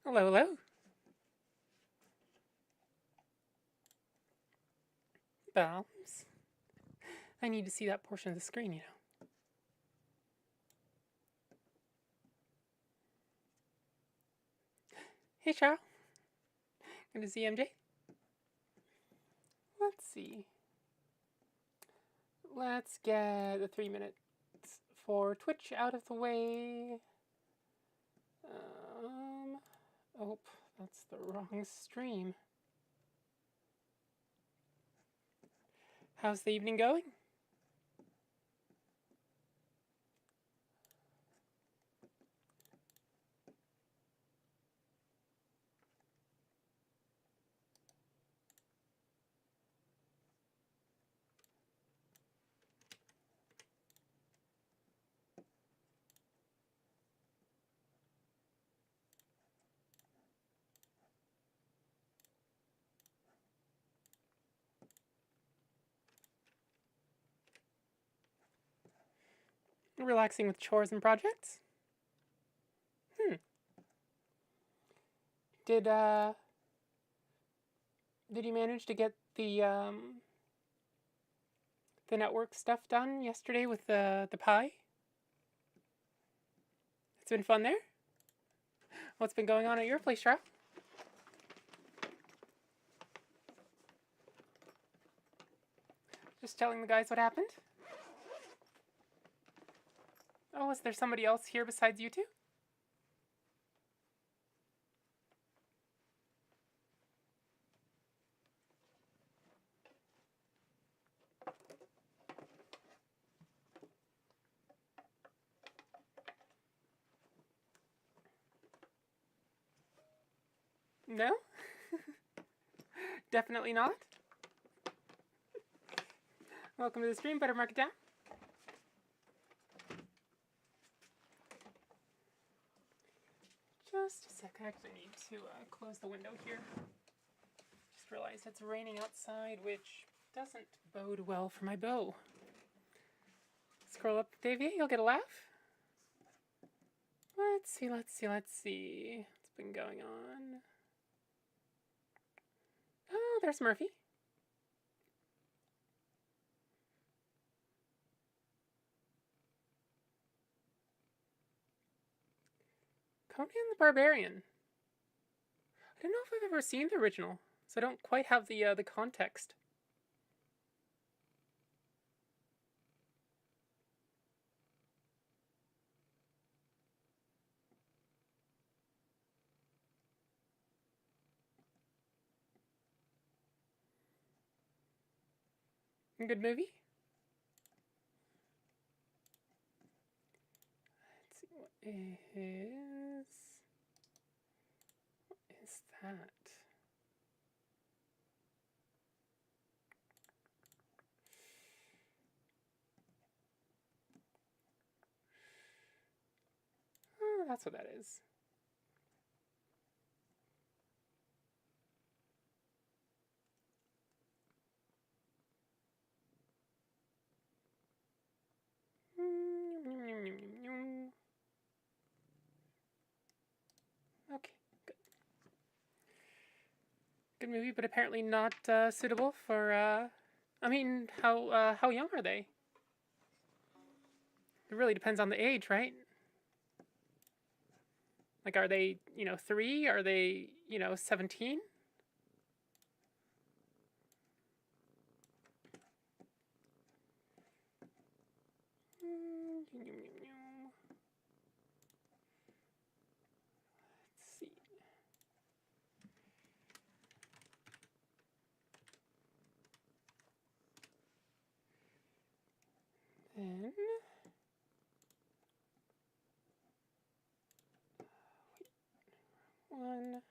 Hello, hello. Bombs. I need to see that portion of the screen, you know. Hey, Charles. Good to see you, MJ. Let's see. Let's get the 3 minutes for Twitch out of the way. Oh, that's the wrong stream. How's the evening going? Relaxing with chores and projects? Did you manage to get the network stuff done yesterday with the pie? It's been fun there? What's been going on at your place, Charles? Just telling the guys what happened? Oh, is there somebody else here besides you two? No? Definitely not? Welcome to the stream. Better mark it down. Just a sec. I actually need to close the window here. Just realized it's raining outside, which doesn't bode well for my bow. Scroll up, Davey. You'll get a laugh. Let's see. What's been going on? Oh, there's Murphy. Conan the Barbarian. I don't know if I've ever seen the original, so I don't quite have the context. Good movie? Let's see, what is that? Oh, that's what that is. Okay, good. Good movie, but apparently not suitable for. I mean, how young are they? It really depends on the age, right? Like, are they 3? Are they 17? Let's see. Then. One.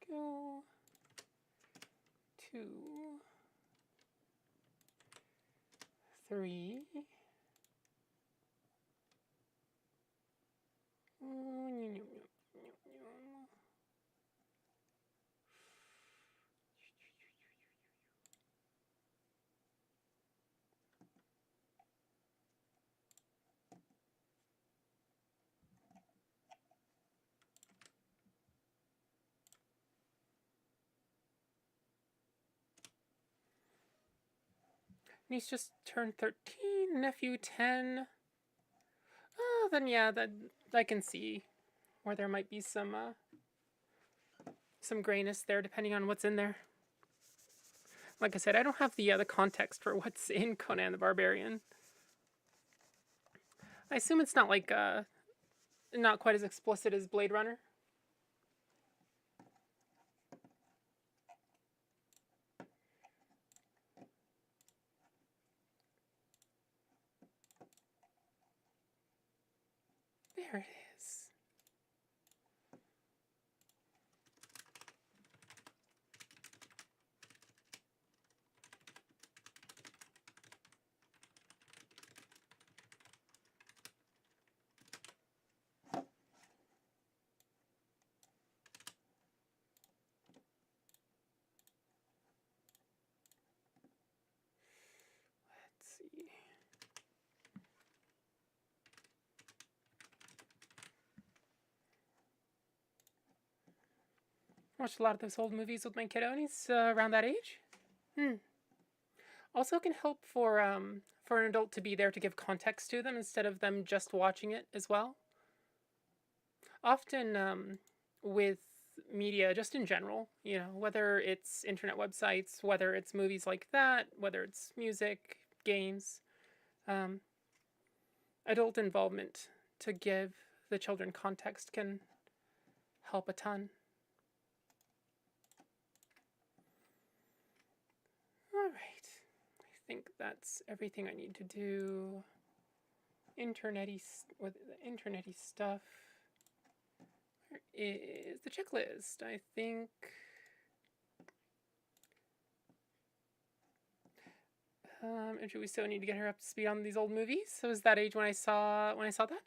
Go. 2. 3. Niece just turned 13, nephew 10. Oh, then yeah, that I can see where there might be some grayness there, depending on what's in there. Like I said, I don't have the context for what's in Conan the Barbarian. I assume it's not like not quite as explicit as Blade Runner. There it is. Let's see. Watched a lot of those old movies with my kiddo, and he's around that age. Also can help for an adult to be there to give context to them instead of them just watching it as well. Often with media, just in general, you know, whether it's internet websites, whether it's movies like that, whether it's music, games, adult involvement to give the children context can help a ton. All right, I think that's everything I need to do. With the internety stuff. Where is the checklist? I think. And we still need to get her up to speed on these old movies. So is that age when I saw that?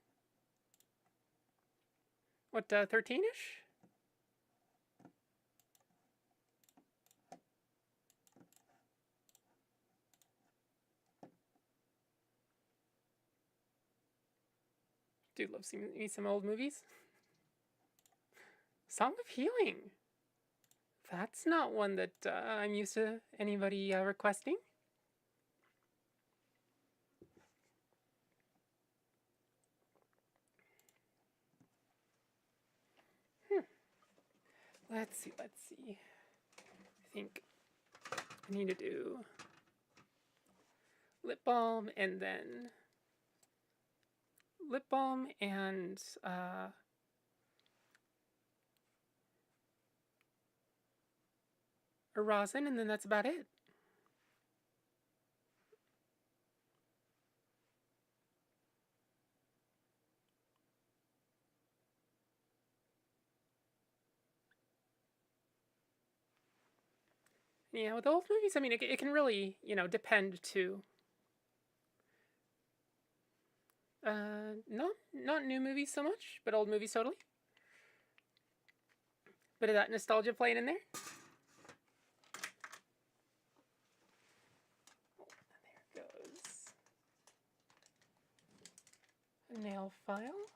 What, 13-ish? Dude, love seeing me some old movies. Song of Healing. That's not one that I'm used to anybody requesting. Let's see. I think I need to do lip balm and then lip balm and a rosin, and then that's about it. Yeah, with old movies, I mean, it can really, you know, depend to. Not new movies so much, but old movies totally. Bit of that nostalgia playing in there. There goes a nail file.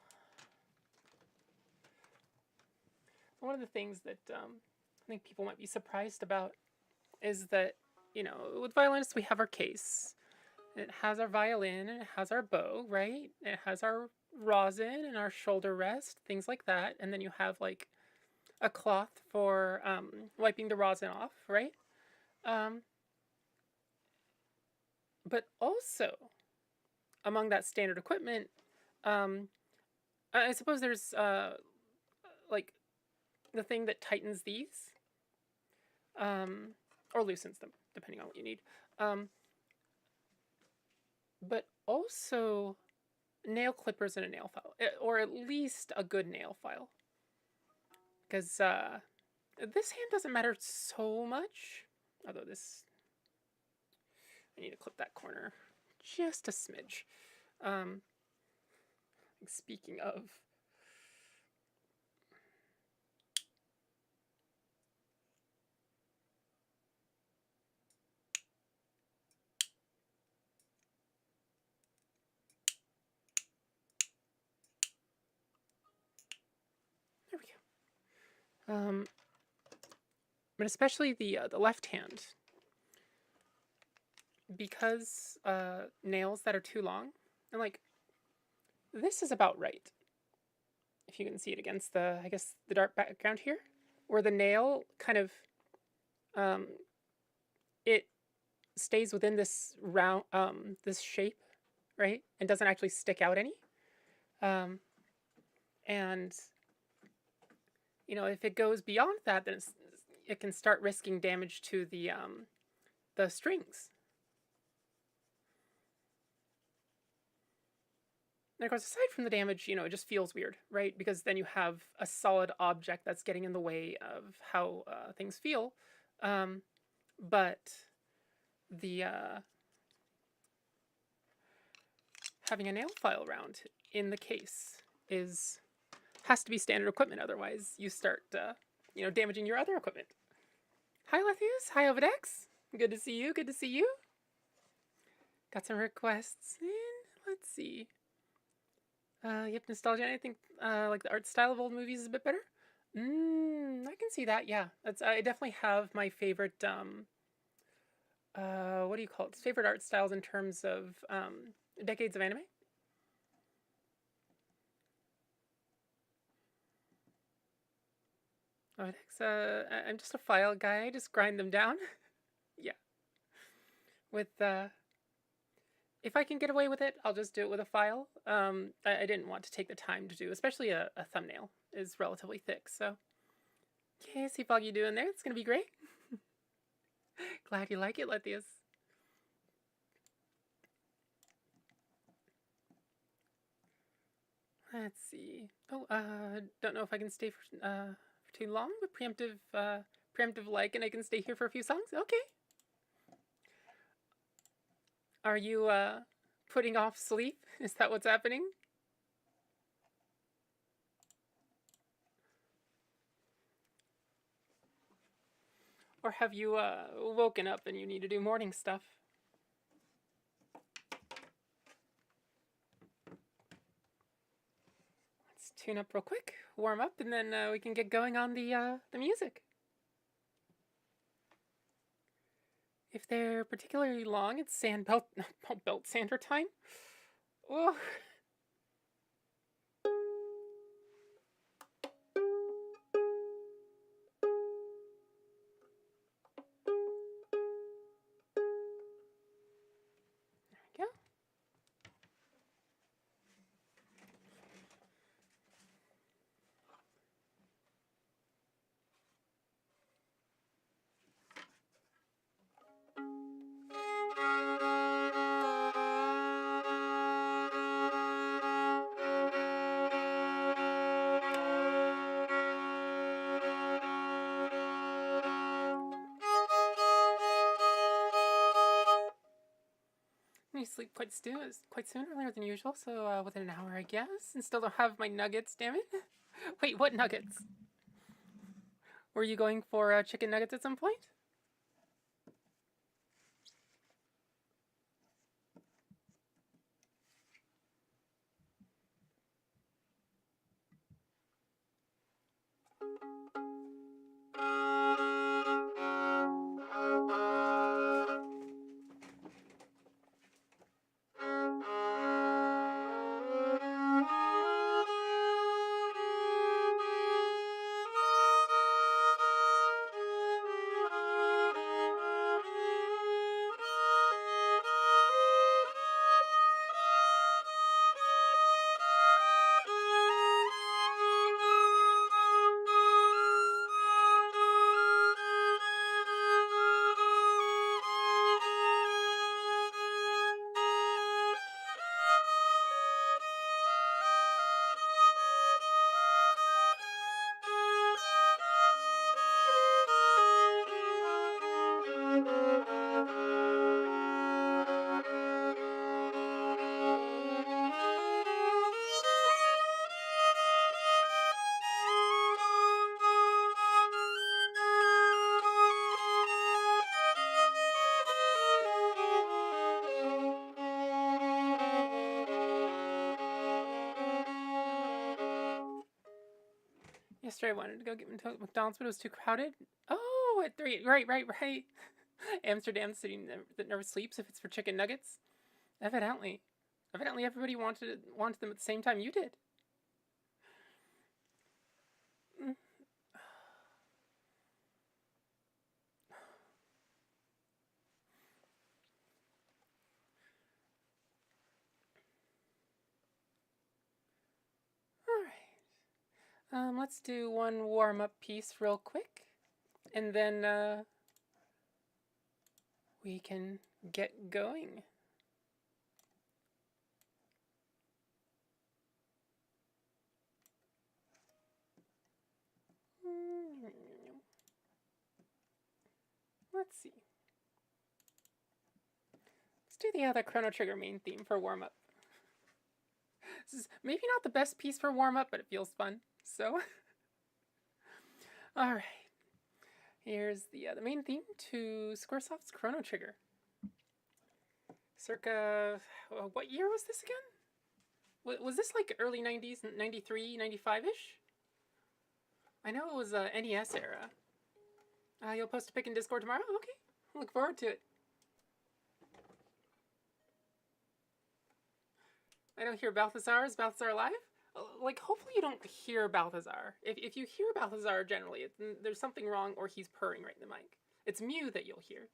One of the things that I think people might be surprised about is that, you know, with violinists we have our case. It has our violin and it has our bow, right? It has our rosin and our shoulder rest, things like that. And then you have like a cloth for wiping the rosin off, right? But also, among that standard equipment, I suppose there's like the thing that tightens these, or loosens them, depending on what you need. But also nail clippers and a nail file, or at least a good nail file. Because this hand doesn't matter so much, although this, I need to clip that corner just a smidge. Speaking of, there we go. But especially the left hand. because nails that are too long, and like this is about right. If you can see it against the, I guess, the dark background here, where the nail kind of, it stays within this round, this shape, right, and doesn't actually stick out any. And you know, if it goes beyond that, then it can start risking damage to the strings. And of course, aside from the damage, you know, it just feels weird, right? Because then you have a solid object that's getting in the way of how things feel. But the having a nail file round in the case has to be standard equipment. Otherwise, you start you know, damaging your other equipment. Hi, Lethius. Hi, Ovidex. Good to see you. Good to see you. Got some requests in. Let's see. Yep, nostalgia. I think like the art style of old movies is a bit better. I can see that. Yeah, that's. I definitely have my favorite. What do you call it? Favorite art styles in terms of decades of anime. Oh, thanks. I'm just a file guy. I just grind them down. Yeah. With if I can get away with it, I'll just do it with a file. I didn't want to take the time to do, especially a thumbnail is relatively thick. So, okay, see Foggy doing there. It's gonna be great. Glad you like it, Lethius. Let's see. Oh, don't know if I can stay for too long, but preemptive like, and I can stay here for a few songs. Okay. Are you putting off sleep? Is that what's happening? Or have you woken up and you need to do morning stuff? Let's tune up real quick, warm up, and then we can get going on the music. If they're particularly long, it's belt sander time. Oh. There we go. I sleep quite soon, earlier than usual, so within an hour, I guess, and still don't have my nuggets, damn it. Wait, what nuggets? Were you going for chicken nuggets at some point? Yesterday I wanted to go get McDonald's, but it was too crowded. Oh, at 3. Right. Amsterdam, the city that never sleeps. If it's for chicken nuggets, evidently everybody wanted them at the same time you did. All right. Let's do one warm-up piece real quick, and then we can get going. Let's see. Let's do the other Chrono Trigger main theme for warm-up. This is maybe not the best piece for warm-up, but it feels fun, so. Alright. Here's the main theme to Squaresoft's Chrono Trigger. Circa, what year was this again? Was this like early 90s, 93, 95-ish? I know it was NES era. You'll post a pic in Discord tomorrow? Okay, look forward to it. I don't hear Balthazar. Is Balthazar alive? Like, hopefully you don't hear Balthazar. If you hear Balthazar, generally, there's something wrong or he's purring right in the mic. It's Mew that you'll hear.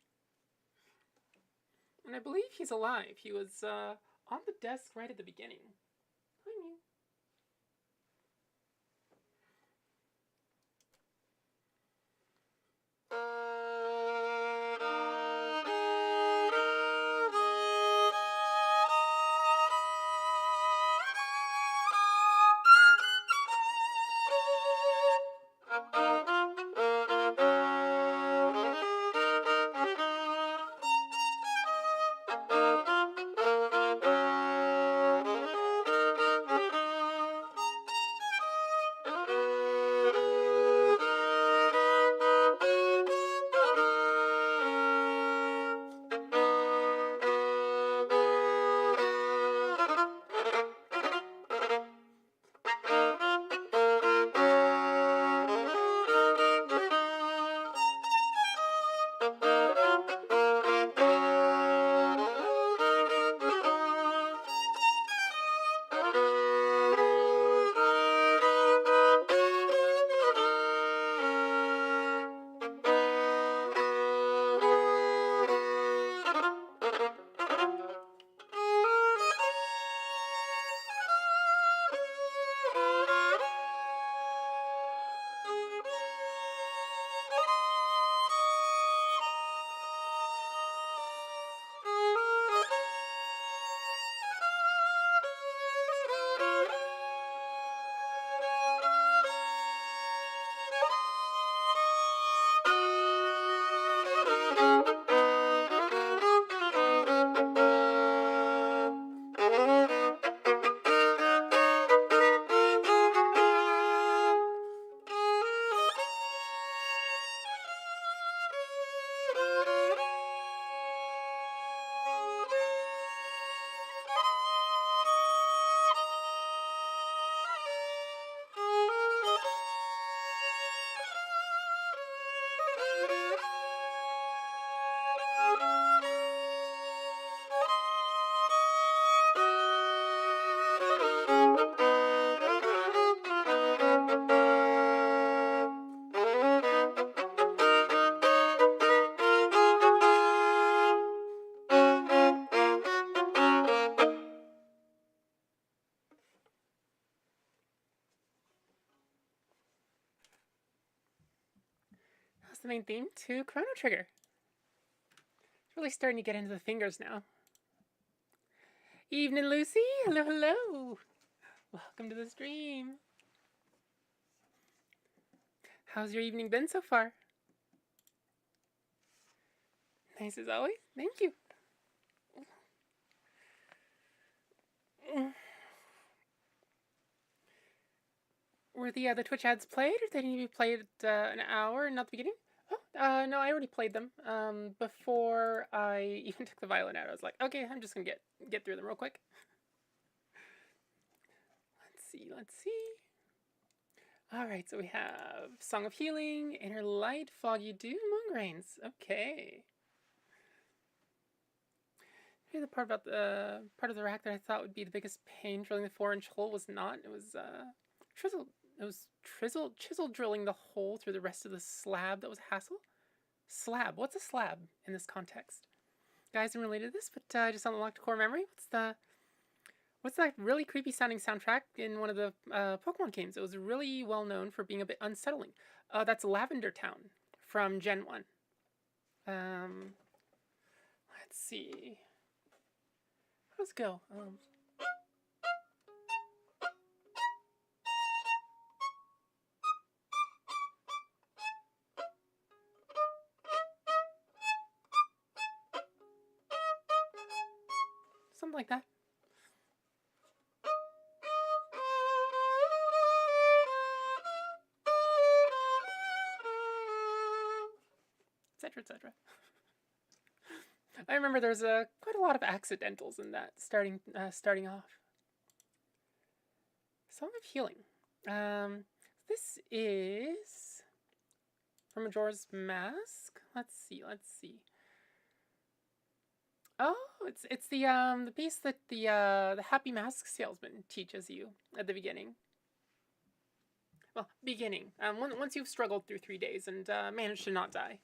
And I believe he's alive. He was on the desk right at the beginning. Hi, Mew. The main theme to Chrono Trigger. It's really starting to get into the fingers now. Evening, Lucy. Hello, hello. Welcome to the stream. How's your evening been so far? Nice as always. Thank you. Were the Twitch ads played, or did they need to be played an hour and not the beginning? Oh, no, I already played them. Before I even took the violin out, I was like, okay, I'm just gonna get through them real quick. Let's see. All right, so we have Song of Healing, Inner Light, Foggy Dew, Moon Grains. Okay. Maybe the part about the part of the rack that I thought would be the biggest pain drilling the 4-inch hole was not. It was chisel drilling the hole through the rest of the slab that was a hassle. Slab. What's a slab in this context? Guys, I'm related to this, but I just unlocked core memory. What's that really creepy sounding soundtrack in one of the Pokemon games? It was really well known for being a bit unsettling. That's Lavender Town from Gen 1. Let's see. Let's go. Something like that. Etc. etc. I remember there's quite a lot of accidentals in that starting off. Song of Healing. This is from Majora's Mask. Let's see. Oh, it's the piece that the Happy Mask salesman teaches you at the beginning. Well, beginning. Once you've struggled through 3 days and managed to not die.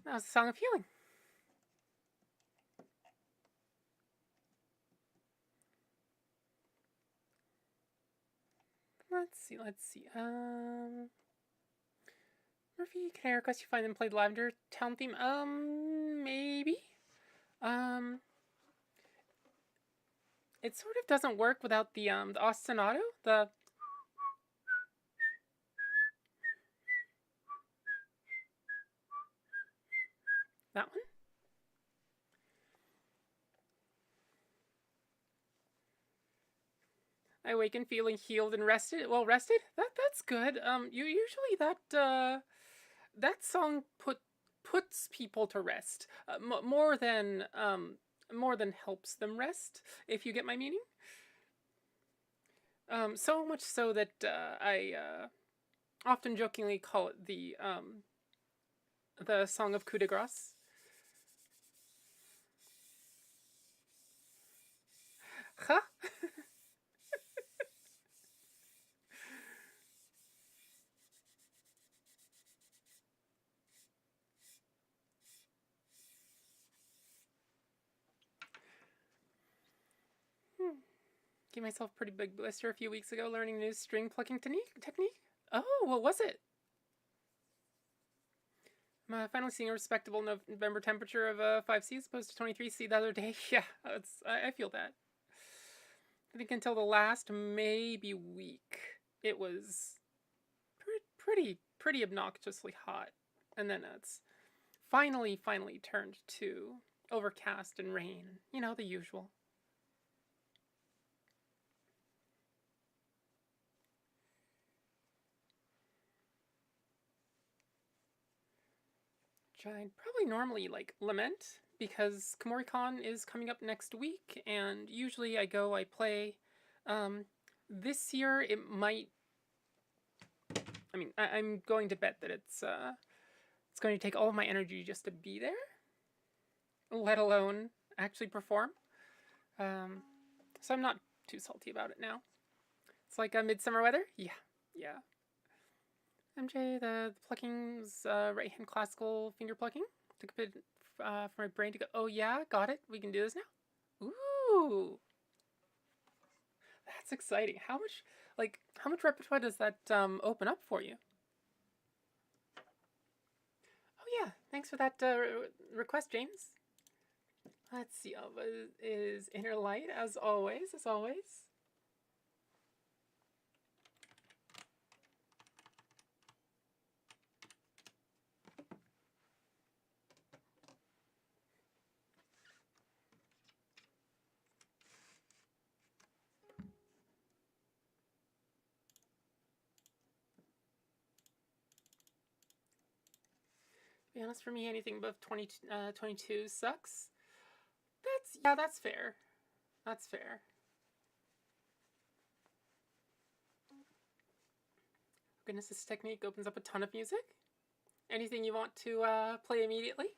That was the Song of Healing. Let's see. Murphy, can I request you find them play the Lavender Town theme? Maybe. It sort of doesn't work without the ostinato. awaken feeling healed and rested. Well rested? That's good. Usually that song puts people to rest. More than helps them rest, if you get my meaning. So much so that I often jokingly call it the song of coup de grace. Huh? Gave myself a pretty big blister a few weeks ago learning a new string plucking technique. Oh, what was it? I'm finally seeing a respectable November temperature of 5C as opposed to 23C the other day. Yeah, I feel that. I think until the last maybe week, it was pretty obnoxiously hot. And then it's finally turned to overcast and rain. You know, the usual. I'd probably normally lament because KamoreCon is coming up next week, and usually I play. This year it might. I mean, I'm going to bet that it's going to take all of my energy just to be there, let alone actually perform. So I'm not too salty about it now. It's like a midsummer weather. Yeah. MJ, the plucking's right hand classical finger plucking. Took a bit for my brain to go, oh yeah, got it. We can do this now. Ooh, that's exciting. How much repertoire does that open up for you? Oh yeah, thanks for that request, James. Let's see. Alva is Inner Light as always. To be honest, for me, anything above 22 sucks. That's fair. That's fair. Goodness, this technique opens up a ton of music. Anything you want to play immediately?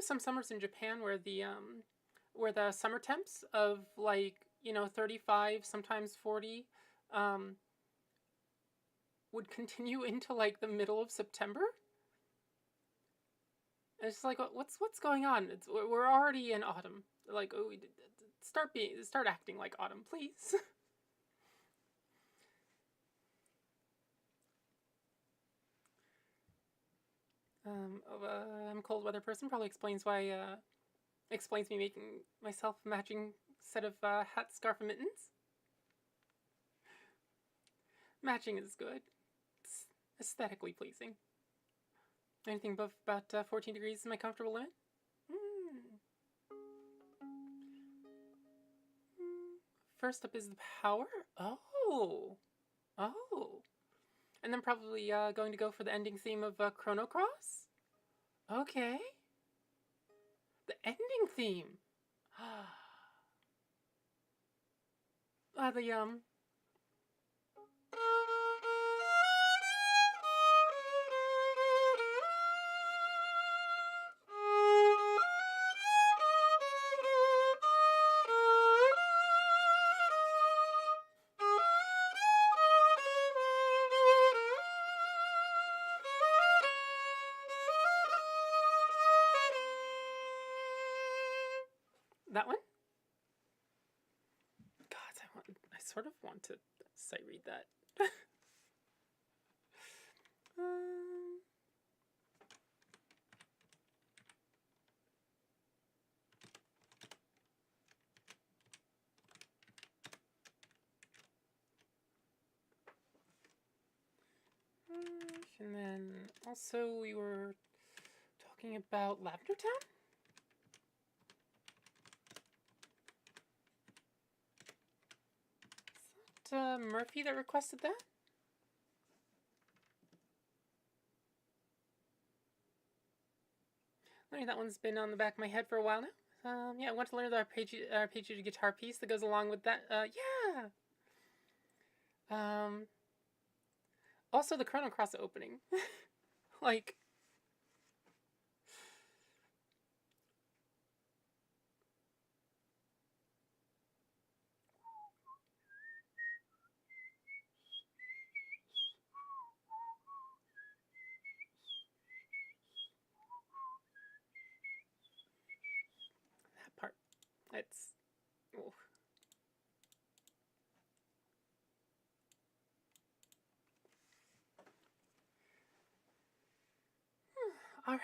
Some summers in Japan where the summer temps of 35, sometimes 40, would continue into the middle of September. And it's like, what's going on? We're already in autumn. Start acting like autumn, please. I'm a cold weather person. Probably explains me making myself a matching set of hat, scarf, and mittens. Matching is good. It's aesthetically pleasing. Anything above about 14 degrees is my comfortable limit. First up is the power. Oh. And then probably going to go for the ending theme of Chrono Cross. Okay. The ending theme. That one? God, I sort of want to sight read that. And then also we were talking about Lavender Town. Is that Murphy that requested that? Learning that one's been on the back of my head for a while now. Yeah, I want to learn the arpeggiated guitar piece that goes along with that. Yeah. Also the Chrono Cross opening. Like, that part. It's... Oh. Alright.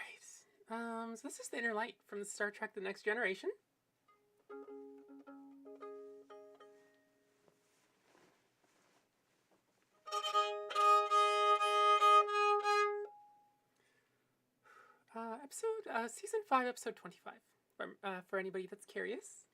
So this is the Inner Light from Star Trek The Next Generation. Season 5, episode 25, for anybody that's curious.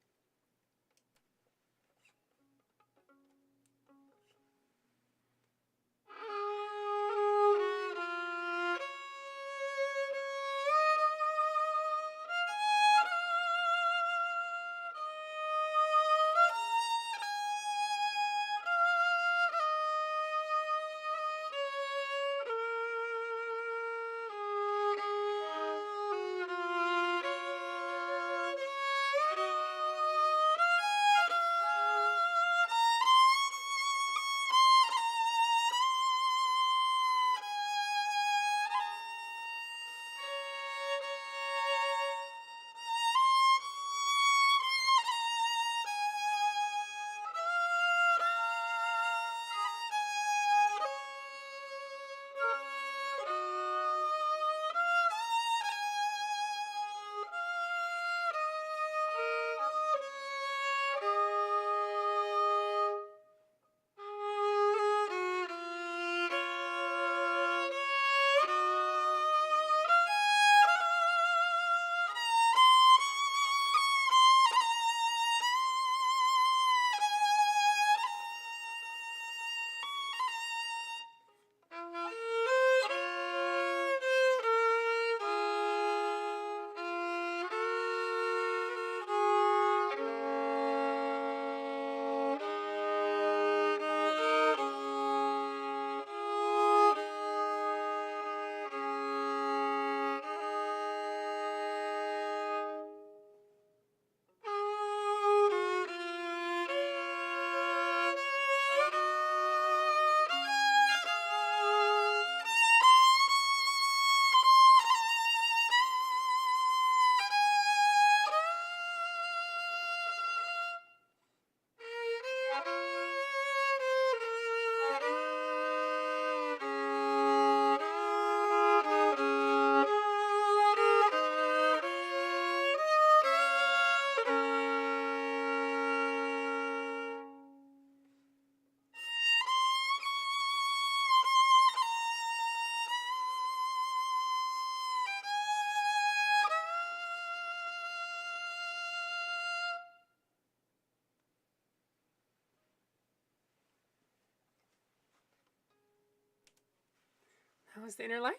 That was the Inner Light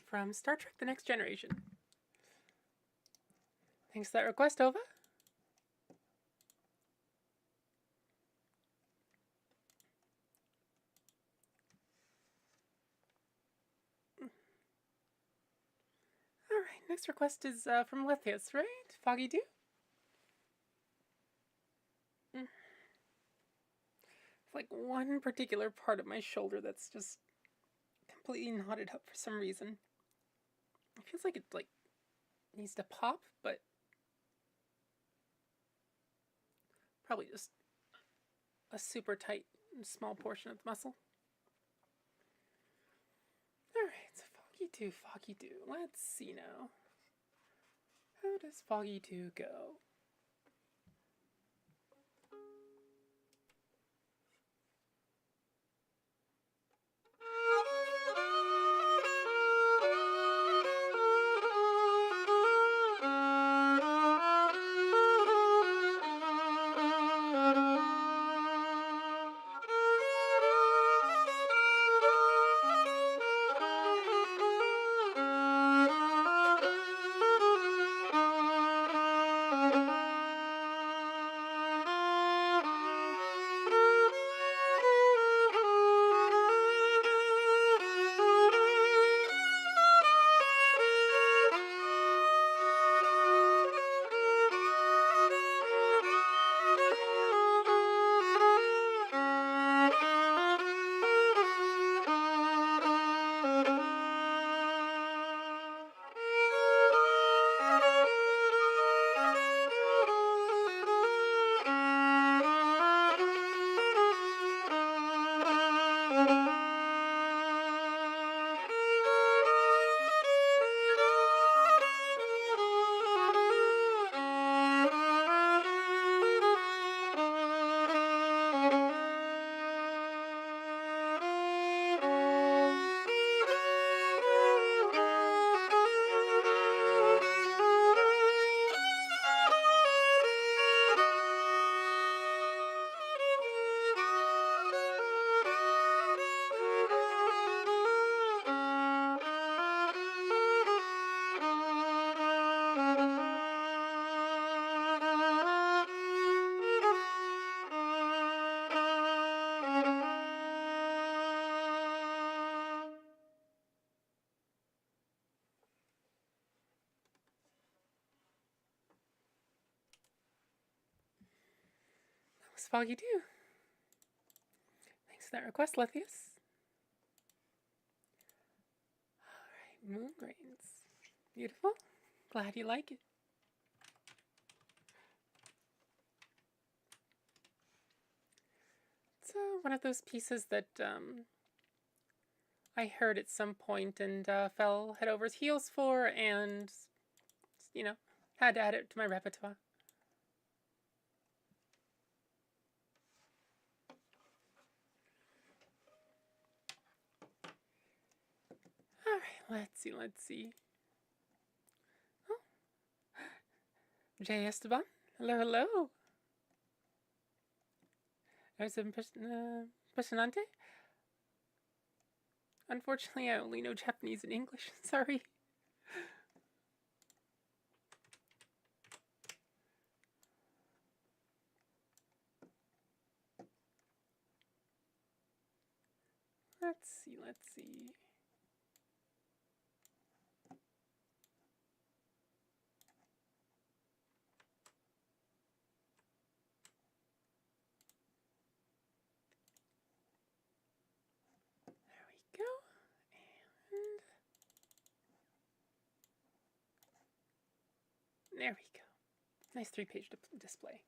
from Star Trek The Next Generation. Thanks for that request, Ova. Alright, next request is from Lethius, right? Foggy Dew? It's like one particular part of my shoulder that's just completely knotted up for some reason. It feels like it needs to pop, but probably just a super tight small portion of the muscle. Alright, so Foggy Dew. Let's see now. How does Foggy Dew go? Thanks, Foggy too. Thanks for that request, Lethius. Alright, moon grains. Beautiful. Glad you like it. It's one of those pieces that I heard at some point and fell head over heels for, and, you know, had to add it to my repertoire. Alright, let's see. Oh. J. Esteban, hello. There's impressionante. Unfortunately, I only know Japanese and English. Sorry. Let's see. There we go. And there we go. Nice 3-page display.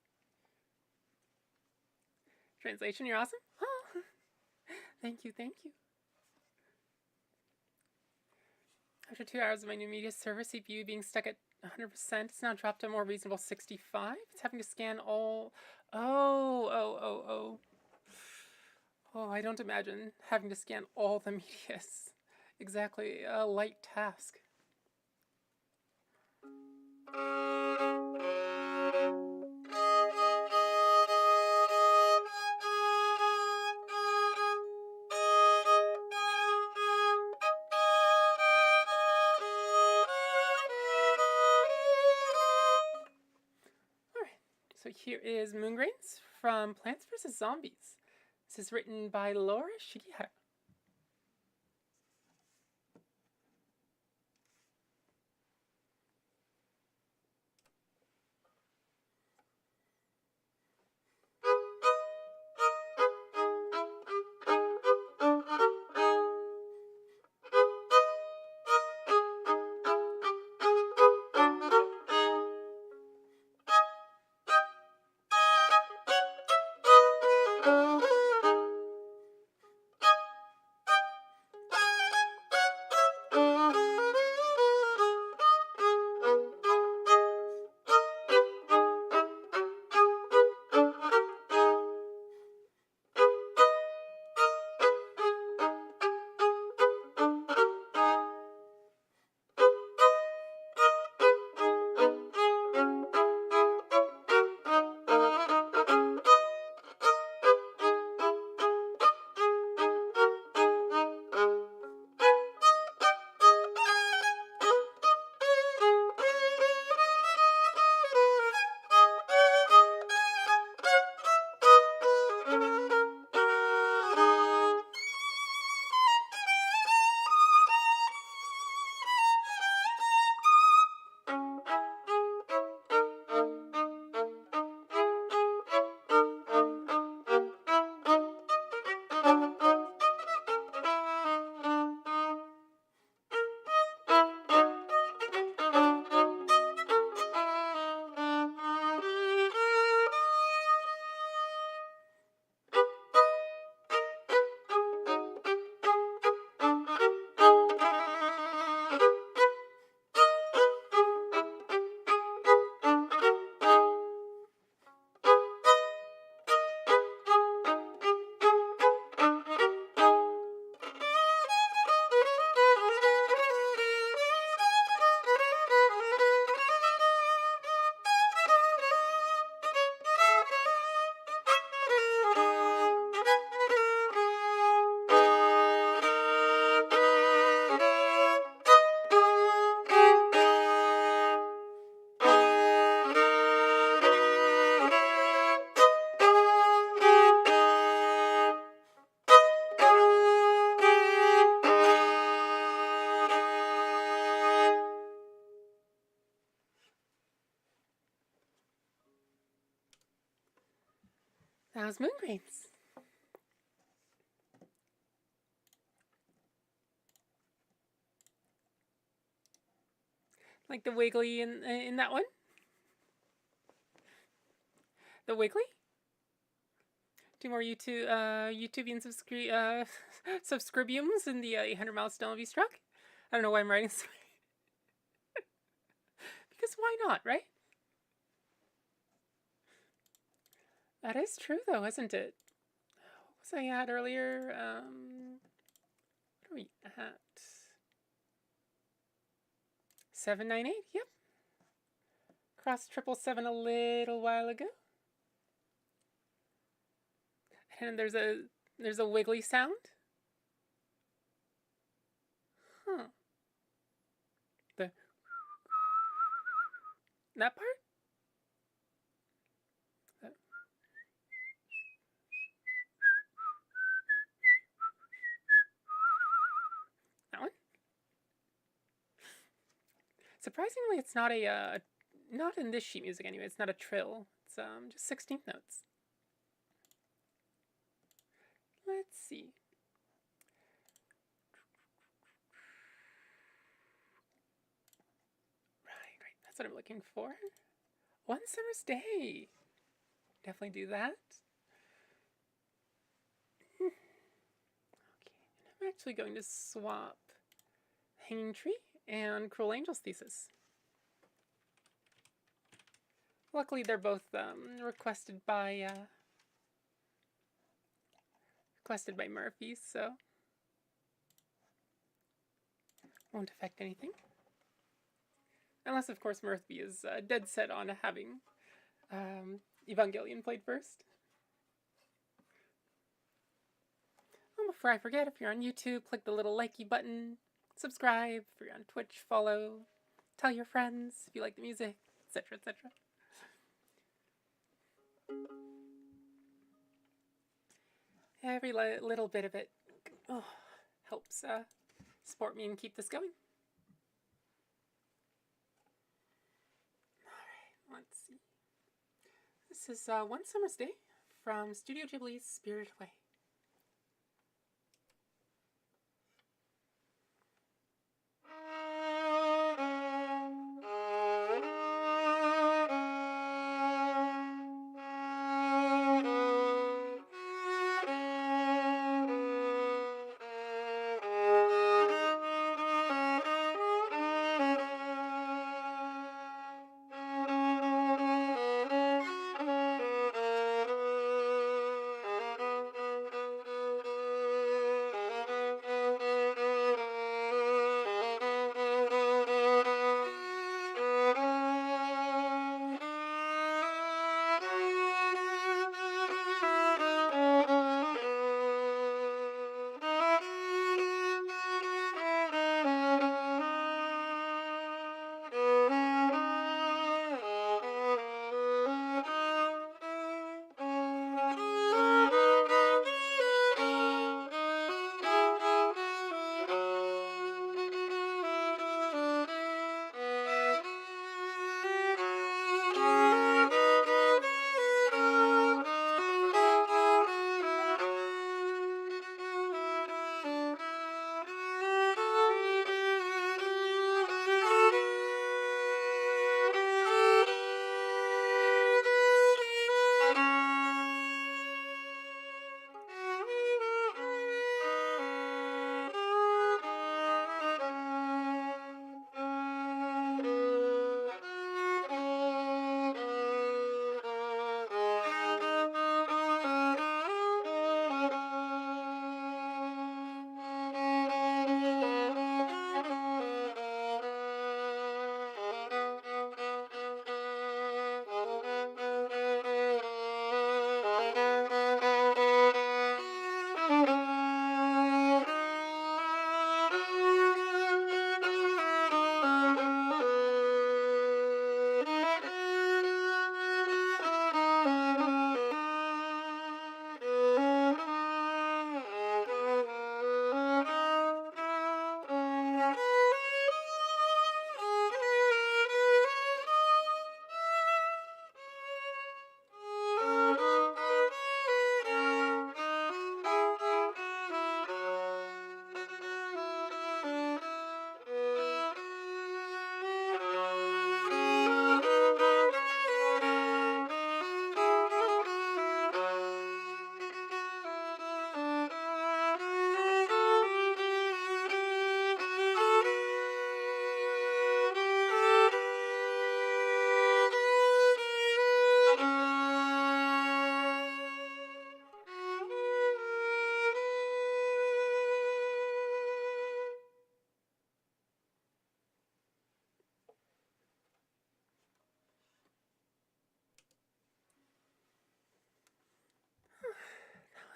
Translation, you're awesome. Oh, thank you. After 2 hours of my new media server CPU being stuck at 100%, it's now dropped to a more reasonable 65. It's having to scan all... Oh, I don't imagine having to scan all the media is exactly a light task. So here is Moon Grains from Plants vs. Zombies. This is written by Laura Shigihara. those moon grains. Like the wiggly in that one? The wiggly? 2 more YouTubian subscribiums in the 800 milestone will be struck. I don't know why I'm writing this. Because why not, right? That is true, though, isn't it? What was I at earlier? What are we at? 798, yep. Crossed 777 a little while ago. And there's a wiggly sound. Huh. That part? That one? Surprisingly, it's not not in this sheet music anyway. It's not a trill. It's just 16th notes. Let's see. Right. That's what I'm looking for. One Summer's Day. Definitely do that. Okay, and I'm actually going to swap Hanging Tree and Cruel Angel's Thesis. Luckily, they're both requested by Murphy, so won't affect anything. Unless, of course, Murphy is dead set on having Evangelion played first. Oh, before I forget, if you're on YouTube, click the little likey button, subscribe. If you're on Twitch, follow, tell your friends if you like the music, etc., etc. Every little bit of it helps support me and keep this going. Alright, let's see. This is One Summer's Day from Studio Ghibli's Spirited Away.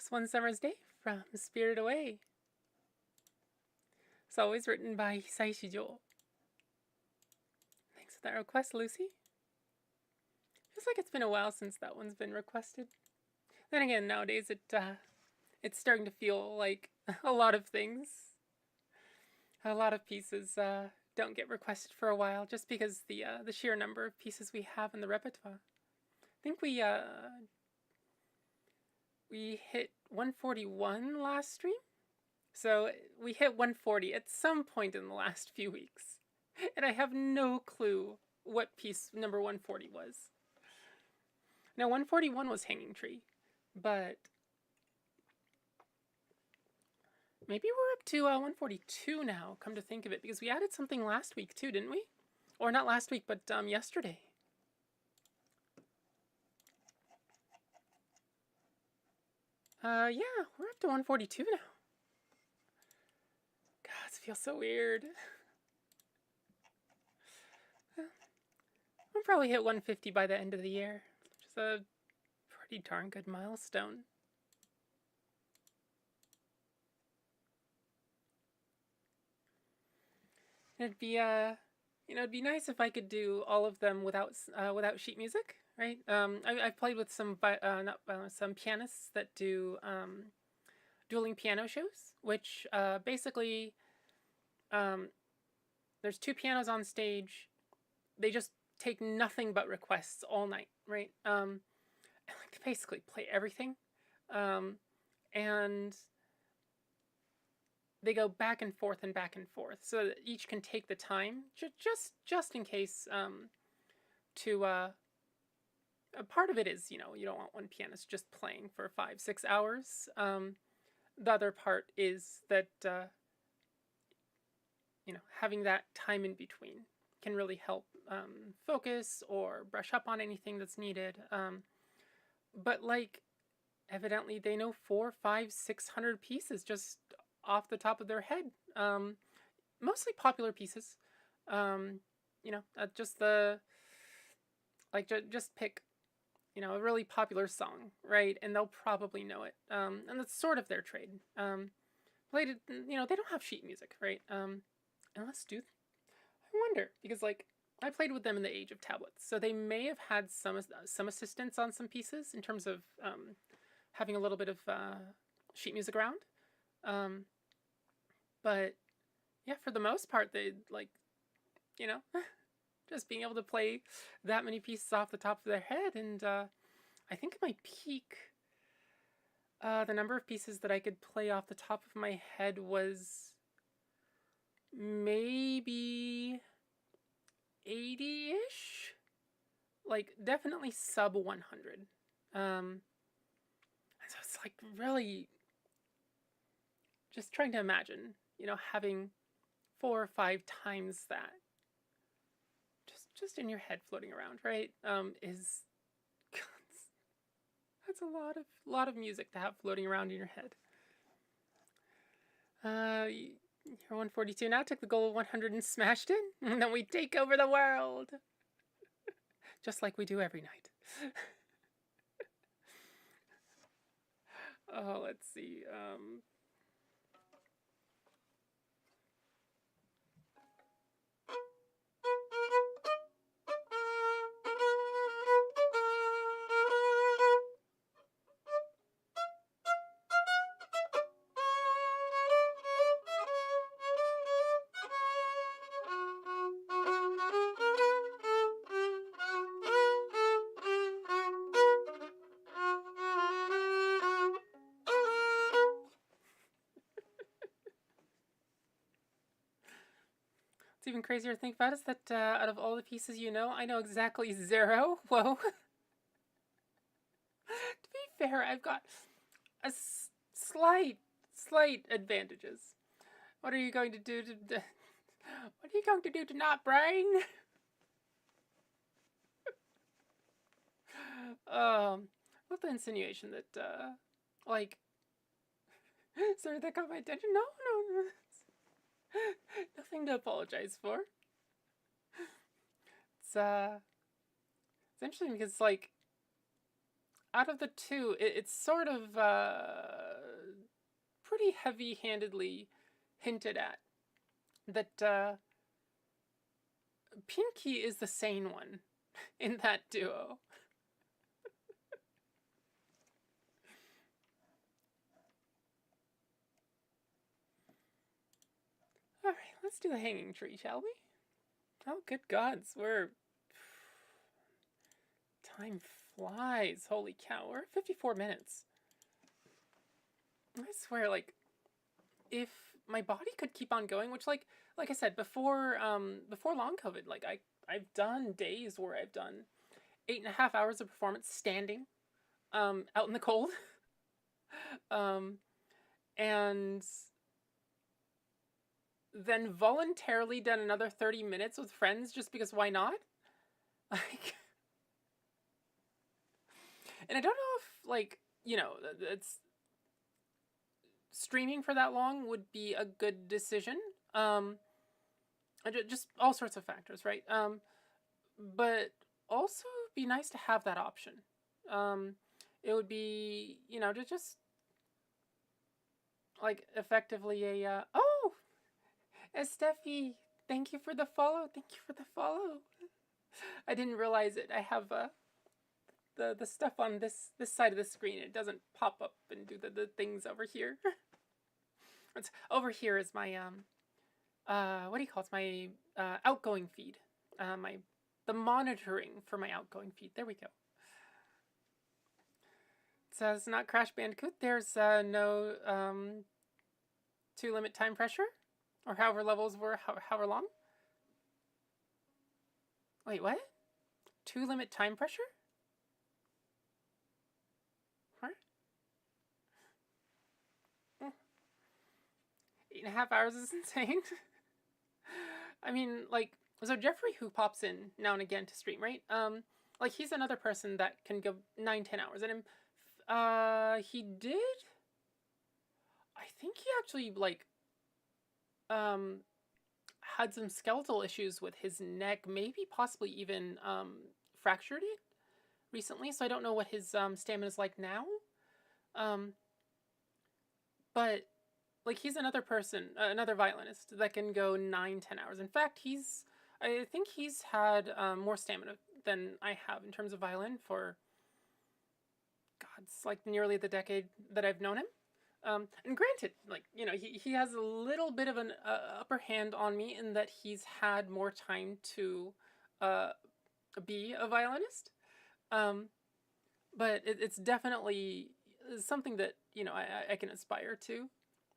This One Summer's Day from Spirited Away. It's always written by Hisai Shijo. Thanks for that request, Lucy. Feels like it's been a while since that one's been requested. Then again, nowadays it's starting to feel like a lot of things. A lot of pieces don't get requested for a while just because the sheer number of pieces we have in the repertoire. I think we hit 141 last stream. So we hit 140 at some point in the last few weeks. And I have no clue what piece number 140 was. Now 141 was Hanging Tree, but maybe we're up to 142 now, come to think of it, because we added something last week too, didn't we? Or not last week, but yesterday. Yeah, we're up to 142 now. God, it feels so weird. We'll probably hit 150 by the end of the year, which is a pretty darn good milestone. It'd be it'd be nice if I could do all of them without sheet music, right? I've played with some some pianists that do dueling piano shows, which basically there's two pianos on stage. They just take nothing but requests all night, right? I like to basically play everything, and they go back and forth so that each can take the time just in case a part of it is, you don't want one pianist just playing for 5-6 hours. The other part is that having that time in between can really help focus or brush up on anything that's needed. But like, evidently they know 400, 500, 600 pieces just off the top of their head. Mostly popular pieces. Just just pick, a really popular song, right? And they'll probably know it. And that's sort of their trade. Played it, they don't have sheet music, right? Unless I wonder, because I played with them in the age of tablets, so they may have had some assistance on some pieces in terms of having a little bit of sheet music around. But yeah, for the most part, they just being able to play that many pieces off the top of their head. And I think at my peak, the number of pieces that I could play off the top of my head was maybe 80-ish, definitely sub 100. And so it's really just trying to imagine, having 4 or 5 times that just in your head floating around, right? Is that's a lot of music to have floating around in your head. You're 142 now, took the goal of 100 and smashed it, and then we take over the world. Just like we do every night. Oh, let's see. What's even crazier to think about is that out of all the pieces I know exactly 0. Whoa. To be fair, I've got a slight advantages. What are you going to do what are you going to do to not brain? With the insinuation that sorry, that got my attention. No. Nothing to apologize for. It's interesting because out of the two, it's sort of pretty heavy-handedly hinted at that Pinky is the sane one in that duo. All right, let's do the hanging tree, shall we? Oh, good gods, time flies. Holy cow, we're at 54 minutes. I swear, like, if my body could keep on going, which like I said before long COVID, like I've done days where I've done 8.5 hours of performance standing, out in the cold, and then voluntarily done another 30 minutes with friends just because why not? Like, and I don't know if, like, you know, it's streaming for that long would be a good decision. Just all sorts of factors, right? But also be nice to have that option. It would be, you know, to just like effectively a oh, Steffi, thank you for the follow. Thank you for the follow. I didn't realize it. I have the stuff on this side of the screen. It doesn't pop up and do the things over here. It's, over here is my what do you call it? It's my outgoing feed. The monitoring for my outgoing feed. There we go. It says not Crash Bandicoot. There's no to limit time pressure, or however levels were however long. Wait, what? To limit time pressure? What? 8.5 hours is insane. I mean, like, so Jeffrey, who pops in now and again to stream, right? Like, he's another person that can go 9-10 hours, and he did. I think he actually like had some skeletal issues with his neck, maybe possibly even fractured it recently. So I don't know what his stamina is like now. But like, he's another person, another violinist that can go 9-10 hours. In fact, I think he's had more stamina than I have in terms of violin for, God, it's like nearly the decade that I've known him. And granted, like, you know, he has a little bit of an upper hand on me in that he's had more time to be a violinist. But it's definitely something that, you know, I can aspire to.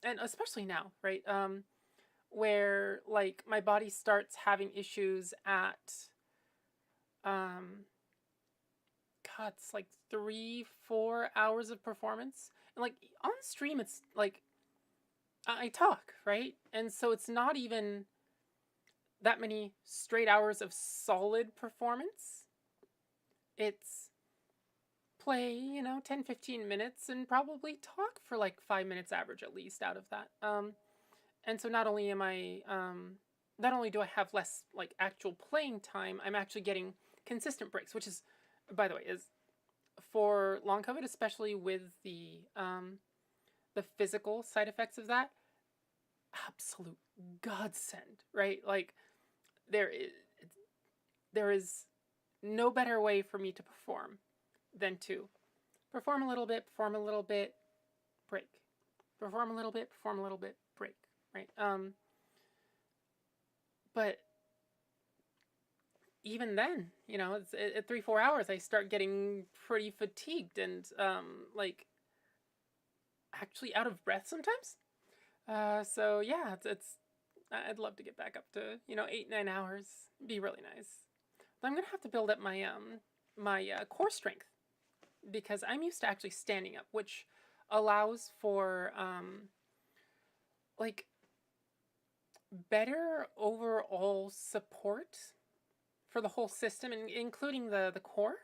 And especially now, right? Where, like, my body starts having issues at, God, it's like 3-4 hours of performance. And, like, on stream, it's, like, I talk, right? And so it's not even that many straight hours of solid performance. It's play, you know, 10-15 minutes and probably talk for like 5 minutes average at least out of that. And so not only do I have less like actual playing time, I'm actually getting consistent breaks, which is, by the way, is for long COVID, especially with the physical side effects of that, absolute godsend, right? Like, there is no better way for me to perform than to perform a little bit, break. Perform a little bit, break, right? But even then, you know, it's at 3-4 hours, I start getting pretty fatigued and like actually out of breath sometimes. So yeah, it's I'd love to get back up to, you know, 8-9 hours. Be really nice. But I'm gonna have to build up my my core strength, because I'm used to actually standing up, which allows for like better overall support for the whole system, including the core.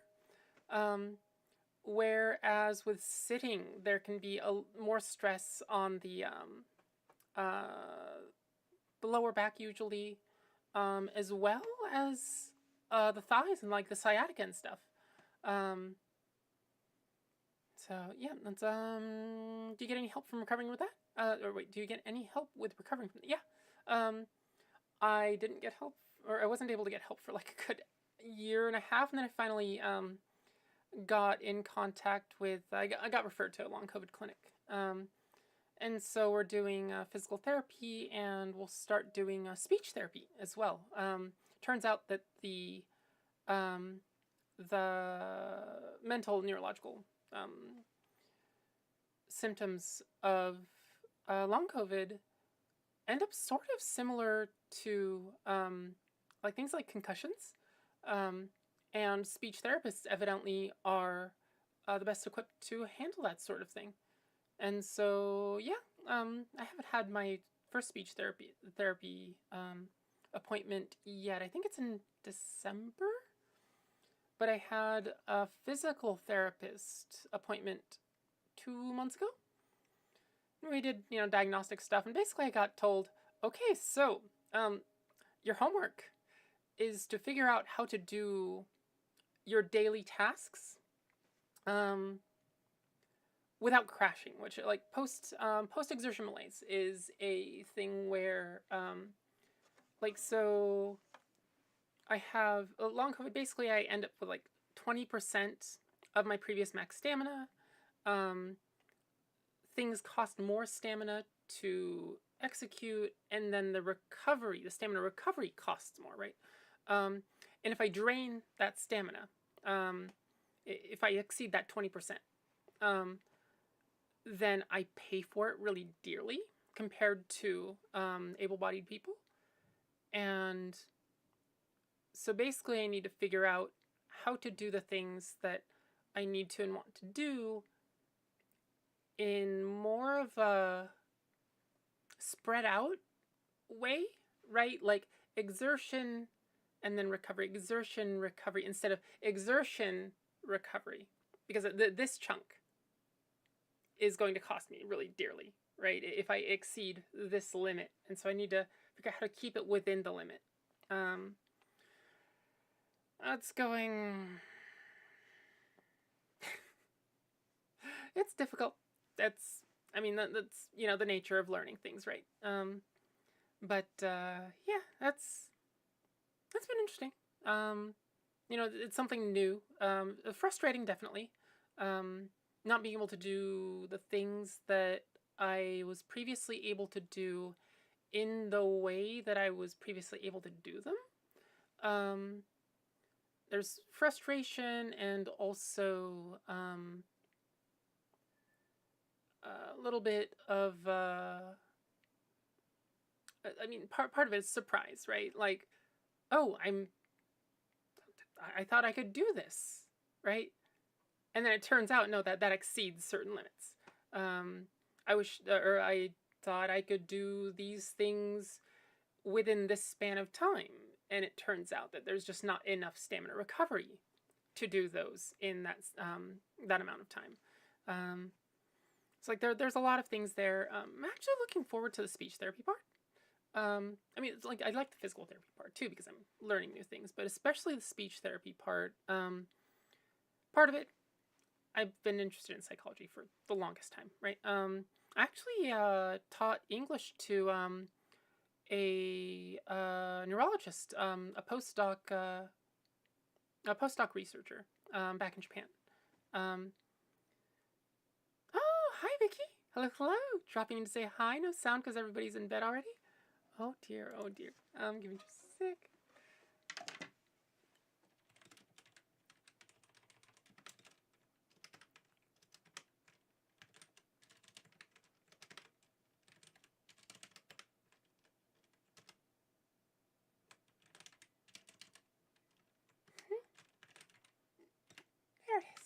Whereas with sitting, there can be more stress on the lower back usually, as well as the thighs and like the sciatica and stuff. So yeah, that's do you get any help from recovering with that? Or wait, do you get any help with recovering from that? Yeah. I didn't get help, or I wasn't able to get help for like a good year and a half, and then I finally got in contact with. I got referred to a long COVID clinic. And so we're doing physical therapy, and we'll start doing speech therapy as well. Turns out that the mental neurological symptoms of long COVID end up sort of similar to like things like concussions, and speech therapists evidently are the best equipped to handle that sort of thing. And so yeah, I haven't had my first speech therapy appointment yet. I think it's in December. But I had a physical therapist appointment 2 months ago. We did, diagnostic stuff, and basically I got told, okay, so your homework is to figure out how to do your daily tasks without crashing, which like post exertion malaise is a thing where so I have a long COVID. Basically, I end up with like 20% of my previous max stamina. Things cost more stamina to execute, and then the stamina recovery costs more, right? And if I drain that stamina, if I exceed that 20%, then I pay for it really dearly compared to able-bodied people. And so basically I need to figure out how to do the things that I need to and want to do in more of a spread out way, right? Like exertion and then recovery, exertion, recovery, instead of exertion, recovery. Because this chunk is going to cost me really dearly, right? If I exceed this limit. And so I need to figure out how to keep it within the limit. That's going... It's difficult. That's the nature of learning things, right? But yeah, that's been interesting. It's something new. Frustrating, definitely. Not being able to do the things that I was previously able to do in the way that I was previously able to do them. There's frustration and also a little bit of part of it is surprise, right? Like, oh, I thought I could do this, right? And then it turns out, no, that exceeds certain limits. I thought I could do these things within this span of time, and it turns out that there's just not enough stamina recovery to do those in that amount of time. It's like there's a lot of things there. I'm actually looking forward to the speech therapy part. It's like I like the physical therapy part too because I'm learning new things, but especially the speech therapy part. Part of it, I've been interested in psychology for the longest time, right? I actually taught English to a neurologist, a postdoc researcher back in Japan. Oh, hi, Vicky. Hello. Dropping in to say hi. No sound because everybody's in bed already. Oh dear. Give me just a sec. There it is.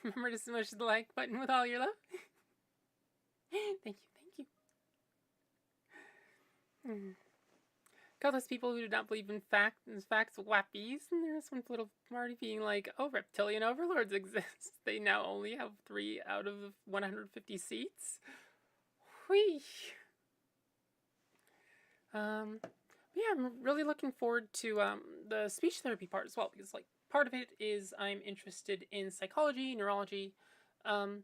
Remember to smush the like button with all your love. Thank you. Got those people who do not believe in facts wappies, and there's one little party being like, oh, reptilian overlords exist. They now only have 3 out of 150 seats. Whee! Yeah, I'm really looking forward to the speech therapy part as well, because like part of it is I'm interested in psychology, neurology, and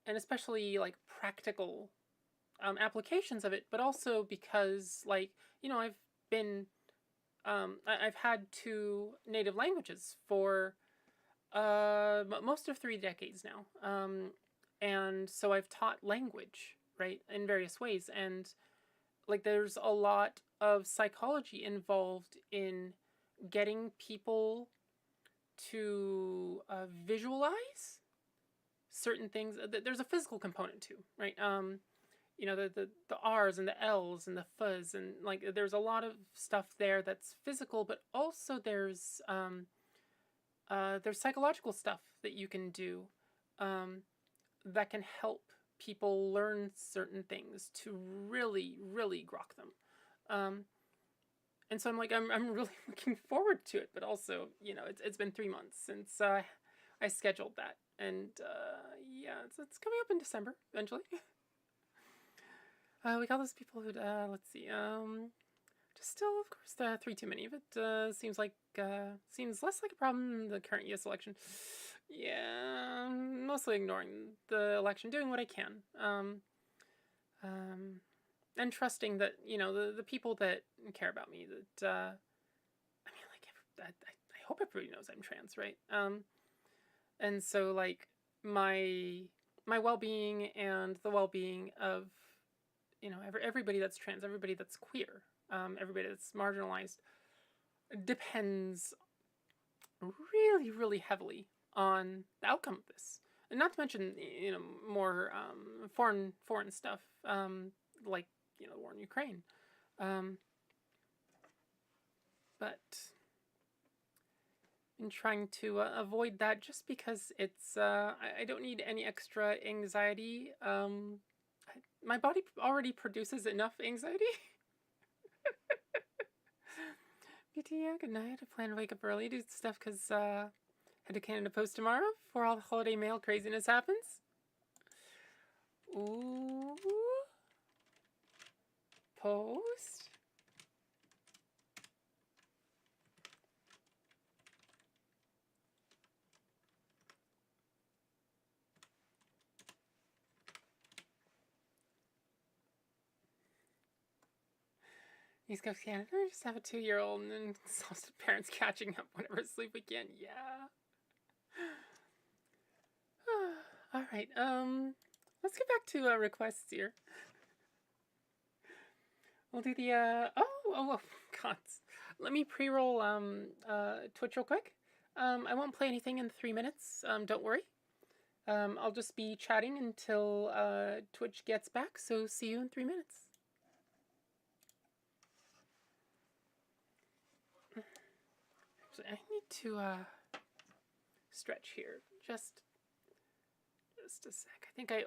especially like practical applications of it, but also because like, you know, I've had 2 native languages for most of 3 decades now, and so I've taught language, right, in various ways, and like there's a lot of psychology involved in getting people to visualize certain things. There's a physical component too, right? You know, the R's and the L's and the fuzz, and like there's a lot of stuff there that's physical, but also there's psychological stuff that you can do that can help people learn certain things to really, really grok them. And so I'm really looking forward to it, but also, you know, it's been 3 months since I scheduled that, and yeah, it's coming up in December eventually. We got those people who let's see, just still, of course, 3 too many of it. Seems less like a problem in the current U.S. election. Yeah, mostly ignoring the election, doing what I can, and trusting that, you know, the people that care about me, that I mean, like, I hope everybody knows I'm trans, right? And so like my well-being and the well-being of, you know, everybody that's trans, everybody that's queer, everybody that's marginalized, depends really, really heavily on the outcome of this. And not to mention, you know, more foreign stuff, like, you know, the war in Ukraine. But I'm trying to avoid that just because it's, I don't need any extra anxiety. My body already produces enough anxiety. BT, yeah, good night. I plan to wake up early, do stuff because head to Canada Post tomorrow before all the holiday mail craziness happens. Ooh. Post. East Coast Canada, I just have a 2-year-old and then exhausted parents catching up whenever sleep again. Yeah. Alright, let's get back to requests here. We'll do the, oh, God. Let me pre-roll, Twitch real quick. I won't play anything in 3 minutes, don't worry. I'll just be chatting until, Twitch gets back, so see you in 3 minutes. I need to stretch here just a sec. I think I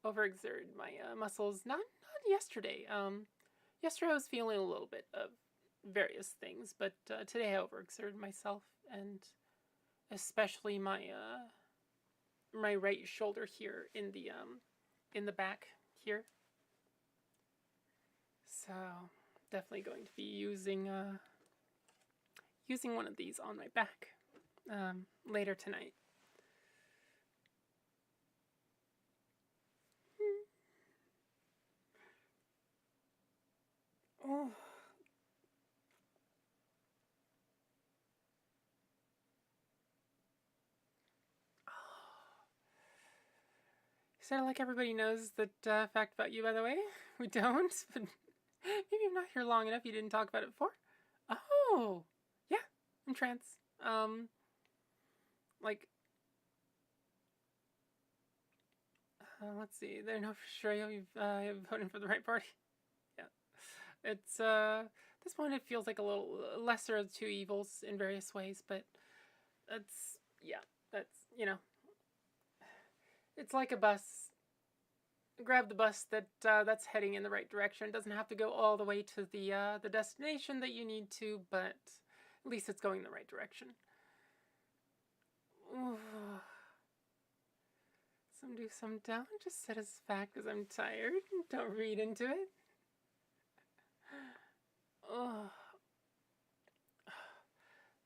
overexerted my muscles. Not yesterday. Yesterday I was feeling a little bit of various things, but today I overexerted myself, and especially my my right shoulder here in the back here. So definitely going to be using one of these on my back later tonight. Oh. So like everybody knows that fact about you, by the way. We don't, but maybe I'm not here long enough. You didn't talk about it before. Oh, yeah, I'm trans. Like, let's see. They know for sure you've voted for the right party. Yeah, it's at this point it feels like a little lesser of 2 evils in various ways, but that's, yeah. that's, you know, it's like a bus. Grab the bus that's heading in the right direction. It doesn't have to go all the way to the destination that you need to, but at least it's going in the right direction. Ooh. Some do, some don't. Just set as fact as I'm tired. Don't read into it. Oh.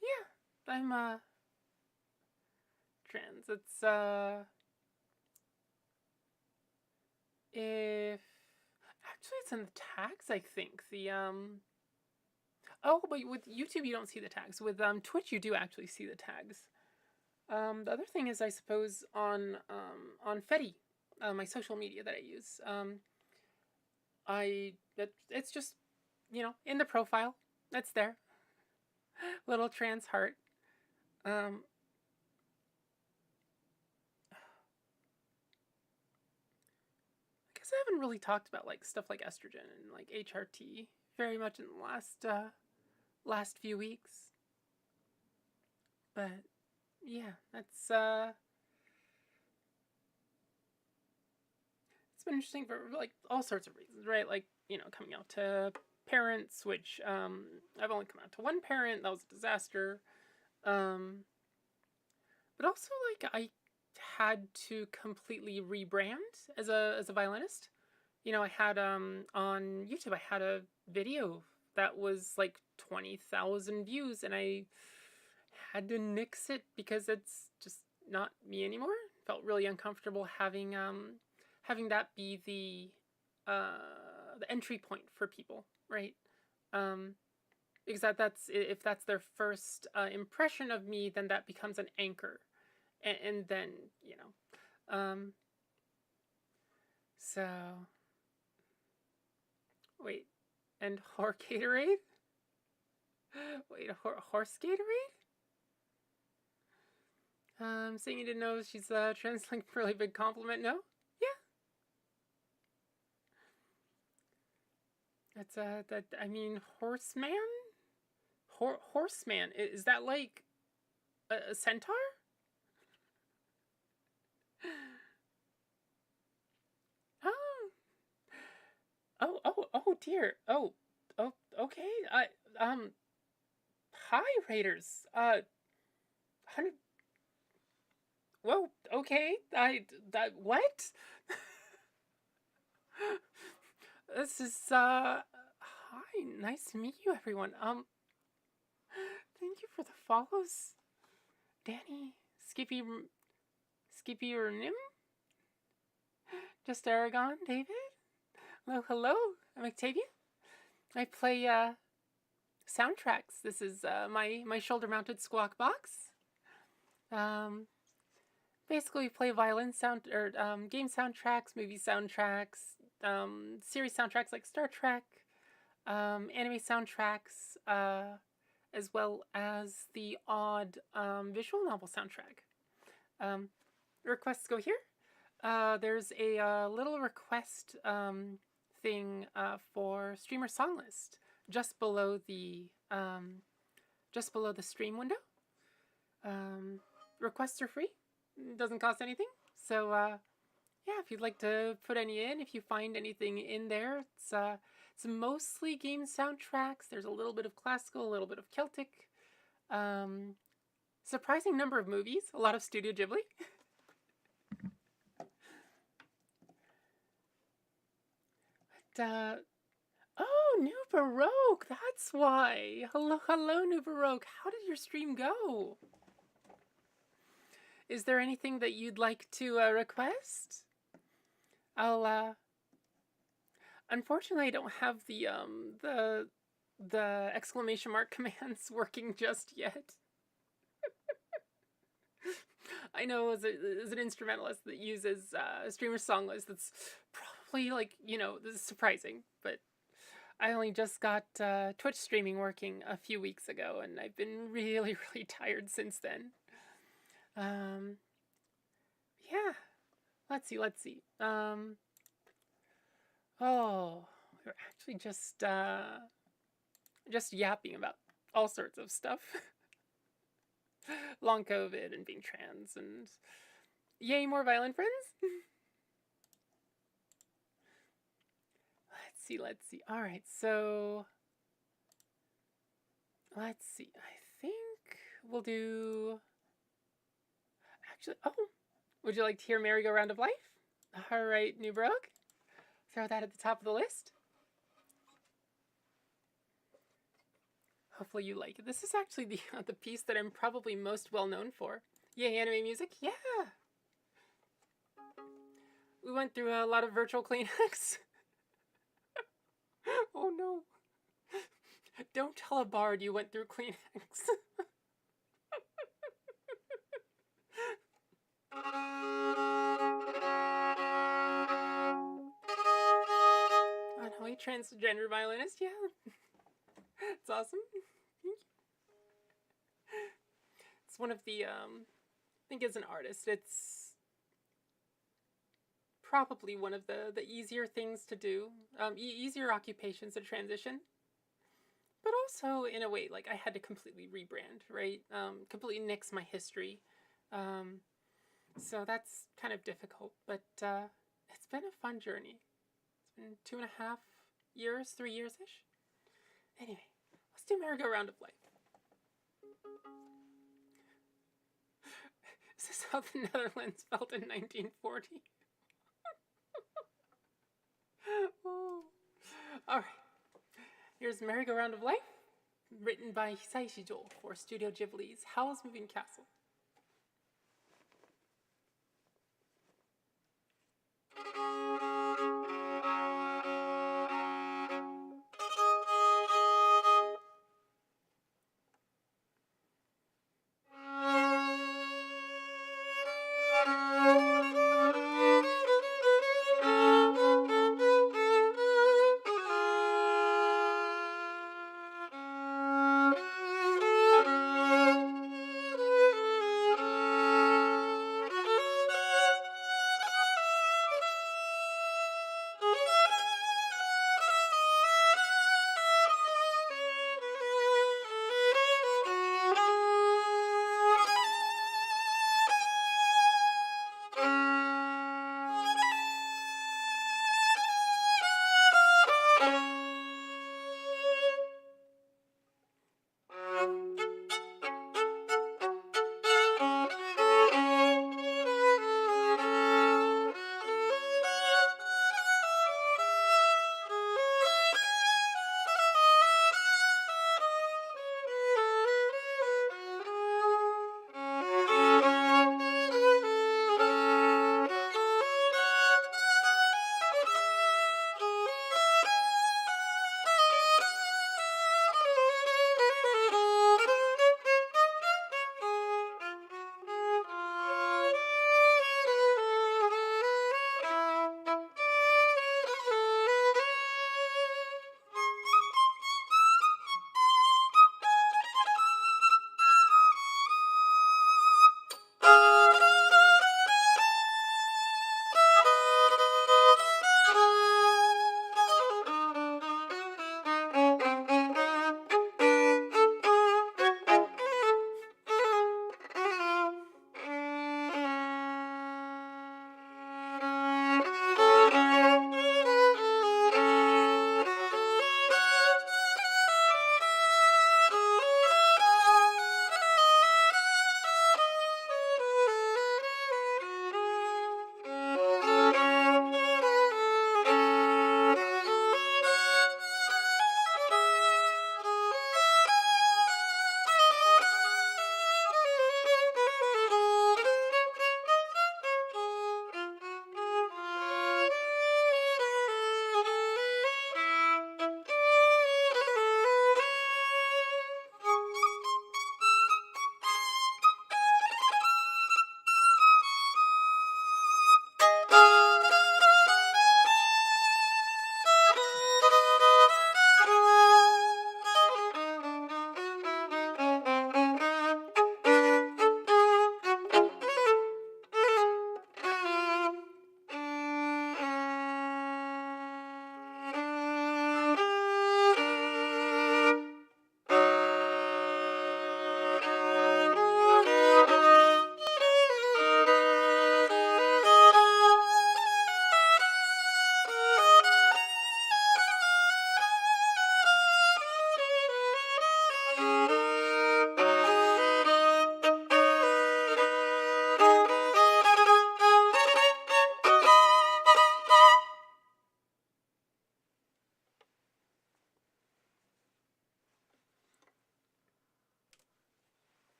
Yeah, I'm trans. It's if actually it's in the tags, I think. The oh, but with YouTube you don't see the tags. With Twitch you do actually see the tags. The other thing is, I suppose, on Fetty, my social media that I use, it's just, you know, in the profile, it's there. Little trans heart. I guess I haven't really talked about like stuff like estrogen and like HRT very much in the last few weeks. But yeah, that's it's been interesting for like all sorts of reasons, right? Like, you know, coming out to parents, which I've only come out to one parent. That was a disaster. But also, like, I had to completely rebrand as a violinist. You know, I had on YouTube, I had a video that was like 20,000 views, and I had to nix it because it's just not me anymore. Felt really uncomfortable having that be the entry point for people, right? Because that's if that's their first impression of me, then that becomes an anchor, and then, you know, so wait, and Gatorade? Wait, horse Gatorade? Saying you didn't know she's trans, like, really big compliment. No, yeah, that's that. I mean, horseman. Horseman, is that like a centaur? Oh dear. Oh, okay. Hi Raiders. 100. Whoa. Okay. What? This is Hi. Nice to meet you, everyone. Thank you for the follows, Danny, Skippy or Nim, Just Aragon, David. Hello. I'm Octavia. I play soundtracks. This is my shoulder-mounted squawk box. Basically, we play violin game soundtracks, movie soundtracks, series soundtracks like Star Trek, anime soundtracks, as well as the odd visual novel soundtrack. Requests go here. There's a little request thing for streamer song list just below the stream window. Requests are free. It doesn't cost anything. So yeah, if you'd like to put any in, if you find anything in there, it's mostly game soundtracks. There's a little bit of classical, a little bit of Celtic. Surprising number of movies. A lot of Studio Ghibli. But, oh, New Baroque. That's why. Hello, New Baroque. How did your stream go? Is there anything that you'd like to request? I'll unfortunately I don't have the exclamation mark commands working just yet. I know as an instrumentalist that uses a streamer song list, that's probably, like, you know, this is surprising, but I only just got Twitch streaming working a few weeks ago, and I've been really, really tired since then. Yeah, let's see. Oh, we're actually just yapping about all sorts of stuff. long COVID and being trans and yay, more violin friends. Let's see. All right, so let's see. I think we'll do, actually, oh, would you like to hear Merry-Go-Round of Life? All right, Newbrook. Throw that at the top of the list. Hopefully you like it. This is actually the piece that I'm probably most well known for. Yay, anime music? Yeah! We went through a lot of virtual Kleenex. Oh no. Don't tell a bard you went through Kleenex. Oh no, a transgender violinist? Yeah. It's awesome. It's one of the, I think as an artist, it's probably one of the easier things to do, easier occupations to transition. But also, in a way, like, I had to completely rebrand, right? Completely nix my history. So that's kind of difficult, but it's been a fun journey. It's been 2.5 years, 3 years-ish. Anyway, let's do Merry-Go-Round of Life. Is this how the Netherlands felt in 1940? Oh. Alright. Here's Merry-Go-Round of Life, written by Hisai Shijo for Studio Ghibli's Howl's Moving Castle.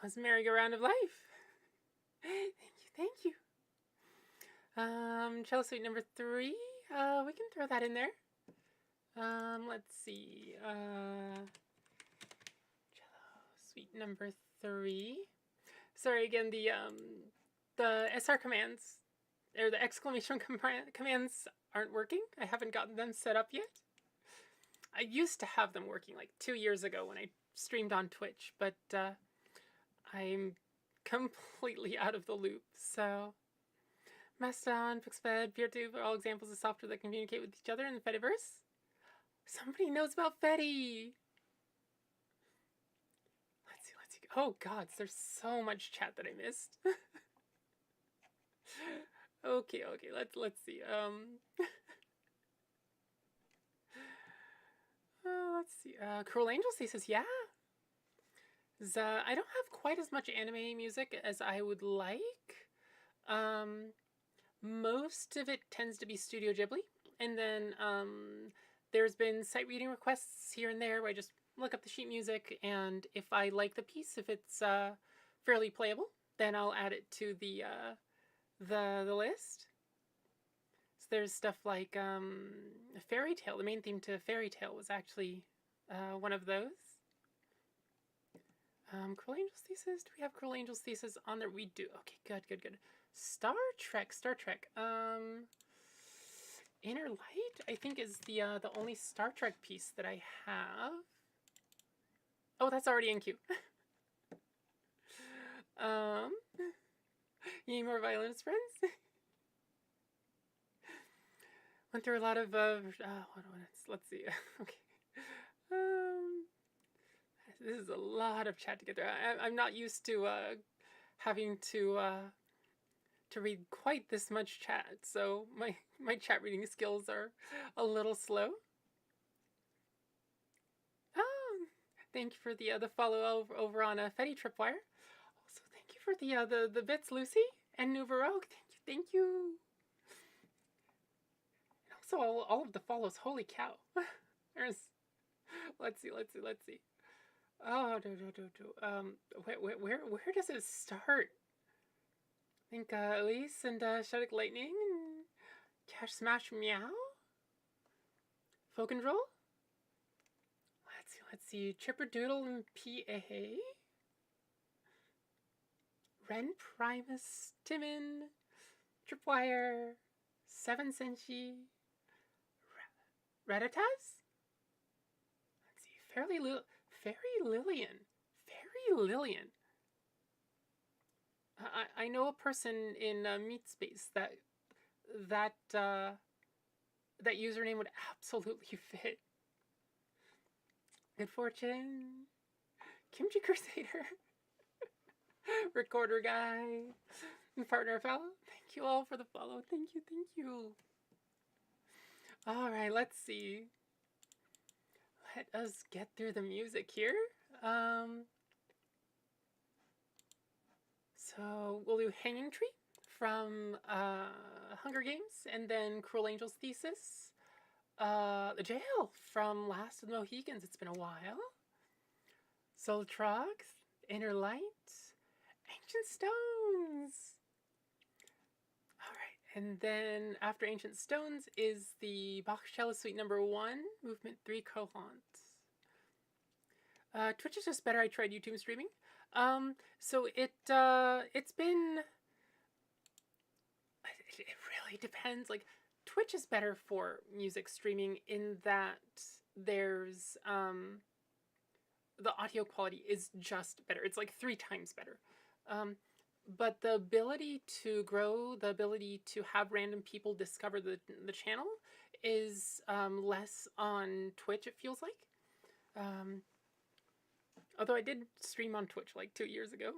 was merry-go-round of life. Thank you. Cello suite number 3. We can throw that in there. Let's see. Cello suite number 3. Sorry again. The SR commands or the exclamation commands aren't working. I haven't gotten them set up yet. I used to have them working like 2 years ago when I streamed on Twitch, but I'm completely out of the loop. So, Mastodon, Pixfed, PeerTube are all examples of software that communicate with each other in the Fediverse. Somebody knows about Fedi. Let's see. Oh God, there's so much chat that I missed. Okay. Let's see. Let's see. Cruel Angels, he says, yeah. I don't have quite as much anime music as I would like. Most of it tends to be Studio Ghibli. And then there's been sight reading requests here and there where I just look up the sheet music, and if I like the piece, if it's fairly playable, then I'll add it to the list. So there's stuff like Fairy Tale. The main theme to Fairy Tale was actually one of those. Cruel Angels Thesis. Do we have Cruel Angels Thesis on there? We do. Okay, good. Star Trek. Inner Light, I think, is the only Star Trek piece that I have. Oh, that's already in queue. You need more violinist friends? Went through a lot of let's see. Okay. This is a lot of chat to get through. I'm not used to having to read quite this much chat, so my chat reading skills are a little slow. Thank you for the follow over on Fedi Tripwire. Also, thank you for the bits, Lucy and Nuvarogue. Thank you. And also all of the follows. Holy cow! Let's see. Oh, where does it start? I think Elise and Shuddick Lightning and Cash Smash Meow. Folk and Roll. Let's see. Chipperdoodle and PA. Ren Primus, Timon, Tripwire, 7 Senshi, Ratataz? Let's see. Fairy Lillian. I know a person in Meat Space that username would absolutely fit. Good Fortune, Kimchi Crusader, Recorder Guy, and Partner Fellow. Thank you all for the follow. Thank you. All right, let's see. Let us get through the music here. So we'll do Hanging Tree from Hunger Games, and then Cruel Angels Thesis. The Jail from Last of the Mohicans. It's been a while. Soltrox, Inner Light, Ancient Stones. All right, and then after Ancient Stones is the Bach Cello Suite number 1, Movement 3, Cohlant. Twitch is just better. I tried YouTube streaming. So it's been. It really depends. Like, Twitch is better for music streaming in that there's the audio quality is just better. It's like 3 times better. But the ability to grow, the ability to have random people discover the channel is less on Twitch, it feels like. Although I did stream on Twitch like 2 years ago.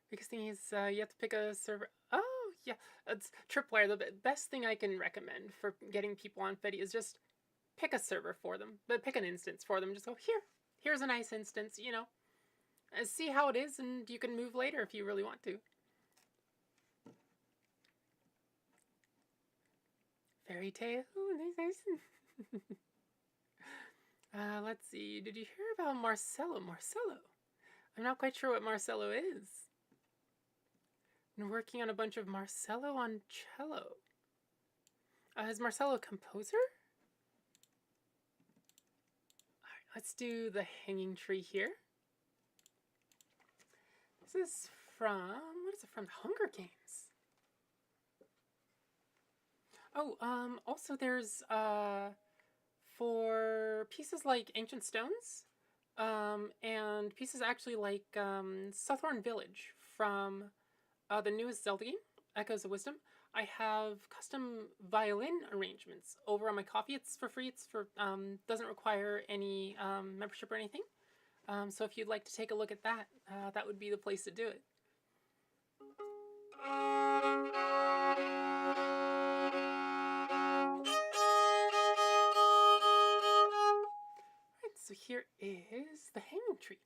Biggest thing is you have to pick a server. Oh, yeah. It's Tripwire. The best thing I can recommend for getting people on Fedi is just pick a server for them. But pick an instance for them. Just go, here's a nice instance, you know. See how it is, and you can move later if you really want to. Fairy Tale. Ooh, nice. Let's see. Did you hear about Marcello? I'm not quite sure what Marcello is. I'm working on a bunch of Marcello on cello. Is Marcello a composer? Alright, let's do the hanging tree here. This is from, what is it from? The Hunger Games. Oh, also there's, for pieces like Ancient Stones, and pieces actually like, Southorn Village from, the newest Zelda game, Echoes of Wisdom, I have custom violin arrangements over on my Ko-fi. It's for free. It's for, doesn't require any, membership or anything. So if you'd like to take a look at that, that would be the place to do it. Alright, so here is the hanging tree.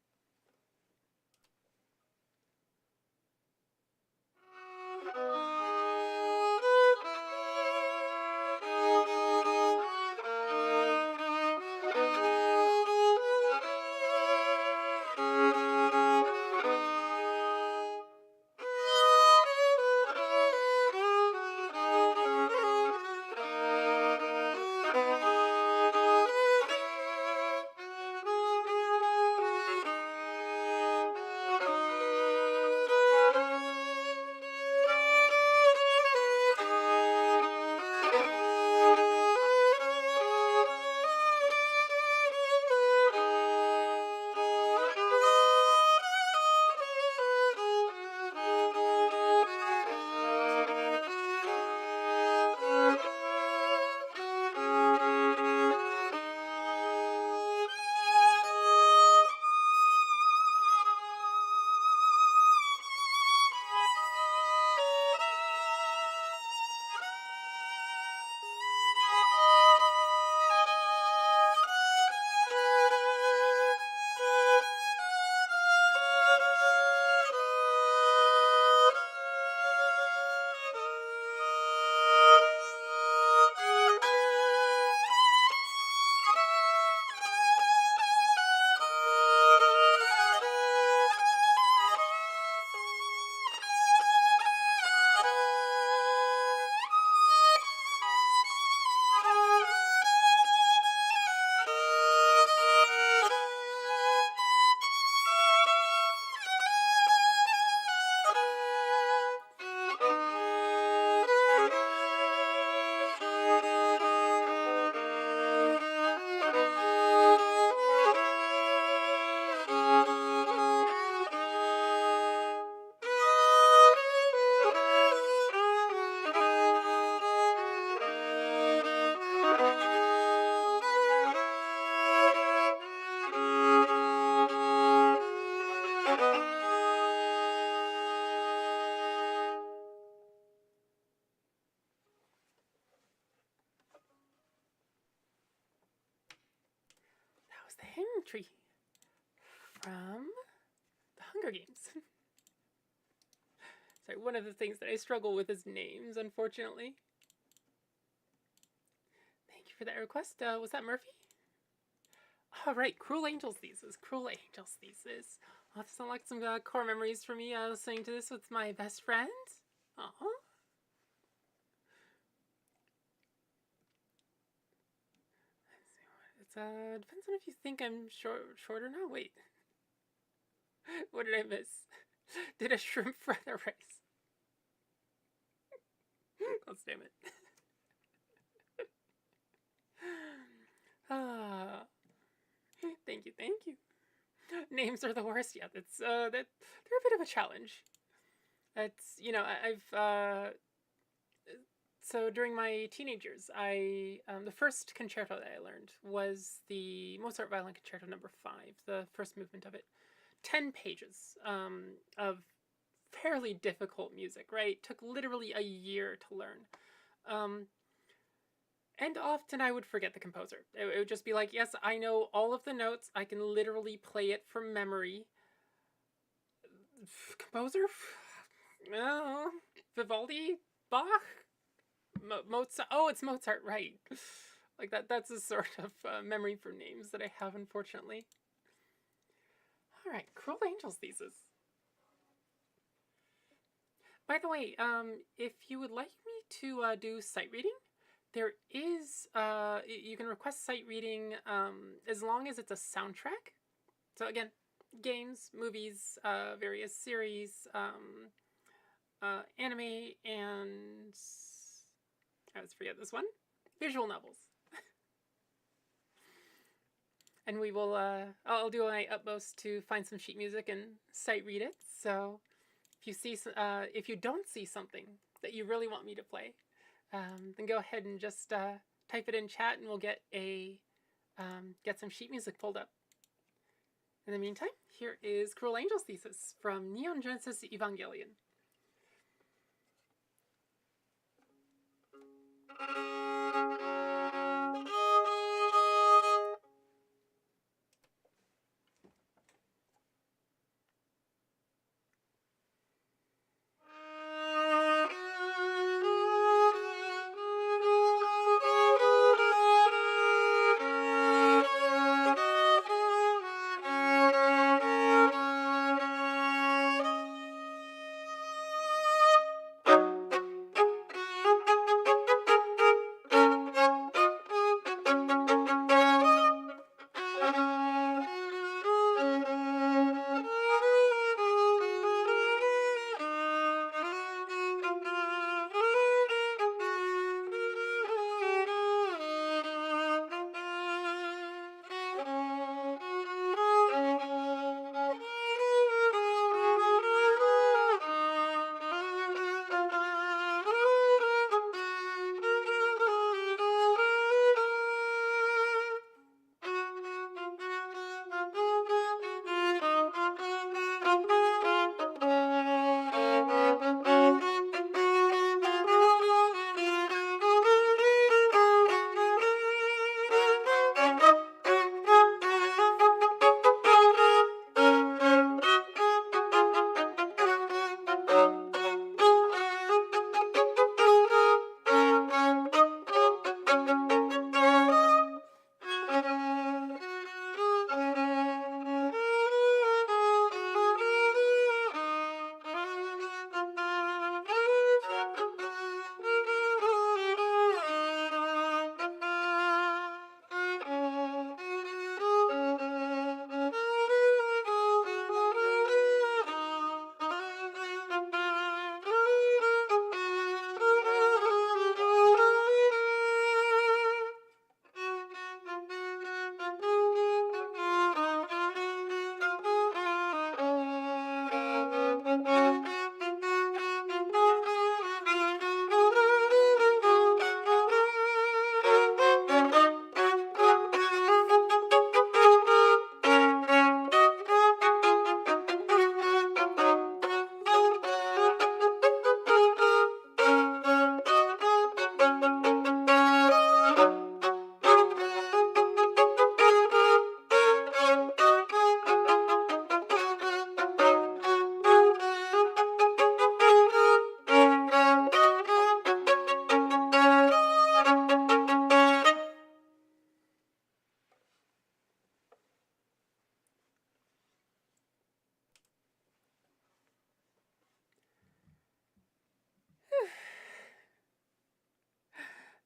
The hanging tree from the Hunger Games. Sorry, one of the things that I struggle with is names, unfortunately. Thank you for that request. Was that Murphy? All right, Cruel Angels Thesis. Cruel Angels Thesis. I'll have to select some core memories for me listening to this with my best friend. Aww. Depends on if you think I'm short or not. Wait. What did I miss? Did a shrimp fry the rice? Oh, damn it. Thank you, thank you. Names are the worst. Yeah, that's they're a bit of a challenge. It's, you know, I've so during my teenage years, the first concerto that I learned was the Mozart Violin Concerto Number 5, the first movement of it. 10 pages of fairly difficult music, right? Took literally a year to learn. And often I would forget the composer. It would just be like, yes, I know all of the notes. I can literally play it from memory. Composer? No. Vivaldi? Bach? Mozart? Oh, it's Mozart, right. Like that's a sort of memory for names that I have, unfortunately. All right, Cruel Angels thesis. By the way, if you would like me to do sight reading, there is, you can request sight reading as long as it's a soundtrack. So again, games, movies, various series, anime, and I always forget this one, visual novels. And we will, I'll do my utmost to find some sheet music and sight read it. So if you see, if you don't see something that you really want me to play, then go ahead and just type it in chat, and we'll get some sheet music pulled up. In the meantime, here is Cruel Angels thesis from Neon Genesis Evangelion.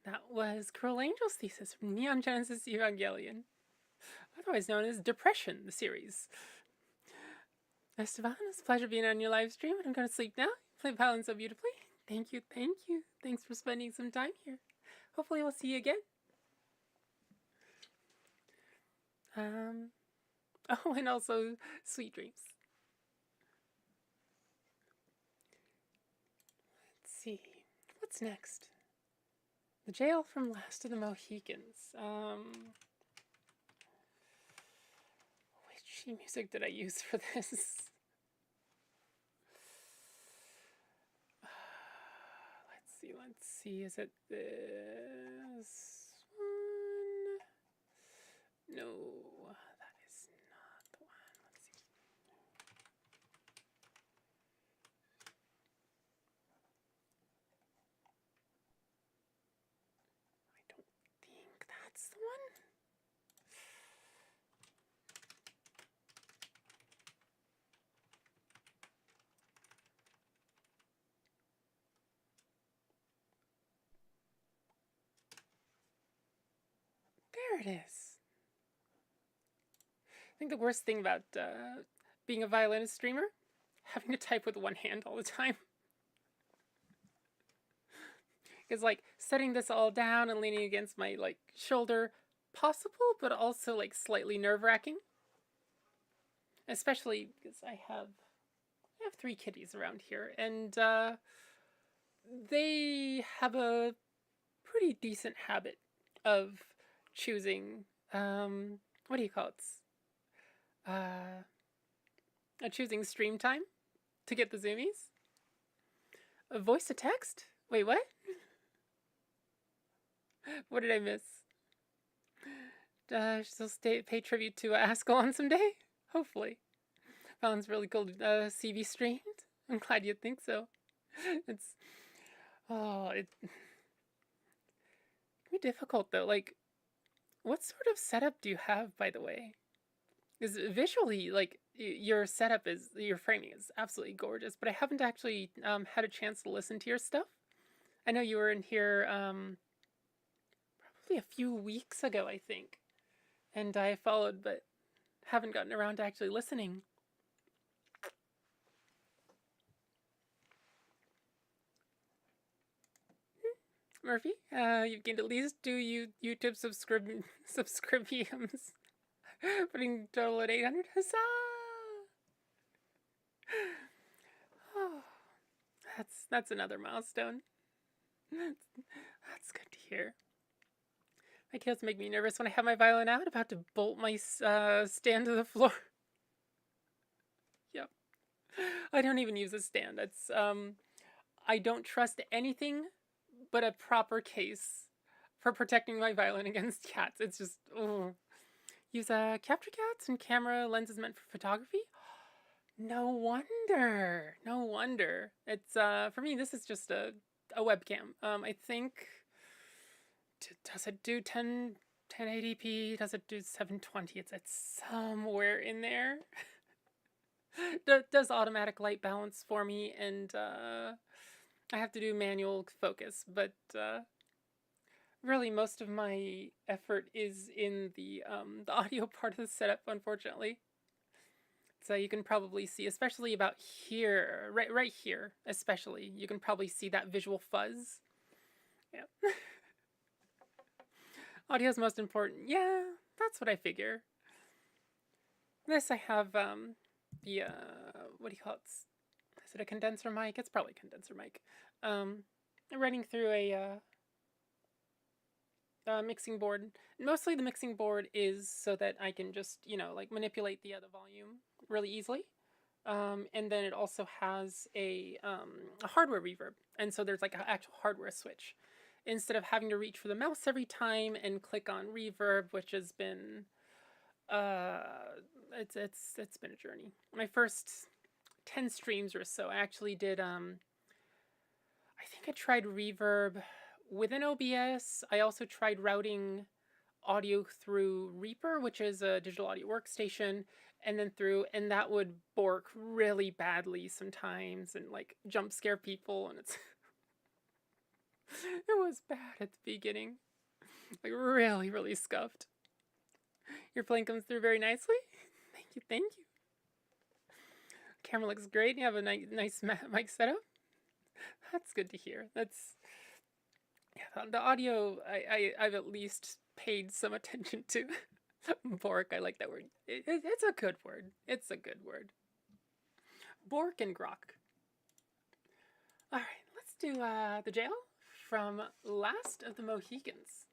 That was Cruel Angels thesis from Neon Genesis Evangelion, otherwise known as Depression, the series. Esteban, it's a pleasure being on your live stream, and I'm going to sleep now. You play violin so beautifully. Thank you, thank you. Thanks for spending some time here. Hopefully we'll see you again. Oh, and also sweet dreams. Let's see. What's next? The Jail from Last of the Mohicans. Which sheet music did I use for this? Let's see. Is it this one? No, that is not the one. Let's see. I don't think that's the one. it is. I think the worst thing about being a violinist streamer, having to type with one hand all the time. Is like setting this all down and leaning against my like shoulder, possible, but also like slightly nerve-wracking. Especially because I have 3 kitties around here, and they have a pretty decent habit of choosing what do you call it? Choosing stream time to get the zoomies. A voice to text? Wait, what? What did I miss? She'll pay tribute to Askell on someday? Hopefully. Sounds really cool to see me streamed. I'm glad you think so. It can be difficult though. Like, what sort of setup do you have, by the way? Because visually, like, your framing is absolutely gorgeous, but I haven't actually had a chance to listen to your stuff. I know you were in here probably a few weeks ago, I think, and I followed, but haven't gotten around to actually listening. Murphy, you've gained at least 2 YouTube subscriptions. Putting total at 800. Huzzah! Oh, that's another milestone. That's good to hear. My kiddos make me nervous when I have my violin out, about to bolt my stand to the floor. Yep. I don't even use a stand. That's I don't trust anything but a proper case for protecting my violin against cats. It's just, oh. Use capture cats and camera lenses meant for photography? No wonder. No wonder. It's, for me, this is just a webcam. I think, does it do 1080p? Does it do 720? It's somewhere in there. Does automatic light balance for me, and I have to do manual focus, but really most of my effort is in the audio part of the setup, unfortunately. So you can probably see, especially about here, right here, especially, you can probably see that visual fuzz. Yeah. Audio is most important. Yeah, that's what I figure. This I have the what do you call it? Is it a condenser mic? It's probably a condenser mic. I'm running through a mixing board. Mostly the mixing board is so that I can just, like manipulate the other volume really easily. And then it also has a hardware reverb. And so there's like an actual hardware switch. Instead of having to reach for the mouse every time and click on reverb, which has been, it's been a journey. My first 10 streams or so, I actually did, I think I tried reverb within OBS. I also tried routing audio through Reaper, which is a digital audio workstation, and that would bork really badly sometimes and like jump scare people, and it was bad at the beginning. Like really, really scuffed. Your playing comes through very nicely. Thank you. Camera looks great. You have a nice mic setup. That's good to hear. Yeah, the audio I've at least paid some attention to. Bork, I like that word. It's a good word. It's a good word. Bork and grok. Alright, let's do the jail from Last of the Mohicans.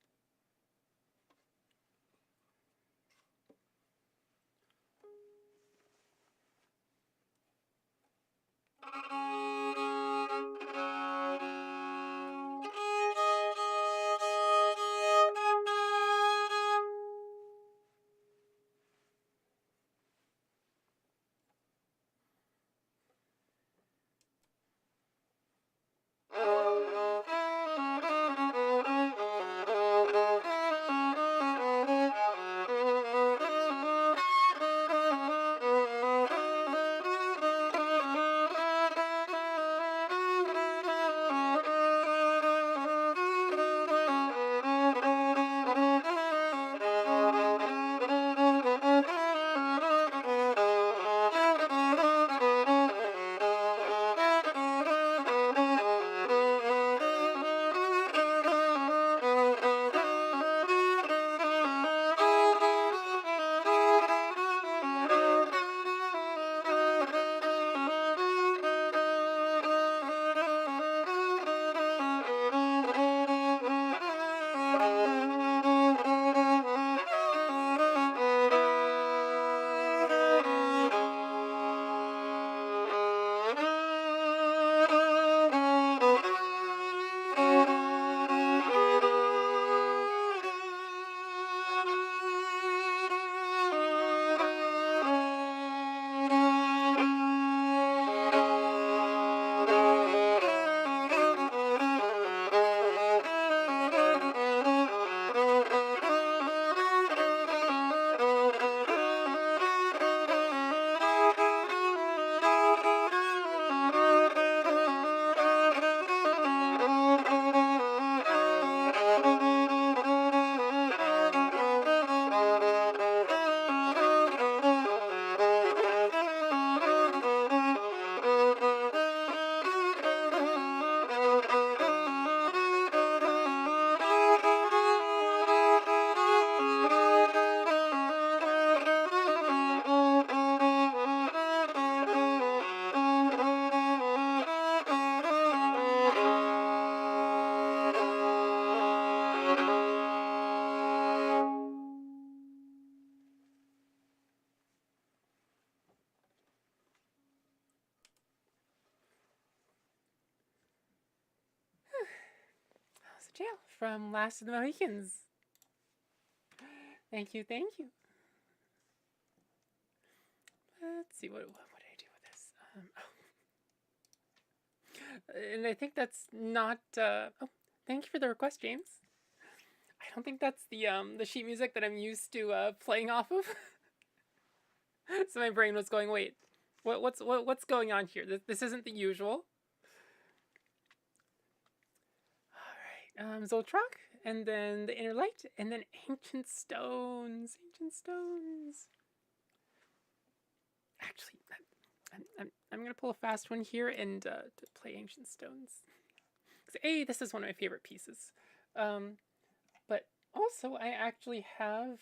Jail from Last of the Mohicans. Thank you, thank you. Let's see, what did I do with this? And I think that's not, oh, thank you for the request, James. I don't think that's the sheet music that I'm used to playing off of. So my brain was going, wait, what's going on here? This isn't the usual. All right, Zoltrak, and then the Inner Light, and then Ancient Stones. Ancient Stones. Actually, I'm gonna pull a fast one here and to play Ancient Stones. A, this is one of my favorite pieces, but also I actually have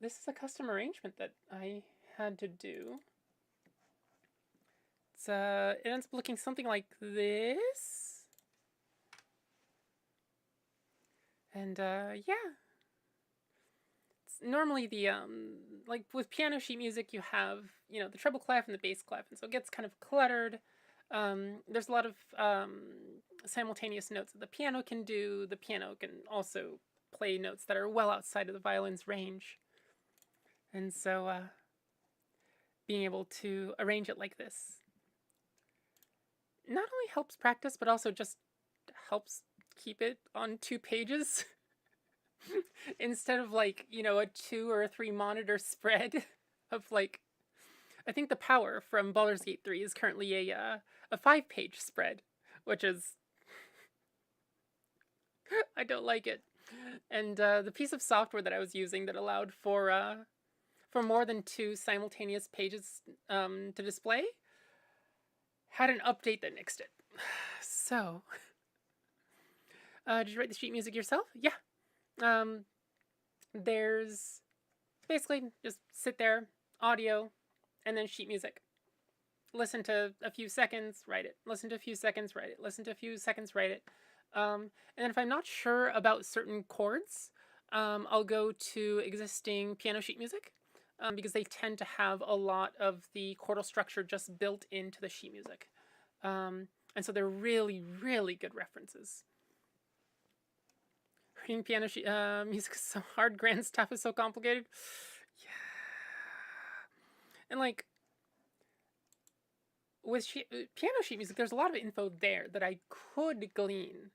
this is a custom arrangement that I had to do. It's it ends up looking something like this, and yeah. Normally the like with piano sheet music you have, you know, the treble clef and the bass clef, and so it gets kind of cluttered. There's a lot of simultaneous notes that the piano can do. The piano can also play notes that are well outside of the violin's range, and so being able to arrange it like this not only helps practice but also just helps keep it on 2 pages. Instead of, like, you know, a 2 or a 3 monitor spread of, like, I think the Power from Baldur's Gate 3 is currently a 5-page spread, which is I don't like it. And the piece of software that I was using that allowed for more than 2 simultaneous pages to display had an update that nixed it. So, did you write the sheet music yourself? Yeah. There's basically just sit there, audio, and then sheet music. Listen to a few seconds, write it. Listen to a few seconds, write it. Listen to a few seconds, write it. And then if I'm not sure about certain chords, I'll go to existing piano sheet music, because they tend to have a lot of the chordal structure just built into the sheet music. And so they're really, really good references. Reading piano music is so hard. Grand stuff is so complicated. Yeah. And like with piano sheet music, there's a lot of info there that I could glean.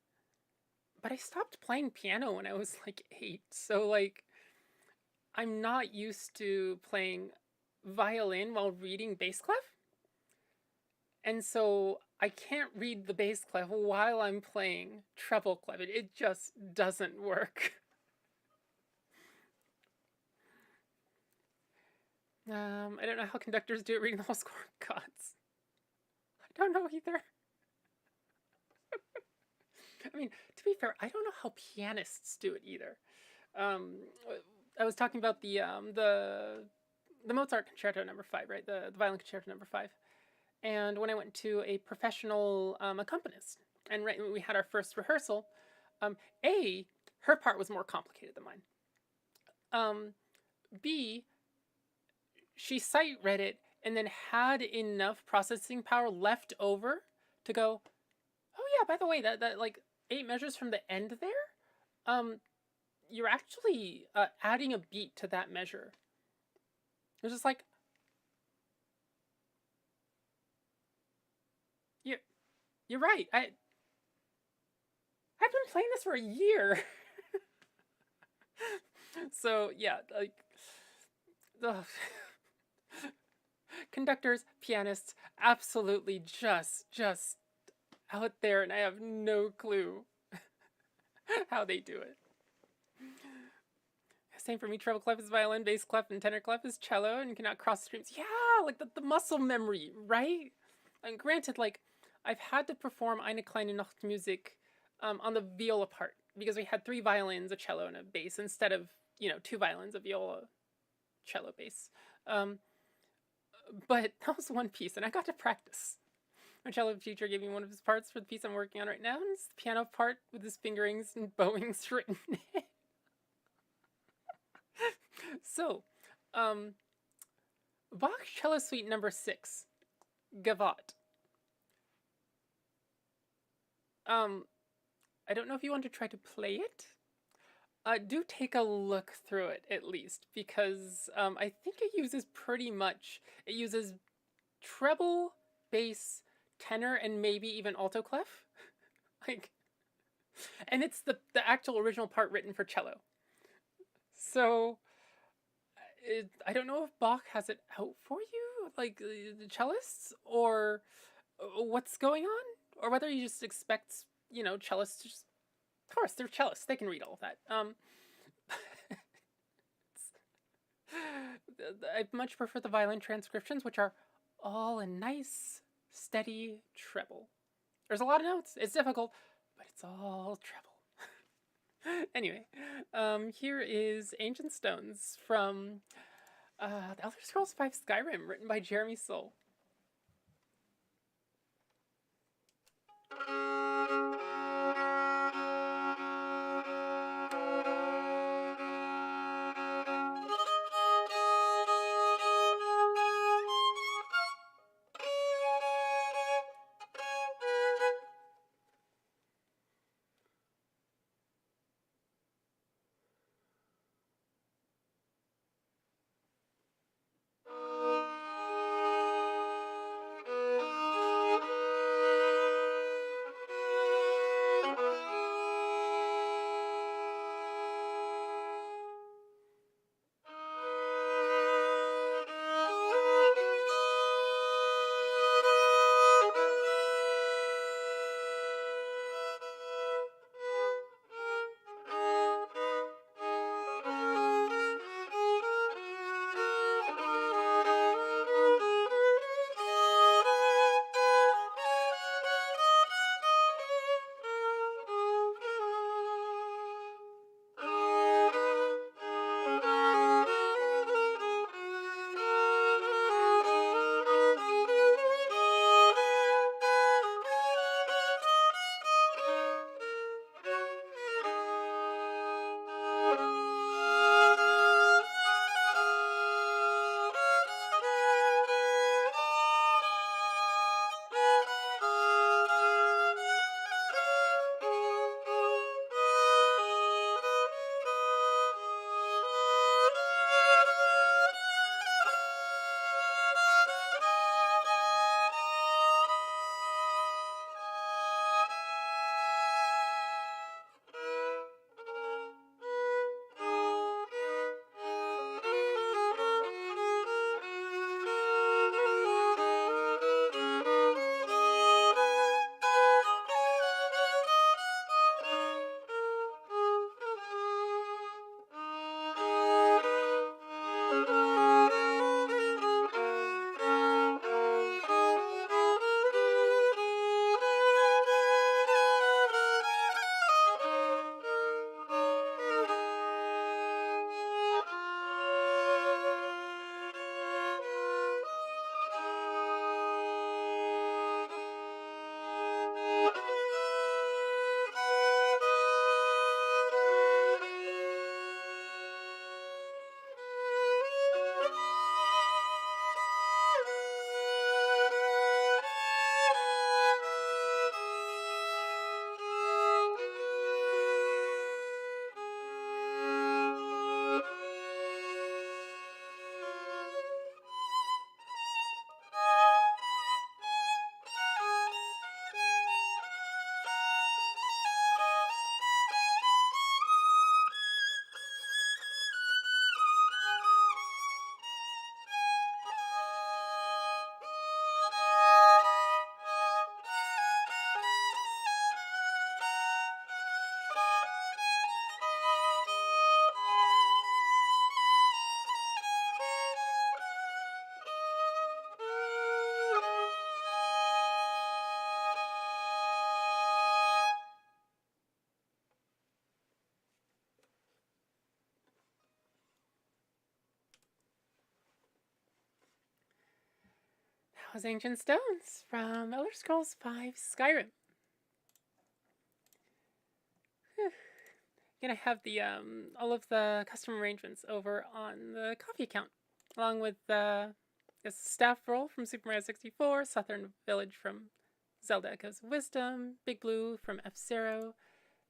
But I stopped playing piano when I was like 8. So like I'm not used to playing violin while reading bass clef. And so I can't read the bass clef while I'm playing treble clef. It just doesn't work. I don't know how conductors do it reading the whole score. Gods. I don't know either. I mean, to be fair, I don't know how pianists do it either. I was talking about the Mozart Concerto No. 5, right? The Violin Concerto No. 5. And when I went to a professional accompanist, and right when we had our first rehearsal, A, her part was more complicated than mine. B, she sight read it and then had enough processing power left over to go, oh yeah, by the way, that like 8 measures from the end there, you're actually adding a beat to that measure. It was just like, you're right. I've been playing this for a year. So yeah, like, ugh. Conductors, pianists, absolutely just out there, and I have no clue how they do it. Same for me. Treble clef is violin, bass clef, and tenor clef is cello, and you cannot cross streams. Yeah, like the muscle memory, right? And granted, like, I've had to perform Eine kleine Nachtmusik on the viola part, because we had 3 violins, a cello, and a bass, instead of, you know, 2 violins, a viola, cello, bass. But that was one piece, and I got to practice. My cello teacher gave me one of his parts for the piece I'm working on right now, and it's the piano part with his fingerings and bowings written in it. So, Bach Cello Suite No. 6, Gavotte. I don't know if you want to try to play it. Do take a look through it at least, because I think it uses it uses treble, bass, tenor, and maybe even alto clef. Like, and it's the actual original part written for cello. So I don't know if Bach has it out for you, like the cellists, or what's going on, or whether he just expects, cellists to just. Of course, they're cellists; they can read all of that. I much prefer the violin transcriptions, which are all a nice, steady treble. There's a lot of notes. It's difficult, but it's all treble. Anyway, here is Ancient Stones from The Elder Scrolls V Skyrim, written by Jeremy Soule. That was Ancient Stones from Elder Scrolls V Skyrim. Gonna have the all of the custom arrangements over on the Ko-fi account, along with the Staff Roll from Super Mario 64, Southern Village from Zelda Echoes of Wisdom, Big Blue from F-Zero,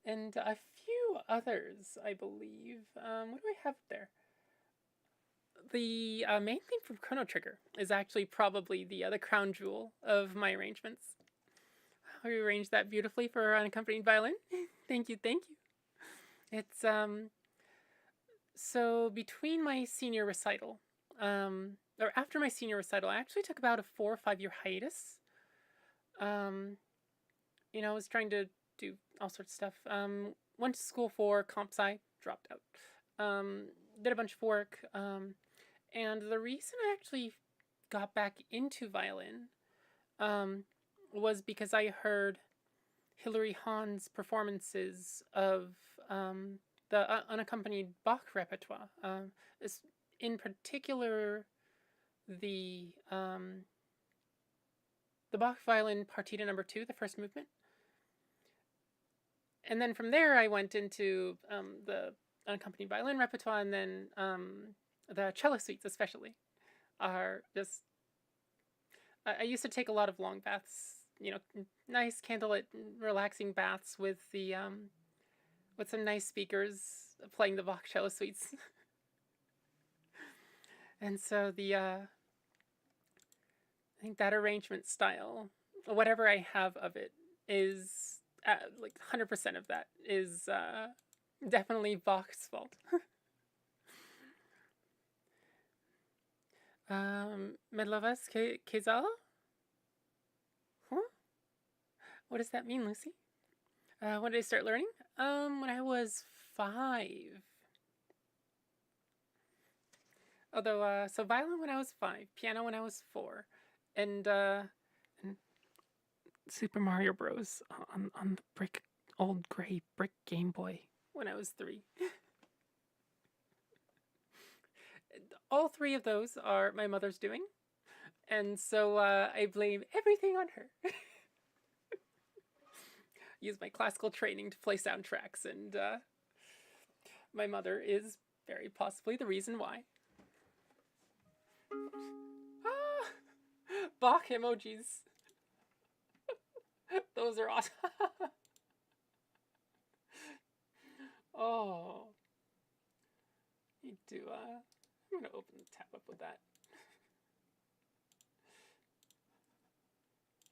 and a few others, I believe. What do I have there? The main theme from Chrono Trigger is actually probably the crown jewel of my arrangements. I arranged that beautifully for unaccompanied violin. Thank you, thank you. It's, so between my senior recital, or after my senior recital, I actually took about a 4 or 5 year hiatus. You know, I was trying to do all sorts of stuff. Went to school for comp sci, dropped out. Did a bunch of work. And the reason I actually got back into violin was because I heard Hilary Hahn's performances of the unaccompanied Bach repertoire. In particular, the Bach violin Partita No. 2, the first movement. And then from there, I went into the unaccompanied violin repertoire, and then the cello suites especially are just... I used to take a lot of long baths, you know, nice candlelit, relaxing baths with the with some nice speakers playing the Bach cello suites. And so I think that arrangement style, whatever I have of it, is like 100% of that is definitely Bach's fault. Medlovas Kezala? Huh? What does that mean, Lucy? When did I start learning? When I was 5. Although, so violin when I was 5, piano when I was 4, and Super Mario Bros. on the old gray brick Game Boy when I was 3. All 3 of those are my mother's doing, and so I blame everything on her. Use my classical training to play soundtracks, and my mother is very possibly the reason why. Ah, Bach emojis. Those are awesome. Oh. Need to, I'm gonna open the tab up with that.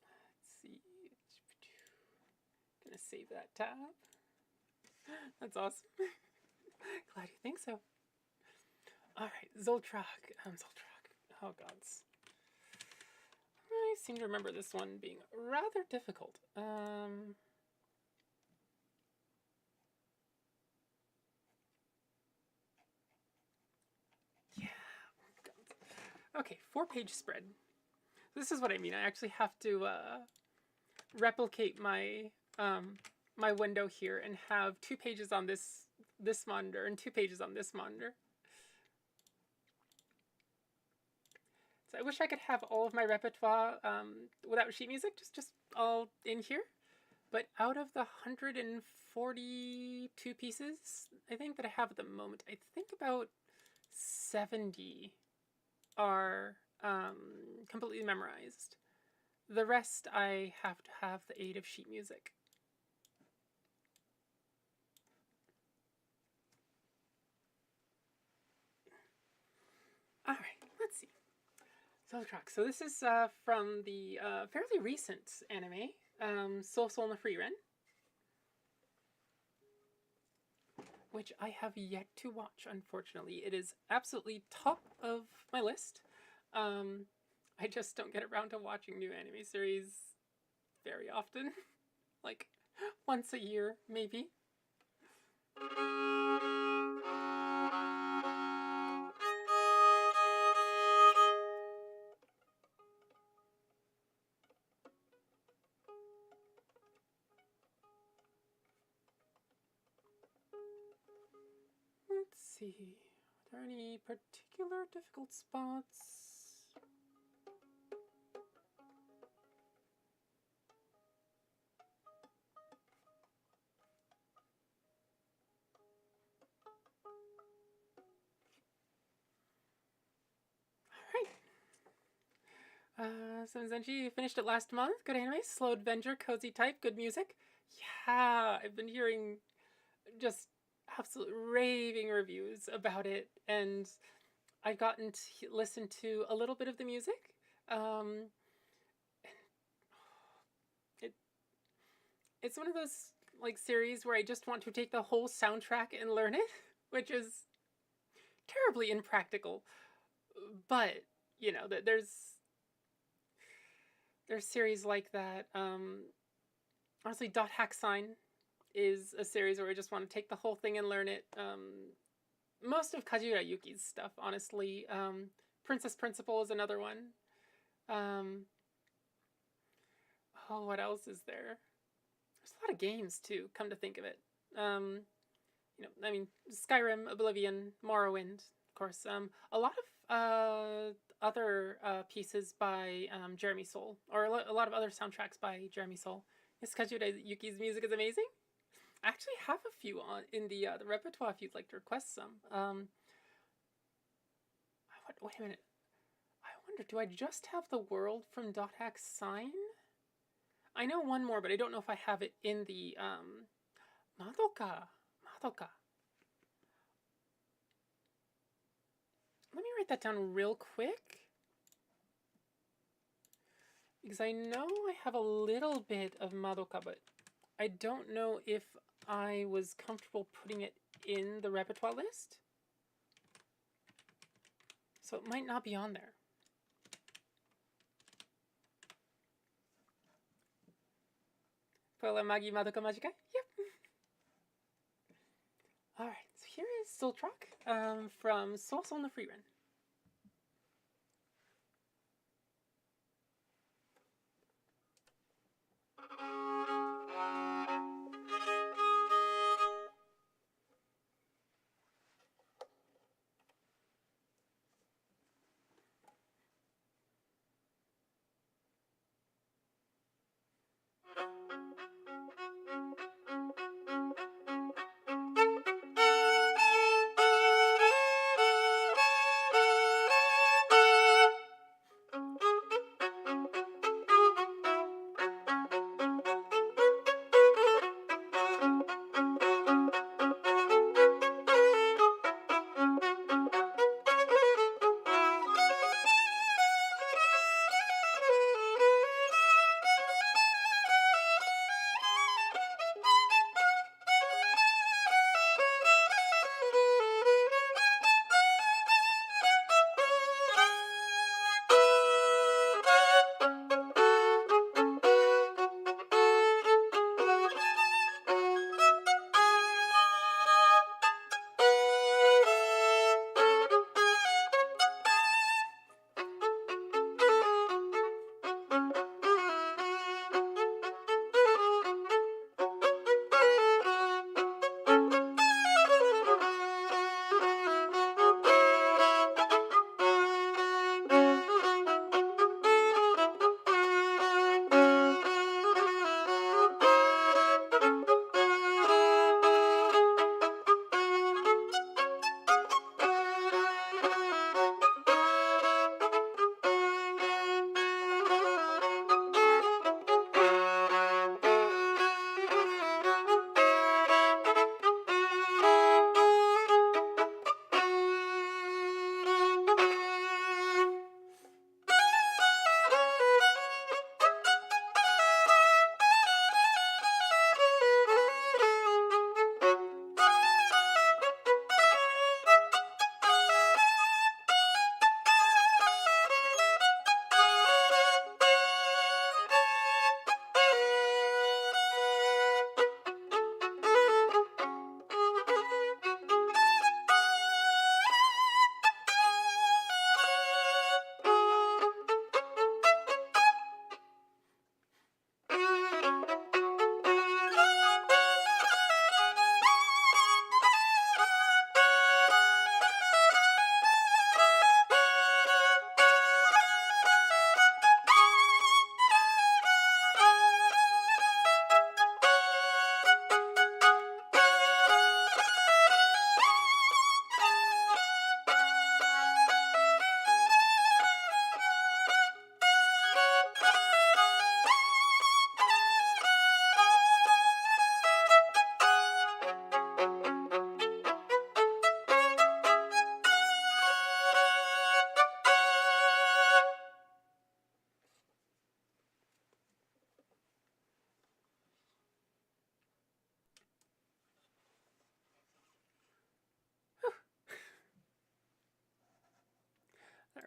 Let's see. Gonna save that tab. That's awesome. Glad you think so. Alright, Zoltrak. Oh gods. I seem to remember this one being rather difficult. Yeah. Okay, 4-page spread. This is what I mean. I actually have to replicate my my window here and have 2 pages on this monitor and 2 pages on this monitor. So I wish I could have all of my repertoire without sheet music, just all in here. But out of the 142 pieces, I think, that I have at the moment, I think about 70 are completely memorized. The rest I have to have the aid of sheet music. All right, let's see. So this is from the fairly recent anime, Soul no Frieren, which I have yet to watch, unfortunately. It is absolutely top of my list. I just don't get around to watching new anime series very often. Like, once a year, maybe. Let's see. Are there any particular difficult spots? Zenji, you finished it last month. Good anime, slow adventure, cozy type, good music. Yeah, I've been hearing just absolute raving reviews about it, and I've gotten to listen to a little bit of the music. It's one of those like series where I just want to take the whole soundtrack and learn it, which is terribly impractical. But you know, there's series like that. Honestly, Dot Hack Sign is a series where I just want to take the whole thing and learn it. Most of Kajura Yuki's stuff, honestly. Princess Principal is another one. Oh, what else is there? There's a lot of games too, come to think of it. You know, I mean, Skyrim, Oblivion, Morrowind, of course. A lot of other pieces by Jeremy Soule, or a lot of other soundtracks by Jeremy Soule. Yes, Kajura Yuki's music is amazing. I actually have a few on in the repertoire if you'd like to request some. Wait a minute. I wonder, do I just have the world from Dot Hack Sign? I know one more, but I don't know if I have it in the Madoka. Let me write that down real quick, because I know I have a little bit of Madoka, but I don't know if I was comfortable putting it in the repertoire list. So it might not be on there. Puella Magi Madoka Magica? Yep. Alright, so here is Sultrak from Soul on the Free Run.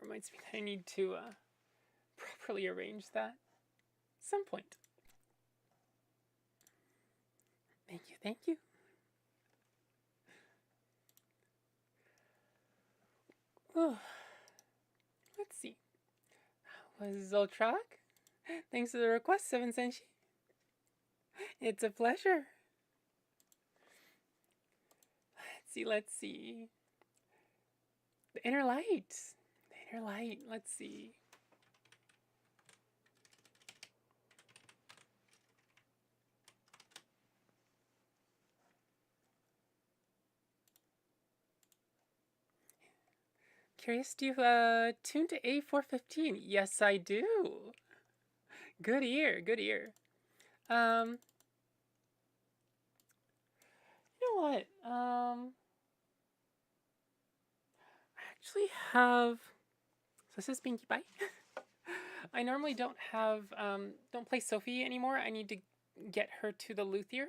reminds me that I need to properly arrange that at some point. Thank you, thank you. Oh, let's see. Was Ultralic? Thanks for the request, 7 Senshi. It's a pleasure. Let's see. The Inner Light. The Inner Light, let's see. Curious, do you tune to A415? Yes, I do. Good ear, good ear. You know what? I actually have. So this is Pinkie Pie. I normally don't play Sophie anymore. I need to get her to the luthier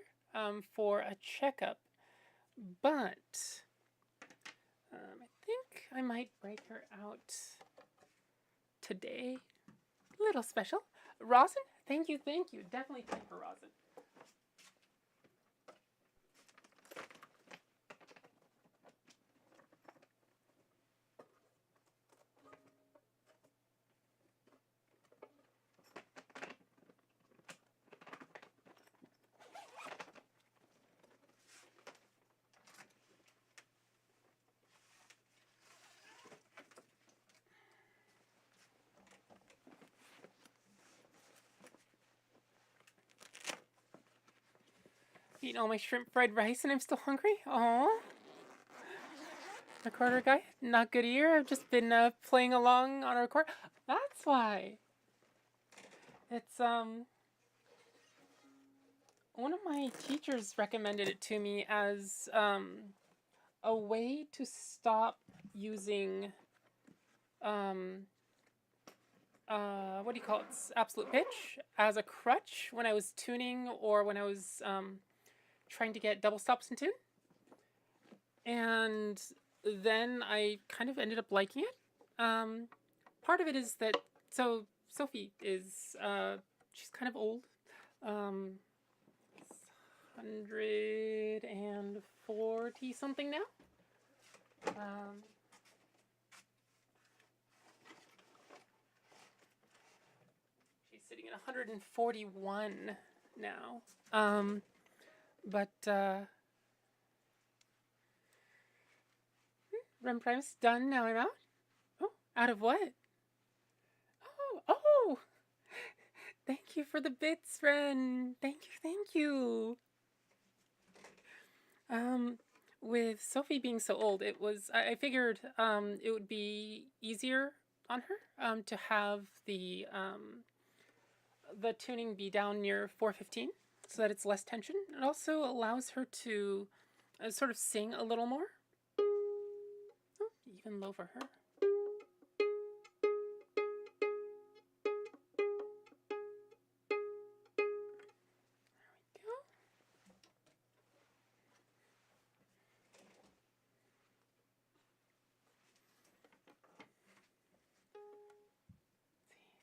for a checkup, but I think I might break her out today. Little special. Rosin, thank you, thank you. Definitely time for Rosin. Eating all my shrimp fried rice and I'm still hungry? Aww. Recorder guy, not good ear. I've just been playing along on a record. That's why. It's one of my teachers recommended it to me as a way to stop using what do you call it? Absolute pitch as a crutch when I was tuning or when I was trying to get double stops in tune. And then I kind of ended up liking it. Part of it is that, so Sophie is, she's kind of old. 140 something now. She's sitting at 141 now. But Rem Prime's done, now I'm out. Oh, out of what? Oh! Thank you for the bits, Ren. Thank you. With Sophie being so old, it was, I figured it would be easier on her to have the tuning be down near 415 so that it's less tension. It also allows her to sort of sing a little more. Oh, even low for her.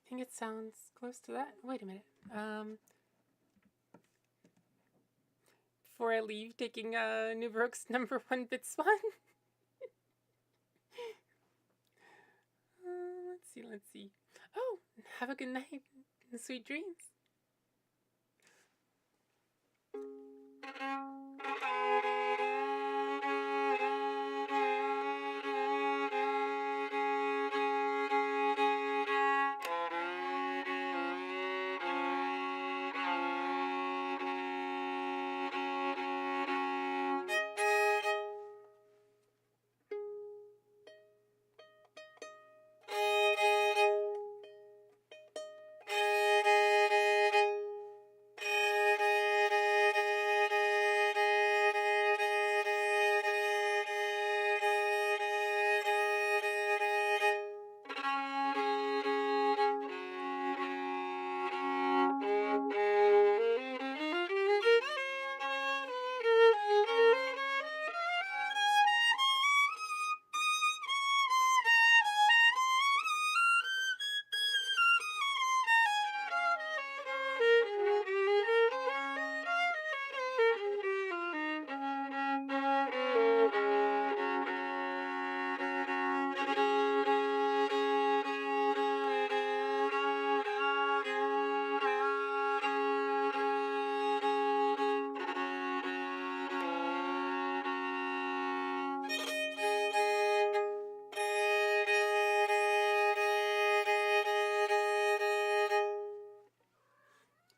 I think it sounds close to that. Wait a minute. Before I leave, taking New Brooks #1 bit swan. Let's see. Oh, have a good night and sweet dreams.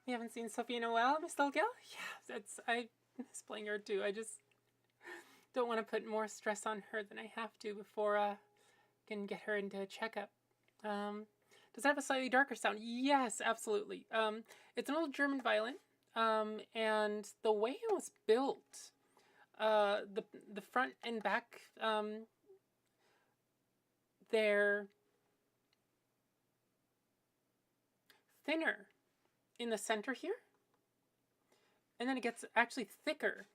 You haven't seen Sophie in a while, Miss Delgil? Yeah, I miss playing her too. I just don't want to put more stress on her than I have to before I can get her into a checkup. Does it have a slightly darker sound? Yes, absolutely. It's an old German violin, and the way it was built, the front and back, they're thinner in the center here, and then it gets actually thicker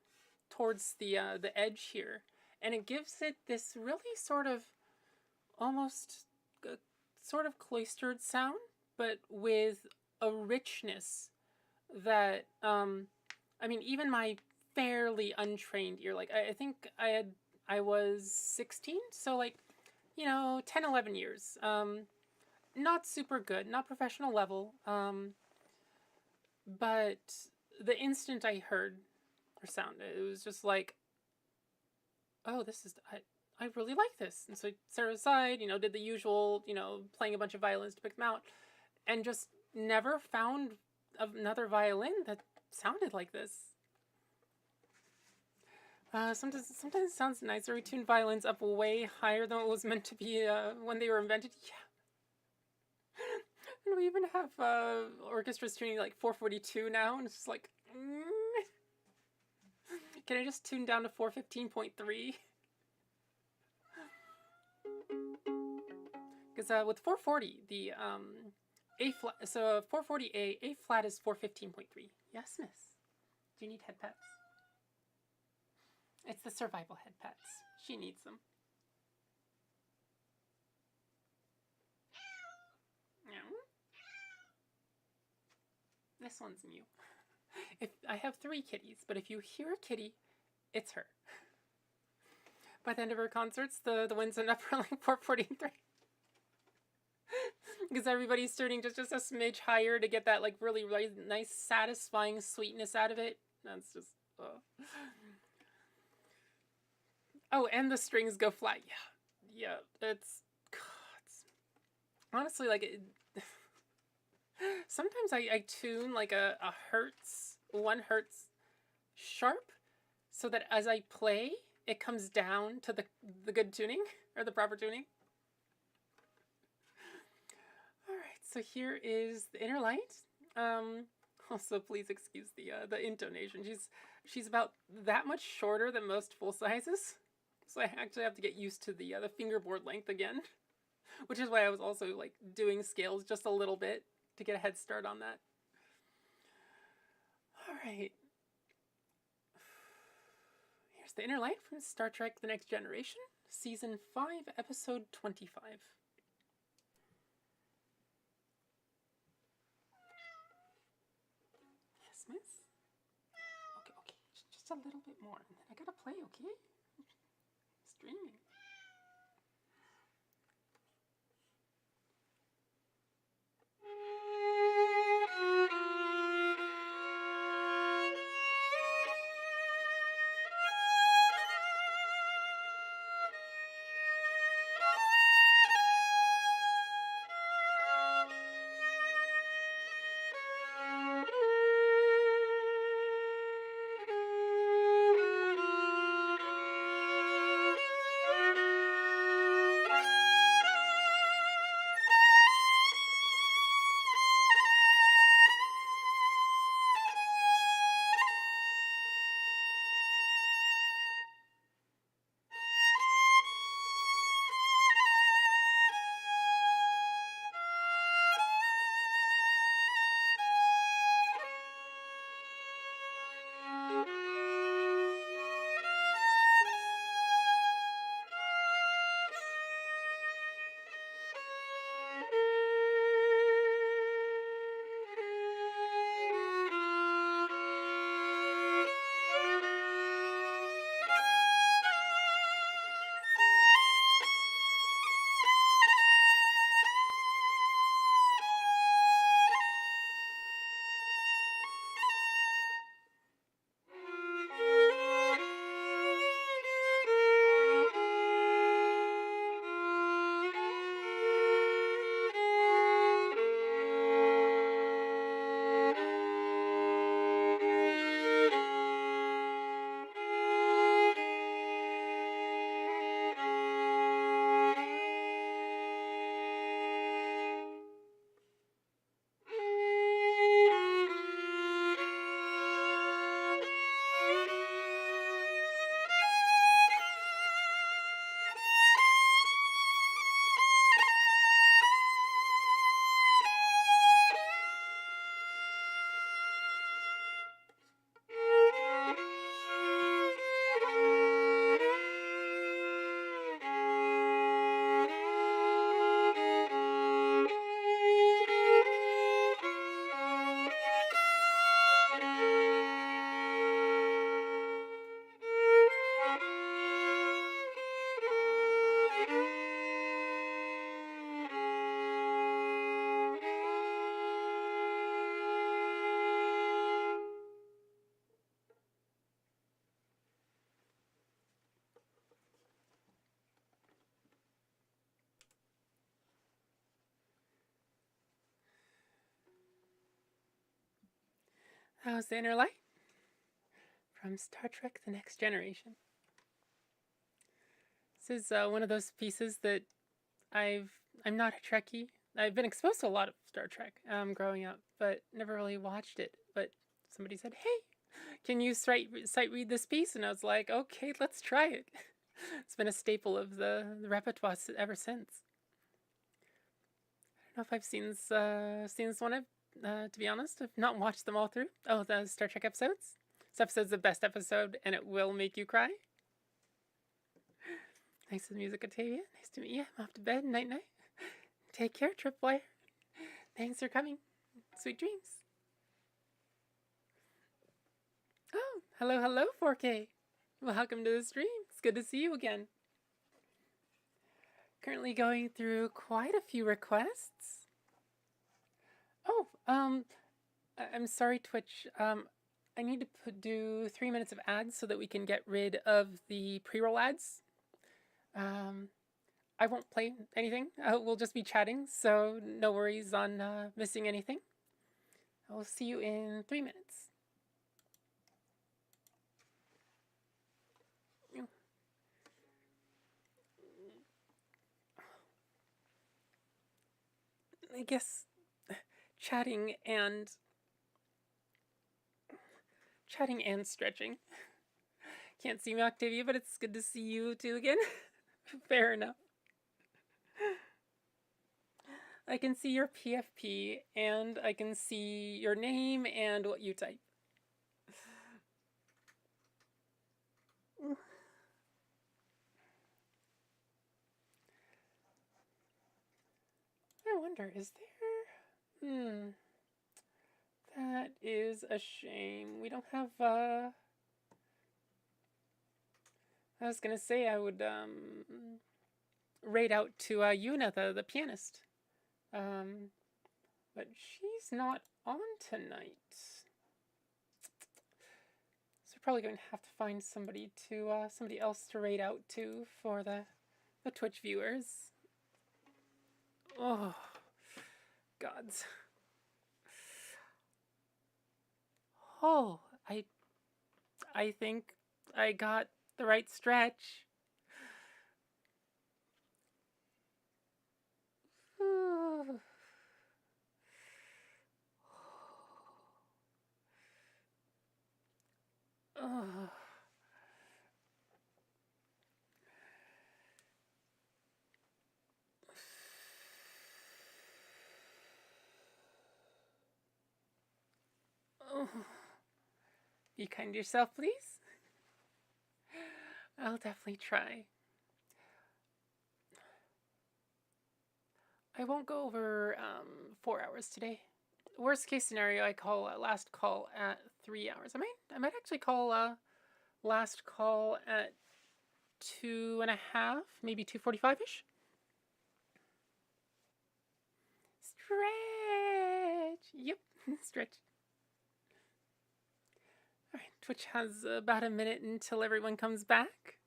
towards the edge here, and it gives it this really sort of almost sort of cloistered sound, but with a richness that I mean, even my fairly untrained ear, like I think I was 16, so like, you know, 10, 11 years. Not super good, not professional level, but the instant I heard her sound, it was just like, oh, this is, I really like this. And so I set her aside, you know, did the usual, you know, playing a bunch of violins to pick them out, and just never found another violin that sounded like this. Sometimes it sounds nicer. We tuned violins up way higher than what was meant to be when they were invented. Yeah. And we even have orchestras tuning like 442 now, and it's just like, can I just tune down to 415.3? Because with 440, the A flat, so 440 A flat is 415.3. Yes, miss. Do you need head pets? It's the survival head pets. She needs them. This one's new. If I have 3 kitties, but if you hear a kitty, it's her. By the end of her concerts, the wins end up for like 443. Because everybody's turning just a smidge higher to get that like really nice, satisfying sweetness out of it. That's just, oh, and the strings go flat. Yeah, it's honestly like it. Sometimes I tune like a hertz, 1 hertz sharp, so that as I play, it comes down to the good tuning, or the proper tuning. Alright, so here is the inner light. Also, please excuse the intonation. She's about that much shorter than most full sizes, so I actually have to get used to the fingerboard length again, which is why I was also like doing scales just a little bit to get a head start on that. Alright. Here's the inner light from Star Trek The Next Generation, Season 5, Episode 25. Yes, miss? Okay. Just a little bit more, and then I gotta play, okay? Streaming. How's the inner light? From Star Trek The Next Generation. This is one of those pieces that I'm not a Trekkie. I've been exposed to a lot of Star Trek growing up, but never really watched it. But somebody said, hey, can you sight read this piece? And I was like, okay, let's try it. It's been a staple of the repertoire ever since. I don't know if I've seen this one. To be honest, I've not watched them all through. Oh, the Star Trek episodes? This episode's the best episode, and it will make you cry. Thanks for the music, Octavia. Nice to meet you. I'm off to bed. Night-night. Take care, Tripwire. Thanks for coming. Sweet dreams. Oh, hello, 4K. Welcome to the stream. It's good to see you again. Currently going through quite a few requests. Oh, I'm sorry, Twitch. I need to do 3 minutes of ads so that we can get rid of the pre-roll ads. I won't play anything. We'll just be chatting, so no worries on missing anything. I will see you in 3 minutes. I guess chatting and stretching. Can't see me, Octavia, but it's good to see you too again. Fair enough. I can see your PFP, and I can see your name and what you type. I wonder, is there... That is a shame. We don't have, I was gonna say I would, raid out to, Yuna, the pianist. But she's not on tonight. So we're probably going to have to find somebody else to raid out to for the Twitch viewers. Oh, gods. Oh, I think I got the right stretch. Oh. Oh. Be kind to yourself, please. I'll definitely try. I won't go over 4 hours today. Worst case scenario, I call last call at 3 hours. I might actually call last call at 2.5, maybe 2:45-ish. Stretch. Yep, stretch. All right, Twitch has about a minute until everyone comes back.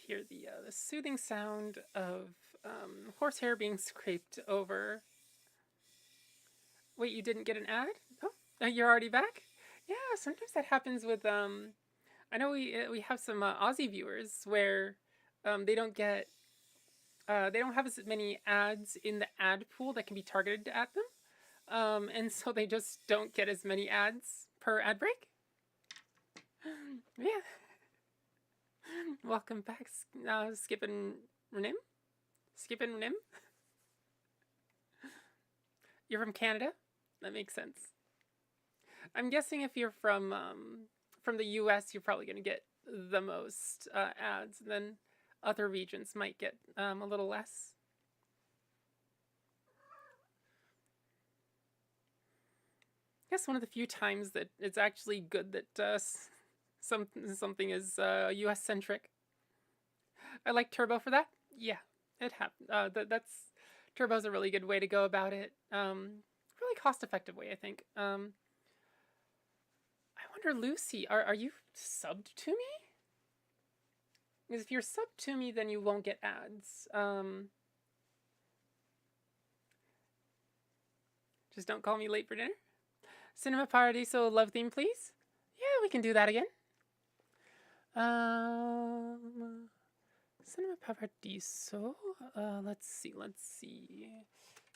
Hear the soothing sound of horsehair being scraped over. Wait, you didn't get an ad? Oh, you're already back? Yeah, sometimes that happens with I know we have some Aussie viewers where they don't have as many ads in the ad pool that can be targeted at them, and so they just don't get as many ads per ad break. Yeah. Welcome back, Skippin' Renim. You're from Canada? That makes sense. I'm guessing if you're from the US, you're probably going to get the most ads, and then other regions might get a little less. I guess one of the few times that it's actually good that something is US-centric. I like Turbo for that. Yeah, it happened. Turbo's a really good way to go about it. Really cost-effective way, I think. I wonder, Lucy, are you subbed to me? Because if you're sub to me, then you won't get ads. Just don't call me late for dinner. Cinema Paradiso love theme, please. Yeah, we can do that again. Cinema Paradiso. Let's see.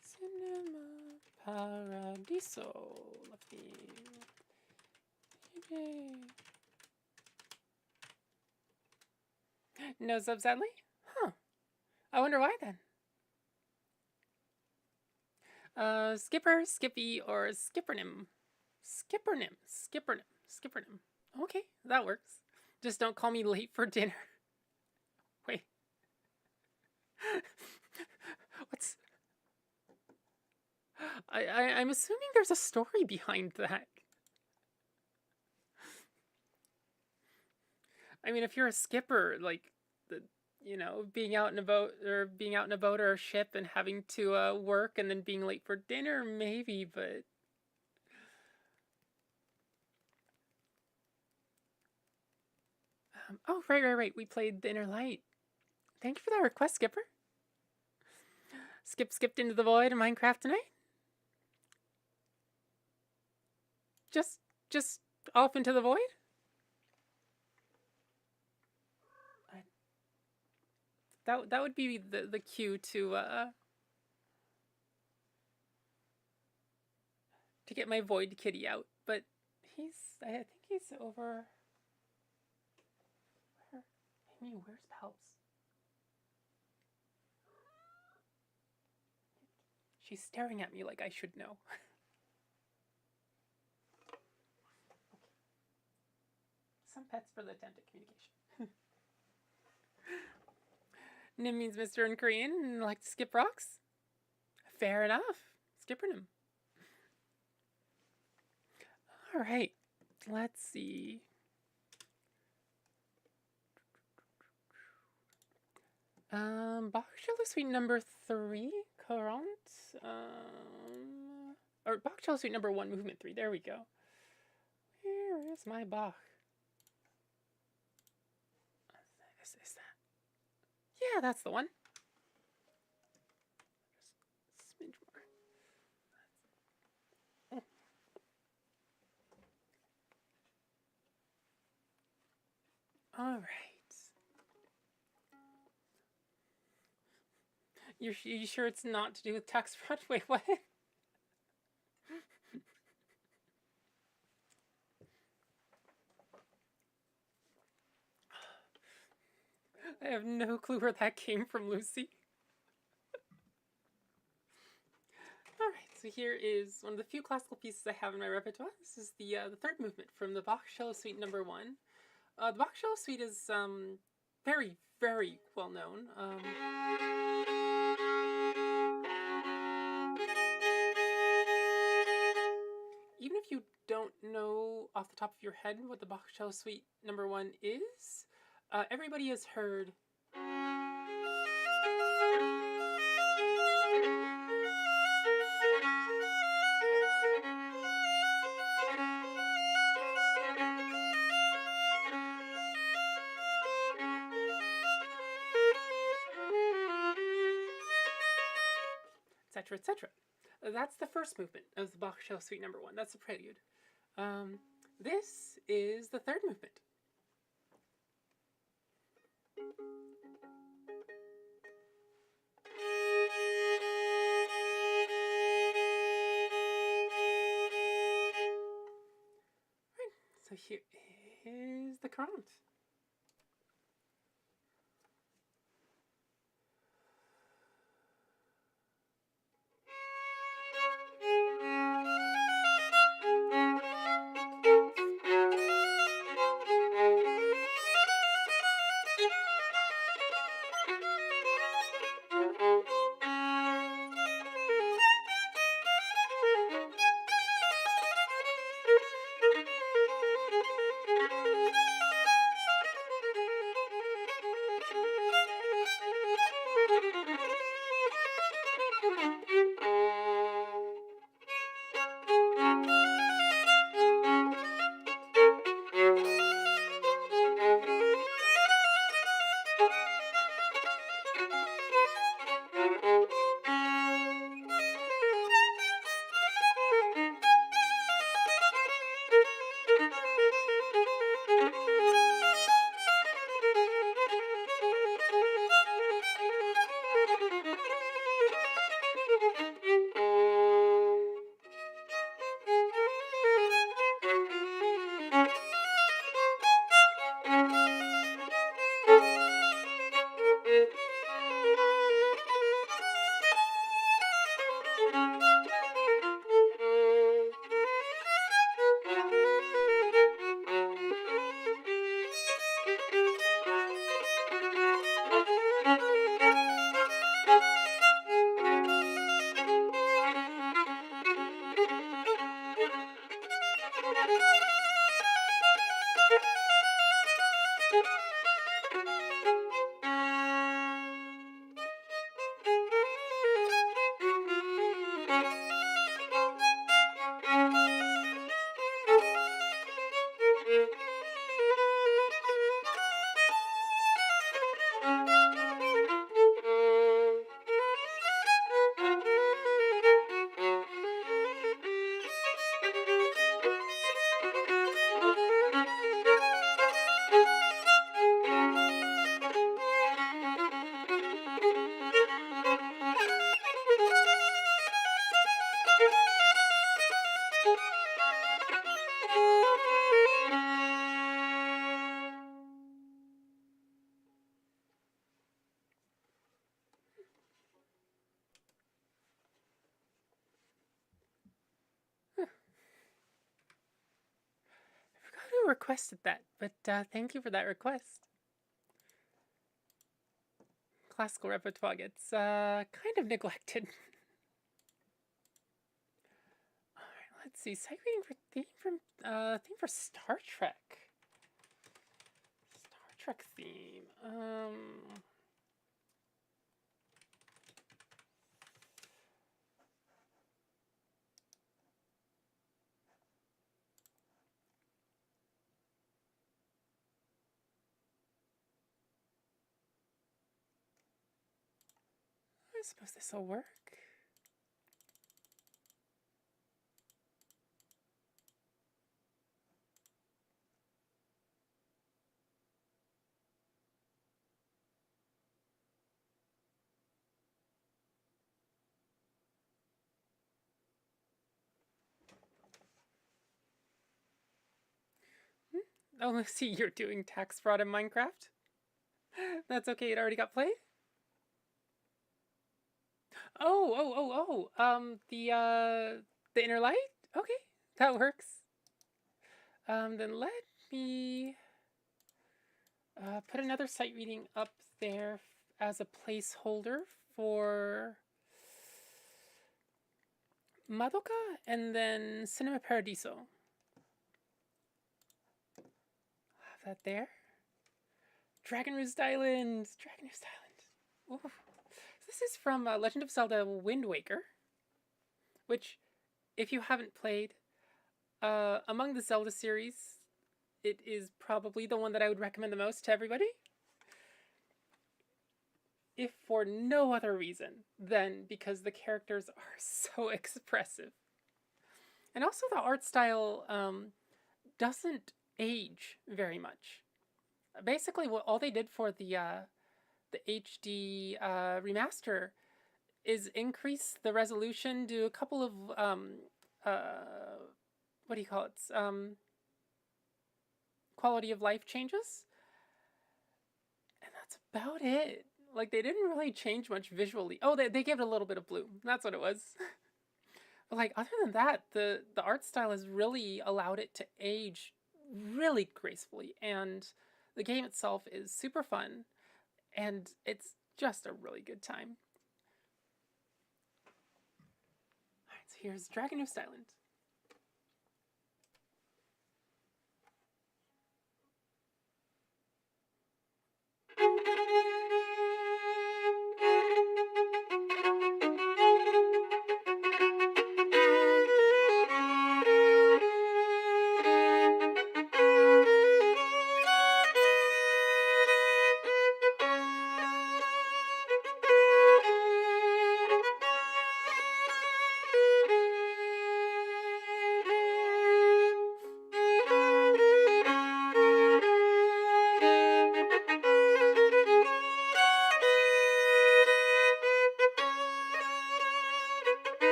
Cinema Paradiso love theme. Yay. No sub, sadly? Huh. I wonder why then. Skipper, Skippy, or Skippernim. Skippernim. Okay, that works. Just don't call me late for dinner. Wait. What's... I'm assuming there's a story behind that. I mean, if you're a skipper, like, you know, being out in a boat or a ship and having to work and then being late for dinner, maybe, but... oh, right. We played The Inner Light. Thank you for that request, Skipper. Skipped into the void in Minecraft tonight? Just off into the void? That would be the cue to get my void kitty out, but I think he's over. Where's Palps? She's staring at me like I should know. Some pets for the authentic communication. Nim means Mr. in Korean and like to skip rocks. Fair enough. Skipper Nim. Alright. Let's see. Bach Cello Suite number 3, Courant. Or Bach Cello Suite number 1, movement 3. There we go. Where is my Bach? Is that? Yeah, that's the one. Just smidge more. All right. You sure it's not to do with tax fraud? Wait, what? I have no clue where that came from, Lucy. Alright, so here is one of the few classical pieces I have in my repertoire. This is the third movement from the Bach Cello Suite number 1. The Bach Cello Suite is very, very well known. Even if you don't know off the top of your head what the Bach Cello Suite number 1 is, everybody has heard etc., etc. That's the first movement of the Bach Cello Suite number 1. That's the prelude. This is the third movement. Right, so here is the Courant. Who requested that? But thank you for that request. Classical repertoire gets kind of neglected. Alright, let's see. Sight reading for theme for Star Trek. Star Trek theme. I suppose this will work. Oh, let's see, you're doing tax fraud in Minecraft? That's okay, it already got played? The inner light? Okay, that works. Then let me put another sight reading up there as a placeholder for Madoka and then Cinema Paradiso. Have that there. Dragon Roost Island! Dragon Roost Island. Ooh. This is from Legend of Zelda Wind Waker, which, if you haven't played, among the Zelda series, it is probably the one that I would recommend the most to everybody. If for no other reason than because the characters are so expressive. And also the art style doesn't age very much. Basically, all they did for the HD remaster is increase the resolution, do a couple of what do you call it? Quality of life changes, and that's about it. Like, they didn't really change much visually. Oh, they gave it a little bit of blue. That's what it was. But like, other than that, the art style has really allowed it to age really gracefully, and the game itself is super fun, and it's just a really good time. Alright, so here's Dragon Roost Island.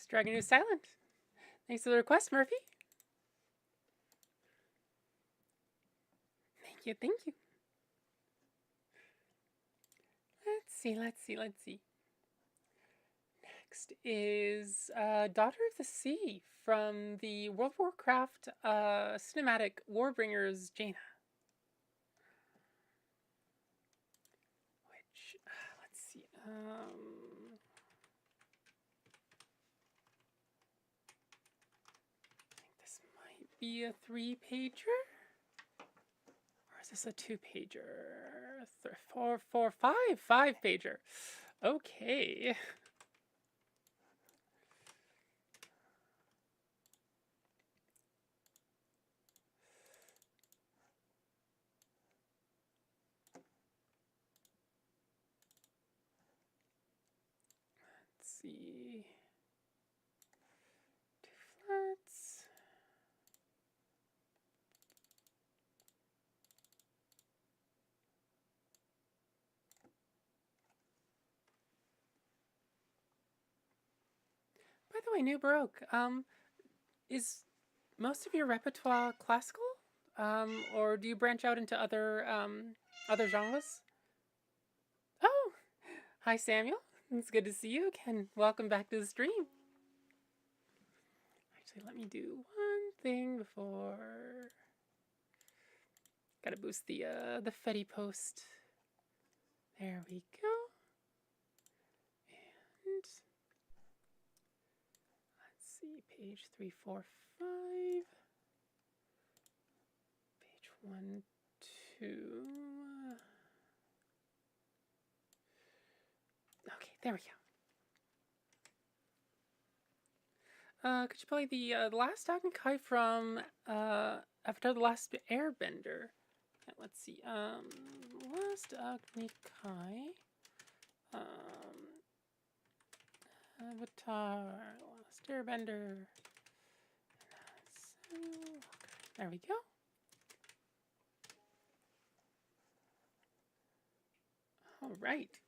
Yes, Dragon is silent. Thanks for the request, Murphy. Thank you, thank you. Let's see. Next is Daughter of the Sea from the World of Warcraft cinematic Warbringers Jaina. Which, let's see. I think this might be a 3-pager. Or is this a 2-pager? 5-pager. Okay. Let's see. 2 flats. By the way, New Baroque, is most of your repertoire classical? Or do you branch out into other genres? Oh, hi Samuel. It's good to see you again. Welcome back to the stream. Actually, let me do one thing before. Gotta boost the Fetty post. There we go. And let's see, page 345. Page 1, 2. Okay, there we go. Could you play the last Agni Kai from Avatar: The Last Airbender? Let's see. Last Agni Kai. Avatar: Last Airbender. So, there we go. All right.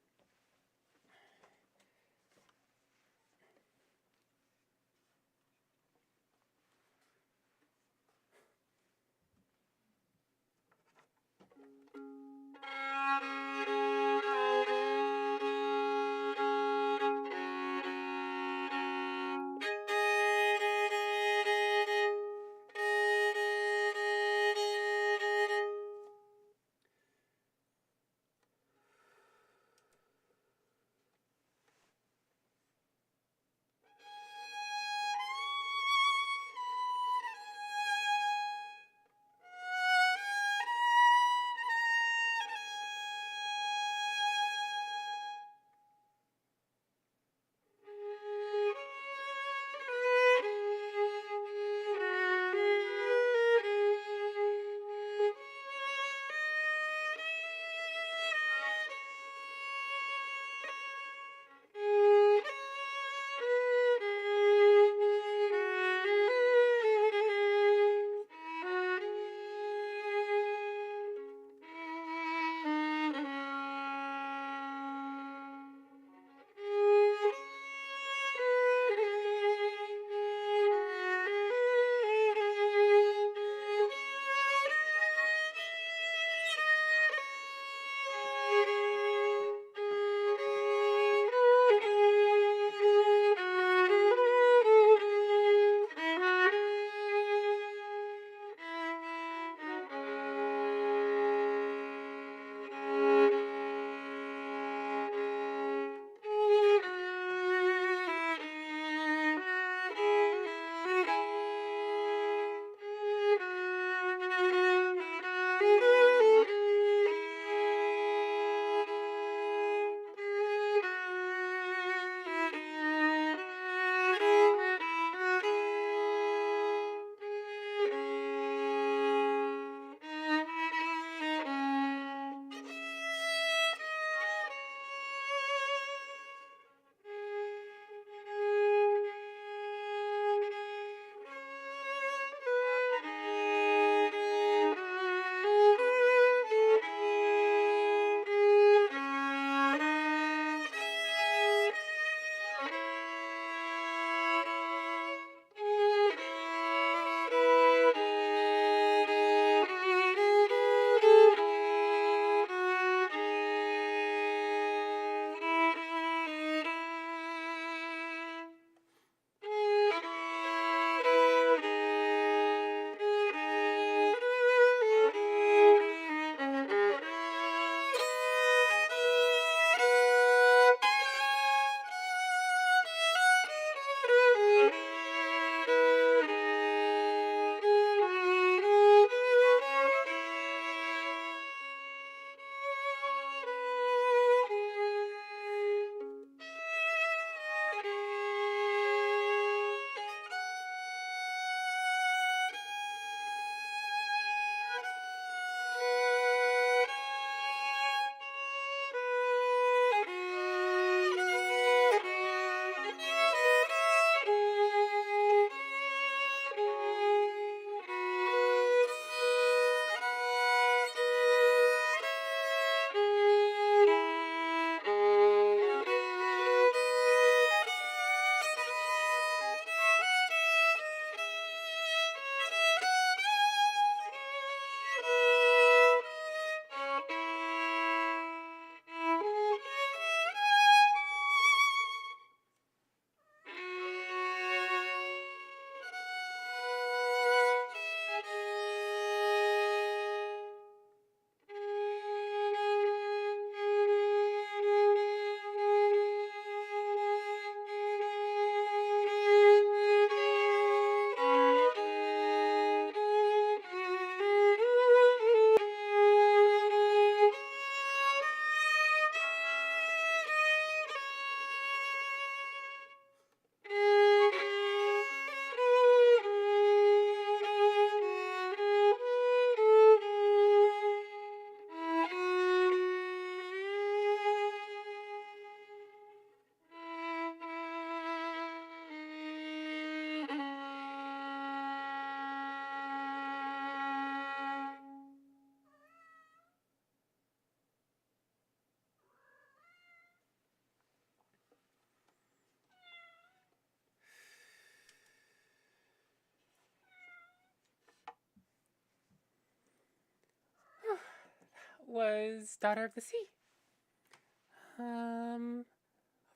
was Daughter of the Sea.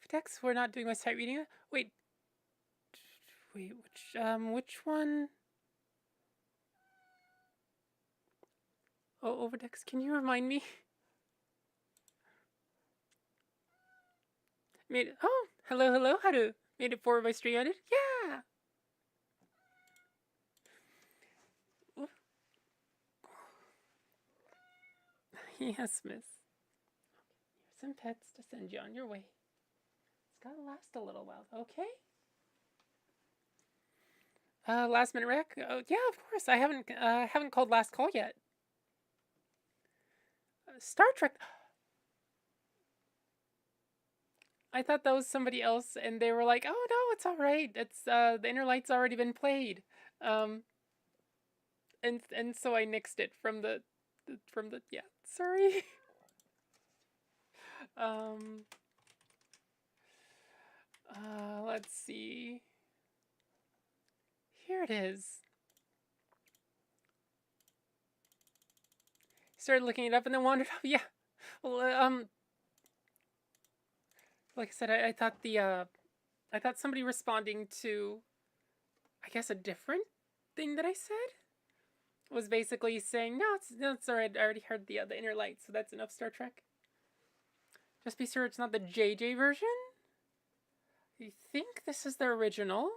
Text, we're not doing my sight reading. Wait, which one? Oh, Overdex, can you remind me? Hello, how to made it forward by stream-ended? Yeah! Yes, miss. Here's some pets to send you on your way. It's gotta last a little while, okay? Last minute rec? Oh, yeah, of course. I haven't called last call yet. Star Trek. I thought that was somebody else, and they were like, "Oh no, it's all right. It's the inner light's already been played." And so I nixed it from the yeah. Sorry. Let's see. Here it is. Started looking it up and then wandered off. Yeah. Well, like I said, I thought somebody responding to, I guess, a different thing that I said was basically saying, no, it's alright. I already heard the inner light, so that's enough Star Trek. Just be sure it's not the JJ version. I think this is the original.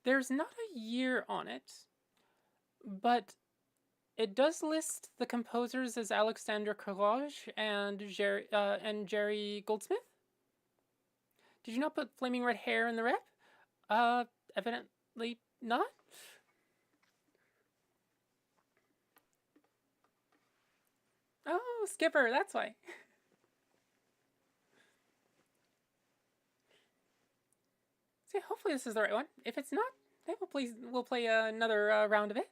There's not a year on it, but it does list the composers as Alexander Courage and Jerry Goldsmith. Did you not put Flaming Red Hair in the rep? Evidently not. Oh, Skipper, that's why. See, hopefully this is the right one. If it's not, then we'll play another round of it.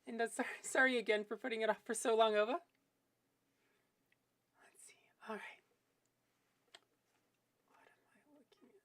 And sorry again for putting it off for so long, Ova. Let's see. All right. What am I looking at?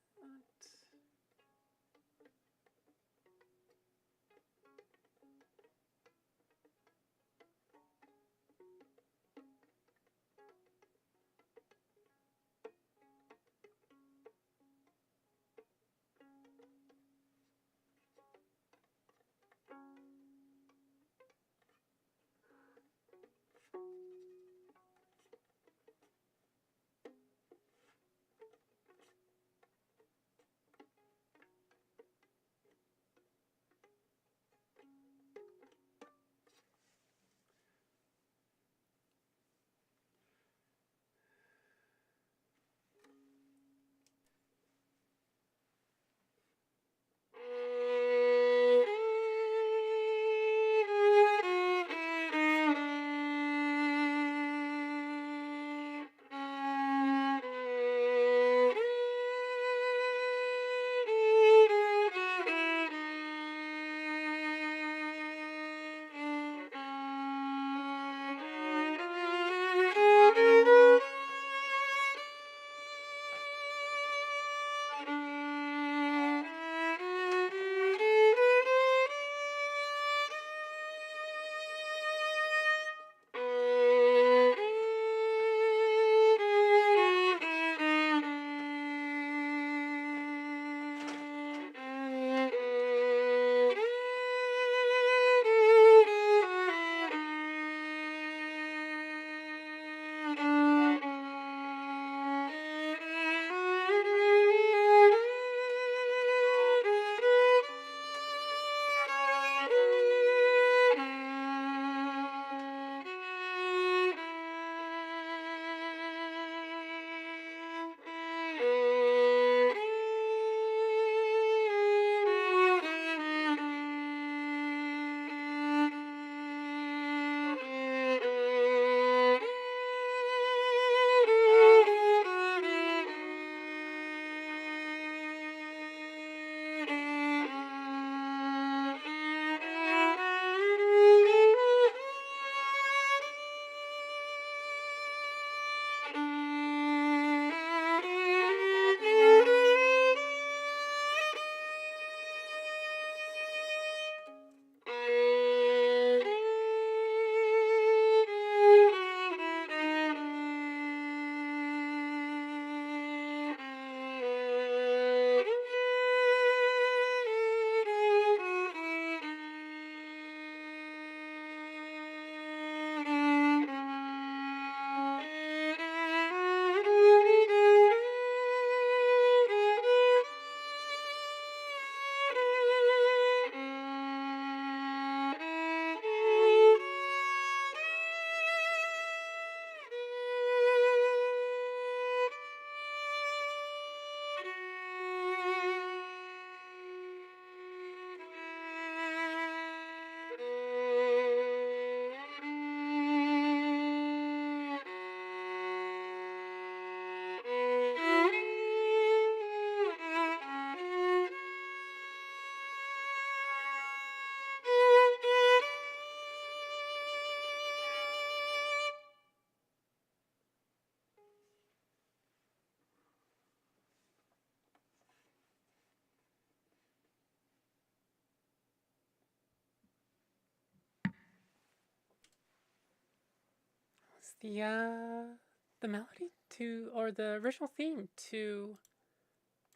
the melody to, or the original theme to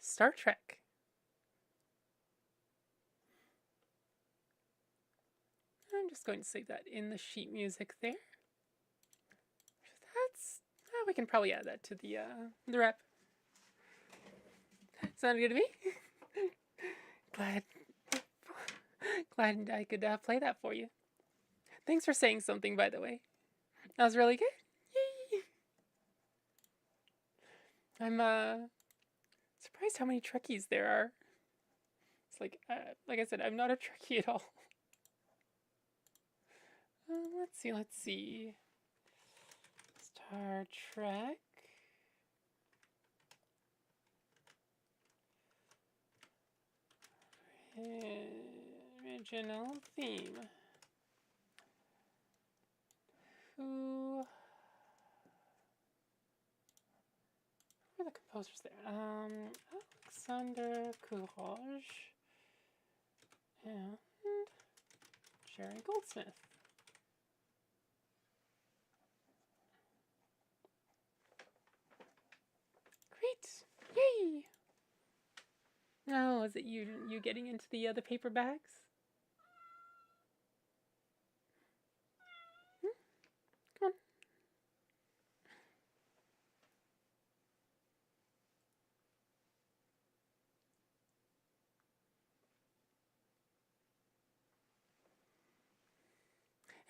Star Trek. I'm just going to save that in the sheet music there. That's, we can probably add that to the rep. Sound good to me? Glad I could play that for you. Thanks for saying something, by the way. That was really good. Yay! I'm surprised how many Trekkies there are. It's like I said, I'm not a Trekkie at all. Let's see. Star Trek. Original theme. Who are the composers there? Alexander Courage and Jerry Goldsmith. Great! Yay! Oh, is it you getting into the paper bags? Come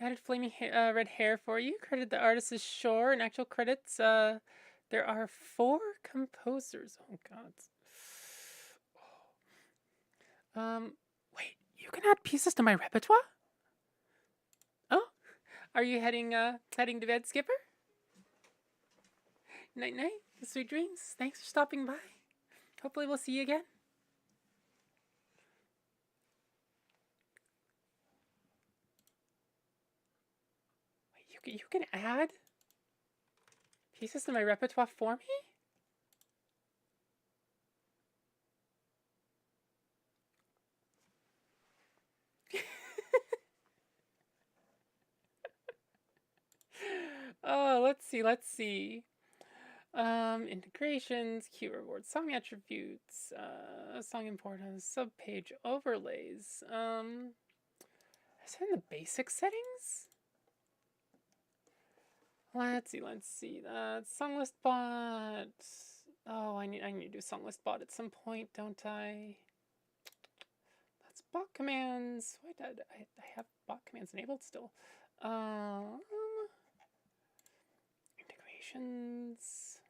on. Added flaming red hair for you. Credit the artist is Shore. In actual credits, there are 4 composers. Oh god. Wait, you can add pieces to my repertoire? Oh, are you heading to bed, Skipper? Night night, sweet dreams. Thanks for stopping by. Hopefully we'll see you again. Wait, you can add pieces to my repertoire for me? Oh, let's see. Integrations, key rewards, song attributes, song importance, subpage overlays. Is it in the basic settings? Let's see. Song list bot. Oh, I need to do song list bot at some point, don't I? That's bot commands. Why did I have bot commands enabled still? Integrations.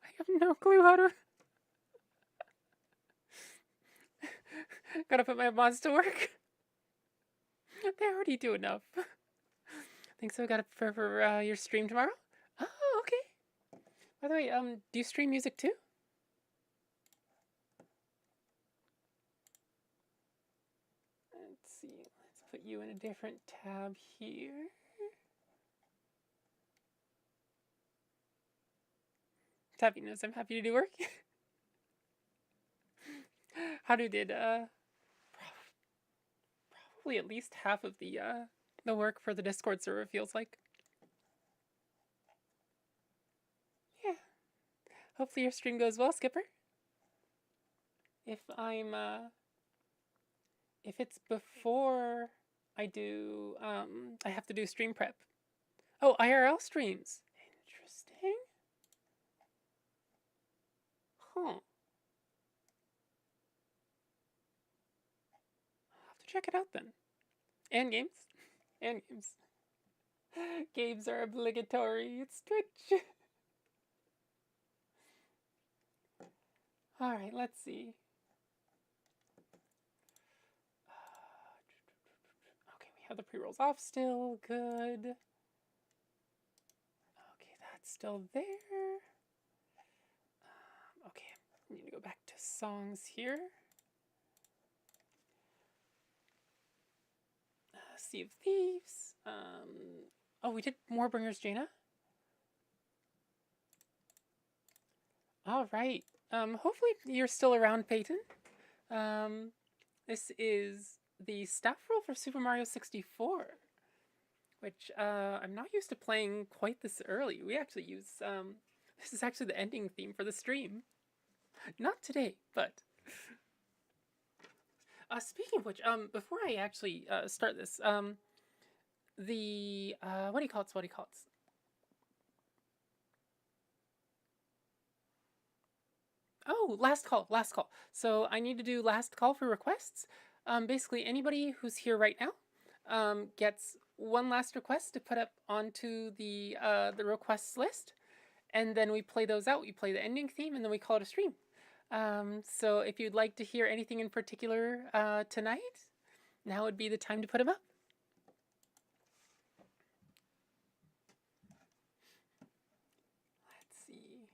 I have no clue how to. Gotta put my mods to work. They already do enough. Think so? Gotta prepare for your stream tomorrow? Oh, okay. By the way, do you stream music too? Let's see. Let's put you in a different tab here. Tappy knows I'm happy to do work. Hadu did probably at least half of the work for the Discord server, feels like. Yeah. Hopefully your stream goes well, Skipper. If it's before I do I have to do stream prep. Oh, IRL streams. Interesting. Huh. I'll have to check it out then. And games. And games. Games are obligatory. It's Twitch. Alright, let's see. Okay, we have the pre-rolls off still. Good. Okay, that's still there. Okay, I need to go back to songs here. Sea of Thieves. Oh, we did Moorbringers, Jaina. All right. Hopefully you're still around, Peyton. This is the staff roll for Super Mario 64, which I'm not used to playing quite this early. We actually use this is actually the ending theme for the stream. Not today, but speaking of which, before I actually start this, the what do you call it? What do you call it? Oh, last call, last call. So I need to do last call for requests. Basically, anybody who's here right now gets one last request to put up onto the requests list, and then we play those out. We play the ending theme, and then we call it a stream. So if you'd like to hear anything in particular tonight, now would be the time to put them up. Let's see.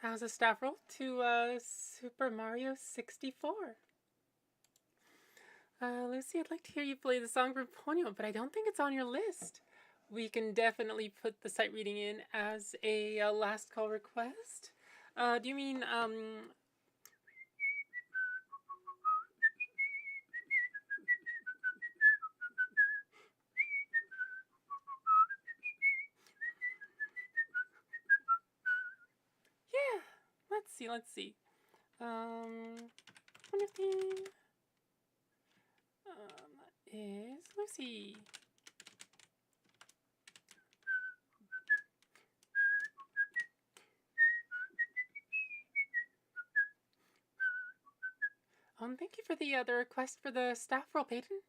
How's a staff roll to Super Mario 64? Lucy, I'd like to hear you play the song from Ponyo, but I don't think it's on your list. We can definitely put the sight reading in as a last call request. Do you mean, yeah, let's see. Ponyo theme. Is Lucy. Thank you for the request for the staff roll, Peyton.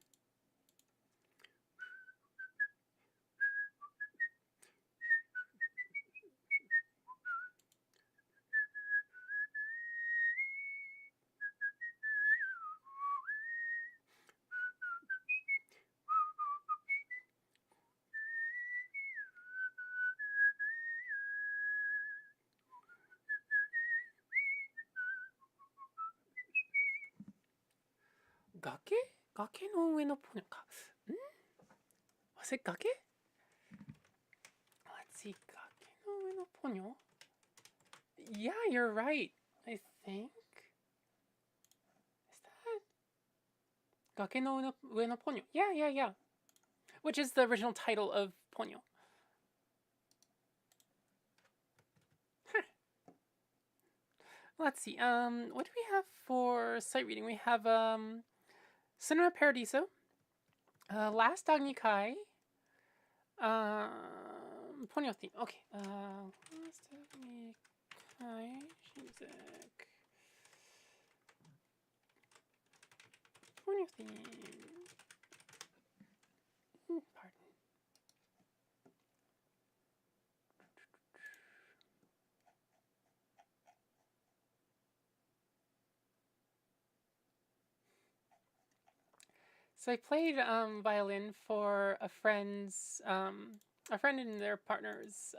Gake? Gake no ue no ponyo ka. Was it gake? Let's see. Gake no ue no ponyo? Yeah, you're right. I think. Is that Gake no ue no ponyo? Yeah. Which is the original title of Ponyo. Let's see. What do we have for sight reading? We have Cinema Paradiso, Last Agni Kai, Ponyo theme. Okay. Last Agni Kai music. Ponyo theme. Pardon. So I played violin for a friend and their partner's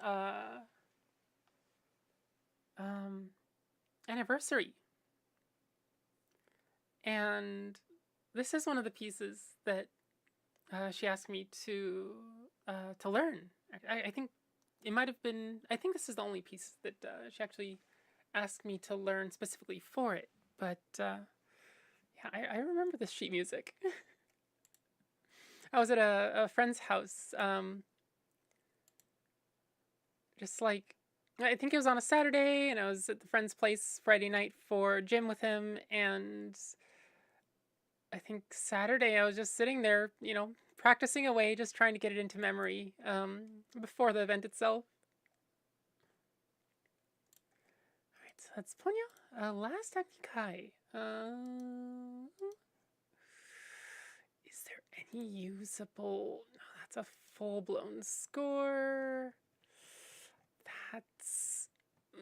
anniversary, and this is one of the pieces that she asked me to learn. I think it might have been. I think this is the only piece that she actually asked me to learn specifically for it. But yeah, I remember this sheet music. I was at a friend's house, just like, I think it was on a Saturday, and I was at the friend's place Friday night for gym with him, and I think Saturday I was just sitting there, practicing away, just trying to get it into memory before the event itself. Alright, so that's Ponyo. Last Agni Kai. Is there any usable? No, that's a full-blown score. That's... I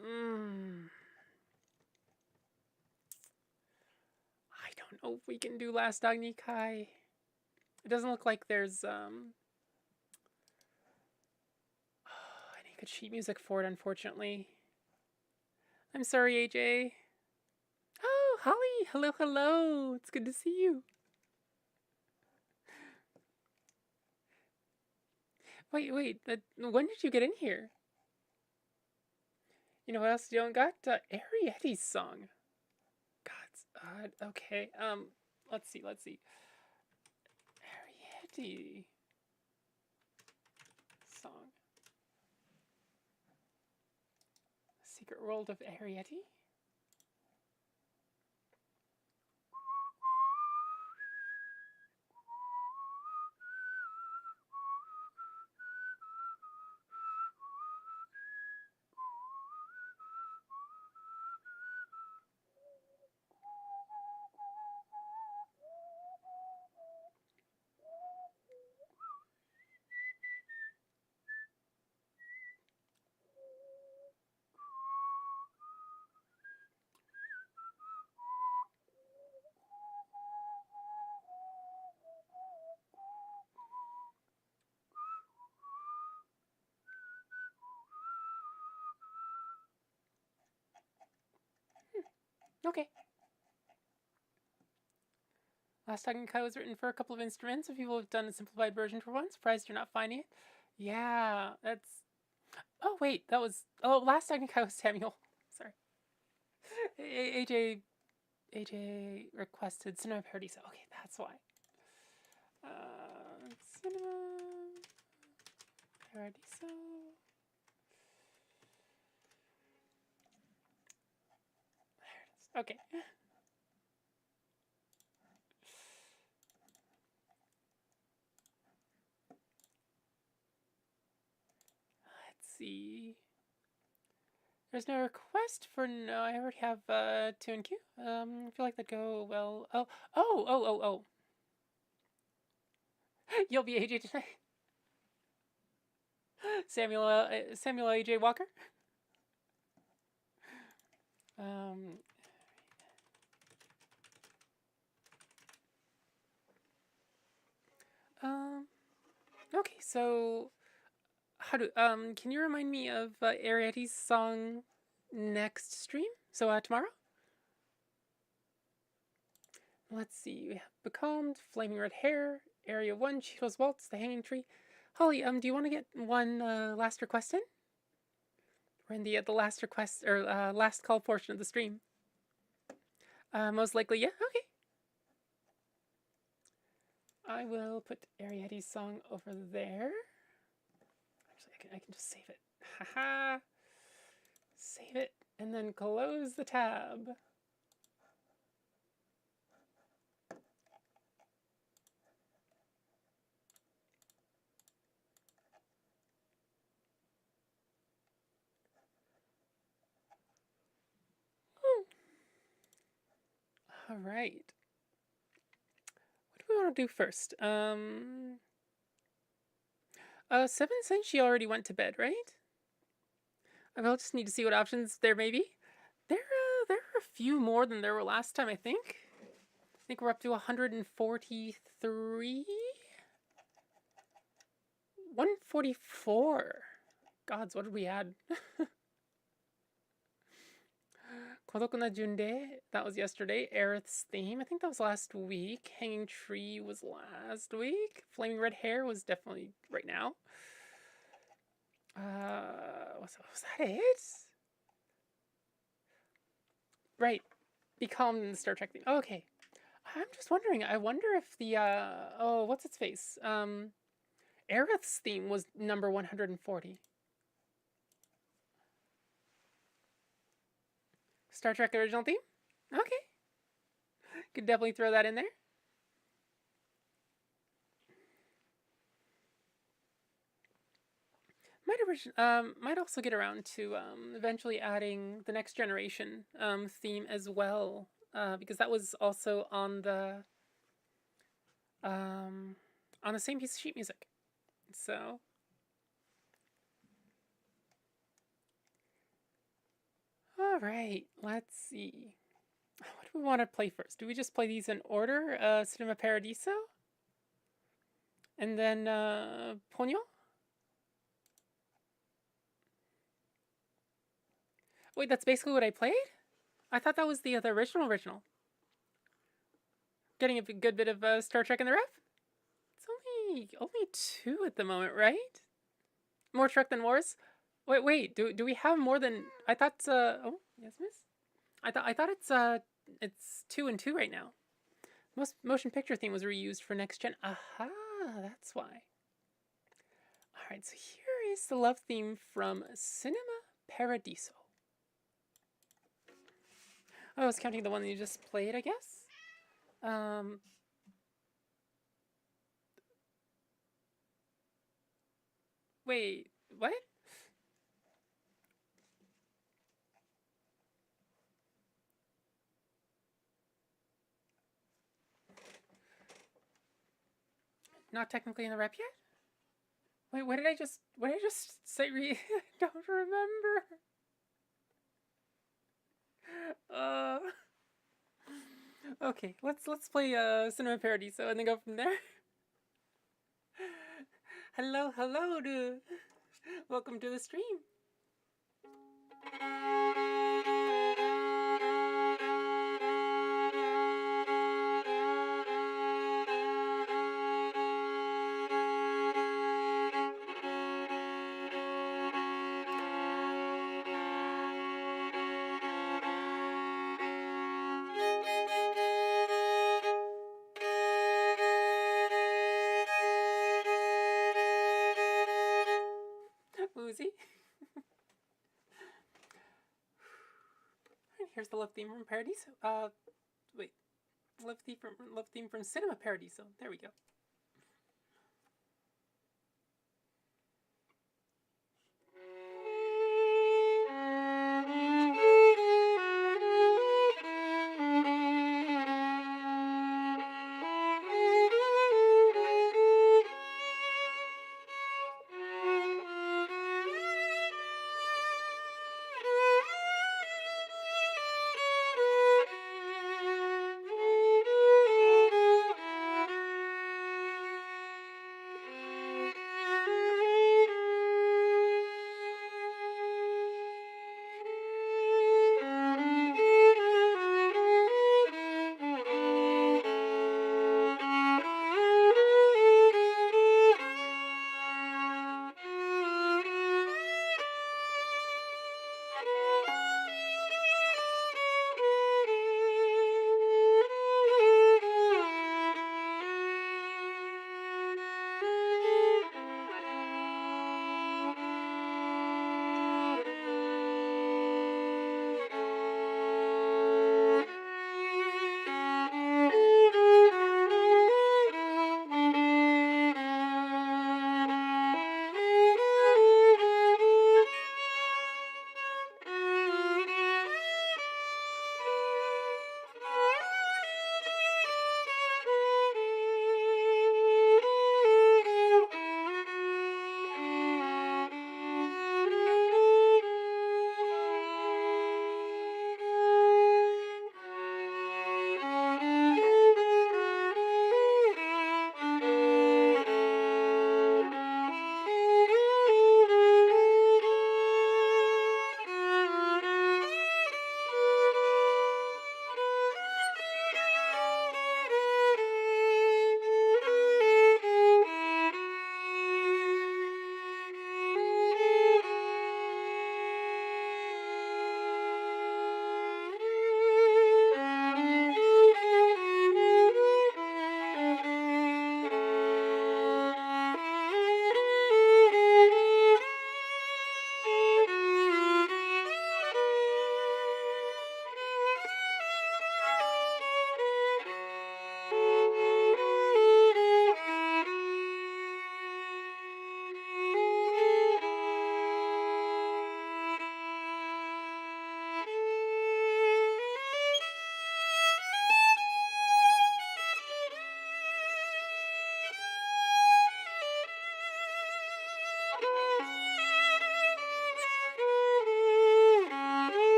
don't know if we can do Last Agni Kai. It doesn't look like there's any good sheet music for it, unfortunately. I'm sorry, AJ. Oh, Holly! Hello! It's good to see you. Wait, when did you get in here? You know what else you don't got? Arietti's song. God's odd. Okay, let's see. Arietti song. Secret World of Arietti? Okay. Last Talking Kai was written for a couple of instruments. If people have done a simplified version for one, surprised you're not finding it. Yeah, that's... Oh, wait, that was... Oh, Last Talking Kai was Samuel. Sorry. AJ requested Cinema Paradiso. Okay, that's why. Cinema Paradiso. There it is. Okay. Let's see. There's no request for no. I already have 2 in queue. I feel like that'd go well. Oh. You'll be AJ tonight. Samuel AJ Walker. Okay, so how do can you remind me of Arietti's song next stream? So tomorrow? Let's see. We have Becalmed, Flaming Red Hair, Area 1, Cheeto's Waltz, The Hanging Tree. Holly, do you want to get one last request in? We're in the last request or last call portion of the stream. Most likely, yeah. Okay. I will put Arietti's song over there. Actually, I can just save it. Haha. Save it and then close the tab. All right. What do we want to do first? Seven since she already went to bed, right? I will just need to see what options there may be. There are a few more than there were last time, I think. I think we're up to 143? 144. Gods, what did we add? Kodokuna Junde, that was yesterday. Aerith's theme, I think that was last week. Hanging Tree was last week. Flaming Red Hair was definitely right now. Was that it? Right. Be calm in the Star Trek theme. Oh, okay. I'm just wondering. I wonder if the oh, what's its face? Aerith's theme was number 140. Star Trek original theme? Okay. Could definitely throw that in there. Might also get around to eventually adding the Next Generation theme as well, because that was also on the same piece of sheet music. So all right, let's see. What do we want to play first? Do we just play these in order? Cinema Paradiso, and then Ponyo. Wait, that's basically what I played? I thought that was the original. Getting a good bit of Star Trek in the ref? It's only 2 at the moment, right? More Trek than Wars? Wait, do we have more than... I thought, oh, yes, miss? I thought it's 2 and 2 right now. Most motion picture theme was reused for Next Gen. Aha, that's why. Alright, so here is the love theme from Cinema Paradiso. Oh, I was counting the one that you just played, I guess. Wait, what? Not technically in the rep yet? Wait, what did I just say? I don't remember. Okay, let's play Cinema Paradiso and then go from there. Hello, dude. Welcome to the stream. Here's the love theme from Paradiso. Wait, love theme from Cinema Paradiso. There we go.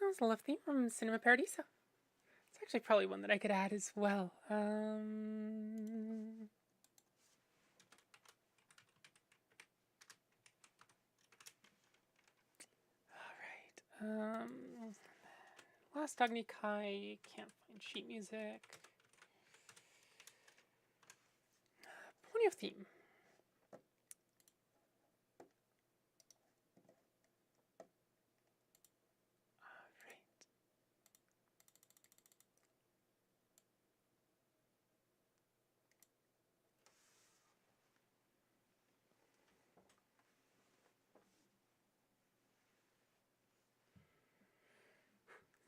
That was the love theme from Cinema Paradiso. It's actually probably one that I could add as well. Alright. Last Agni Kai, can't find sheet music. Ponyo theme.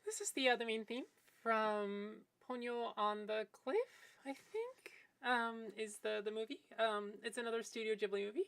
This is the main theme from Ponyo on the Cliff, I think, is the movie. It's another Studio Ghibli movie.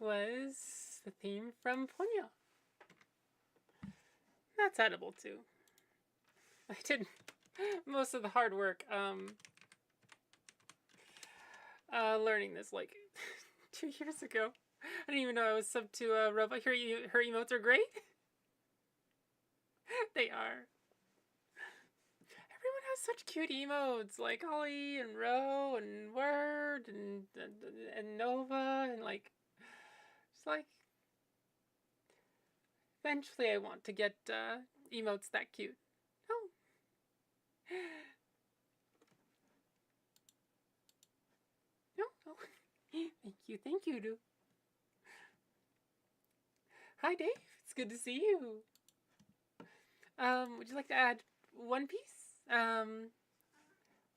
was the theme from Ponyo. That's edible too. I did most of the hard work learning this like 2 years ago. I didn't even know I was subbed to Robo. Her emotes are great. They are. Everyone has such cute emotes, like Ollie and Ro and Word and Nova and like, just like. Eventually, I want to get emotes that cute. Oh. No, no. Thank you, dude. Hi, Dave. It's good to see you. Would you like to add one piece?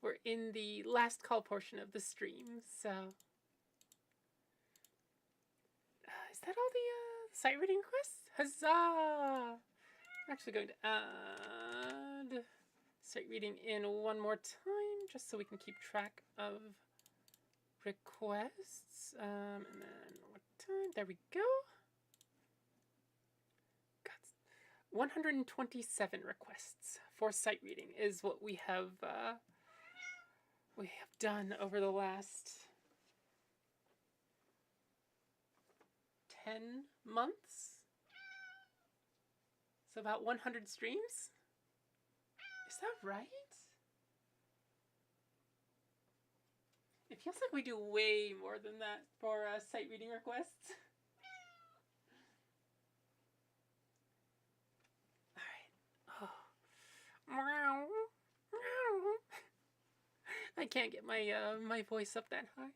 We're in the last call portion of the stream, so is that all the sight reading requests? Huzzah! I'm actually going to add sight reading in one more time, just so we can keep track of requests. And then what time? There we go. 127 requests for sight reading is what we have done over the last 10 months. So about 100 streams? Is that right? It feels like we do way more than that for sight reading requests. I can't get my my voice up that high.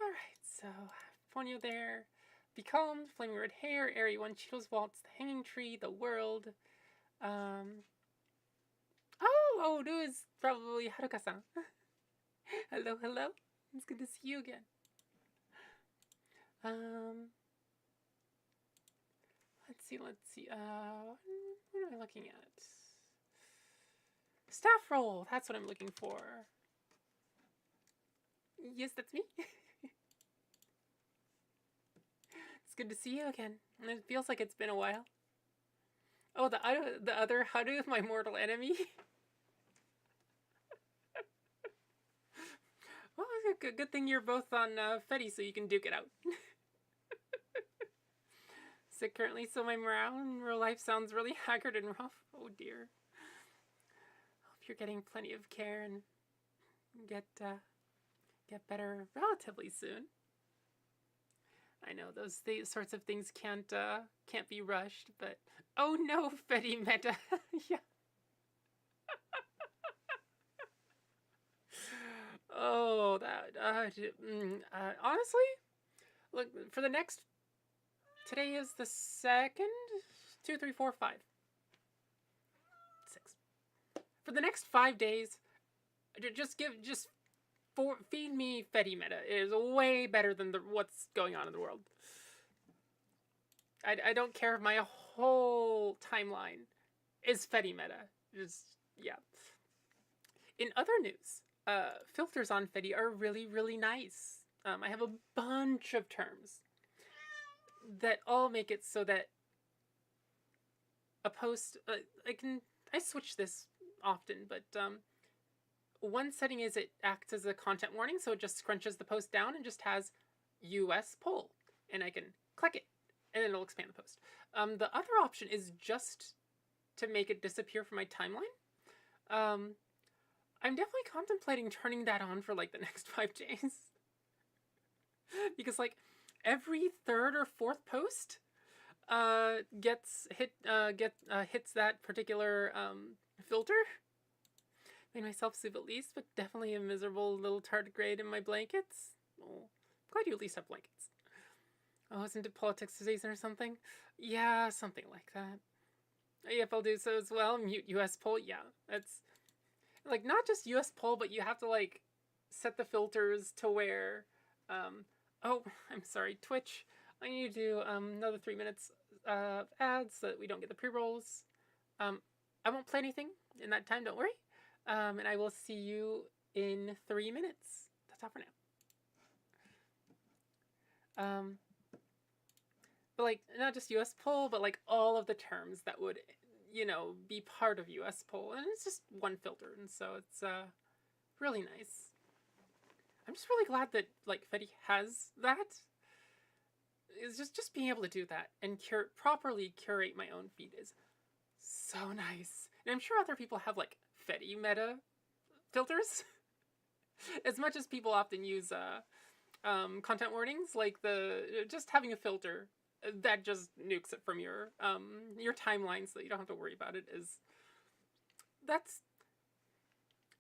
Alright, so Ponyo there. Be calm, flaming red hair, airy one, Cheetos waltz, the hanging tree, the world. Oh, do is probably Haruka-san. Hello, hello. It's good to see you again. Let's see. What am I looking at? Staff roll. That's what I'm looking for. Yes, that's me. It's good to see you again. And it feels like it's been a while. Oh, the other Haru, my mortal enemy. Well, good thing you're both on Fetty, so you can duke it out. Sick currently, so my morale in real life sounds really haggard and rough. Oh dear. Hope you're getting plenty of care and get better relatively soon. I know those sorts of things can't be rushed, but oh no, Fetty Meta. Yeah. Oh, that honestly, look, for the next, today is the 2nd, 2, 3, 4, 5, 6. For the next 5 days, feed me Fetty Meta. It is way better than what's going on in the world. I don't care if my whole timeline is Fetty Meta. Yeah. In other news, filters on Fetty are really, really nice. I have a bunch of terms that all make it so that a post, I switch this often, but one setting is it acts as a content warning, so it just scrunches the post down and just has US poll, and I can click it, and then it'll expand the post. The other option is just to make it disappear from my timeline. I'm definitely contemplating turning that on for like the next 5 days. Because like every 3rd or 4th post hits that particular filter. Made myself soup at least, but definitely a miserable little tardigrade in my blankets. Oh, glad you at least have blankets. Oh, isn't it politics season or something? Yeah, something like that. If I'll do so as well, mute US poll. Yeah, that's like not just US poll, but you have to like set the filters to where oh, I'm sorry, Twitch. I need to do another 3 minutes of ads so that we don't get the pre-rolls. I won't play anything in that time, don't worry. And I will see you in 3 minutes. That's all for now. But like, not just US poll, but like all of the terms that would, you know, be part of US poll. And it's just one filter. And so it's really nice. I'm just really glad that like Fetty has that. It's just being able to do that and properly curate my own feed is so nice. And I'm sure other people have like Fetty meta filters. As much as people often use content warnings, like just having a filter that just nukes it from your timeline so that you don't have to worry about it that's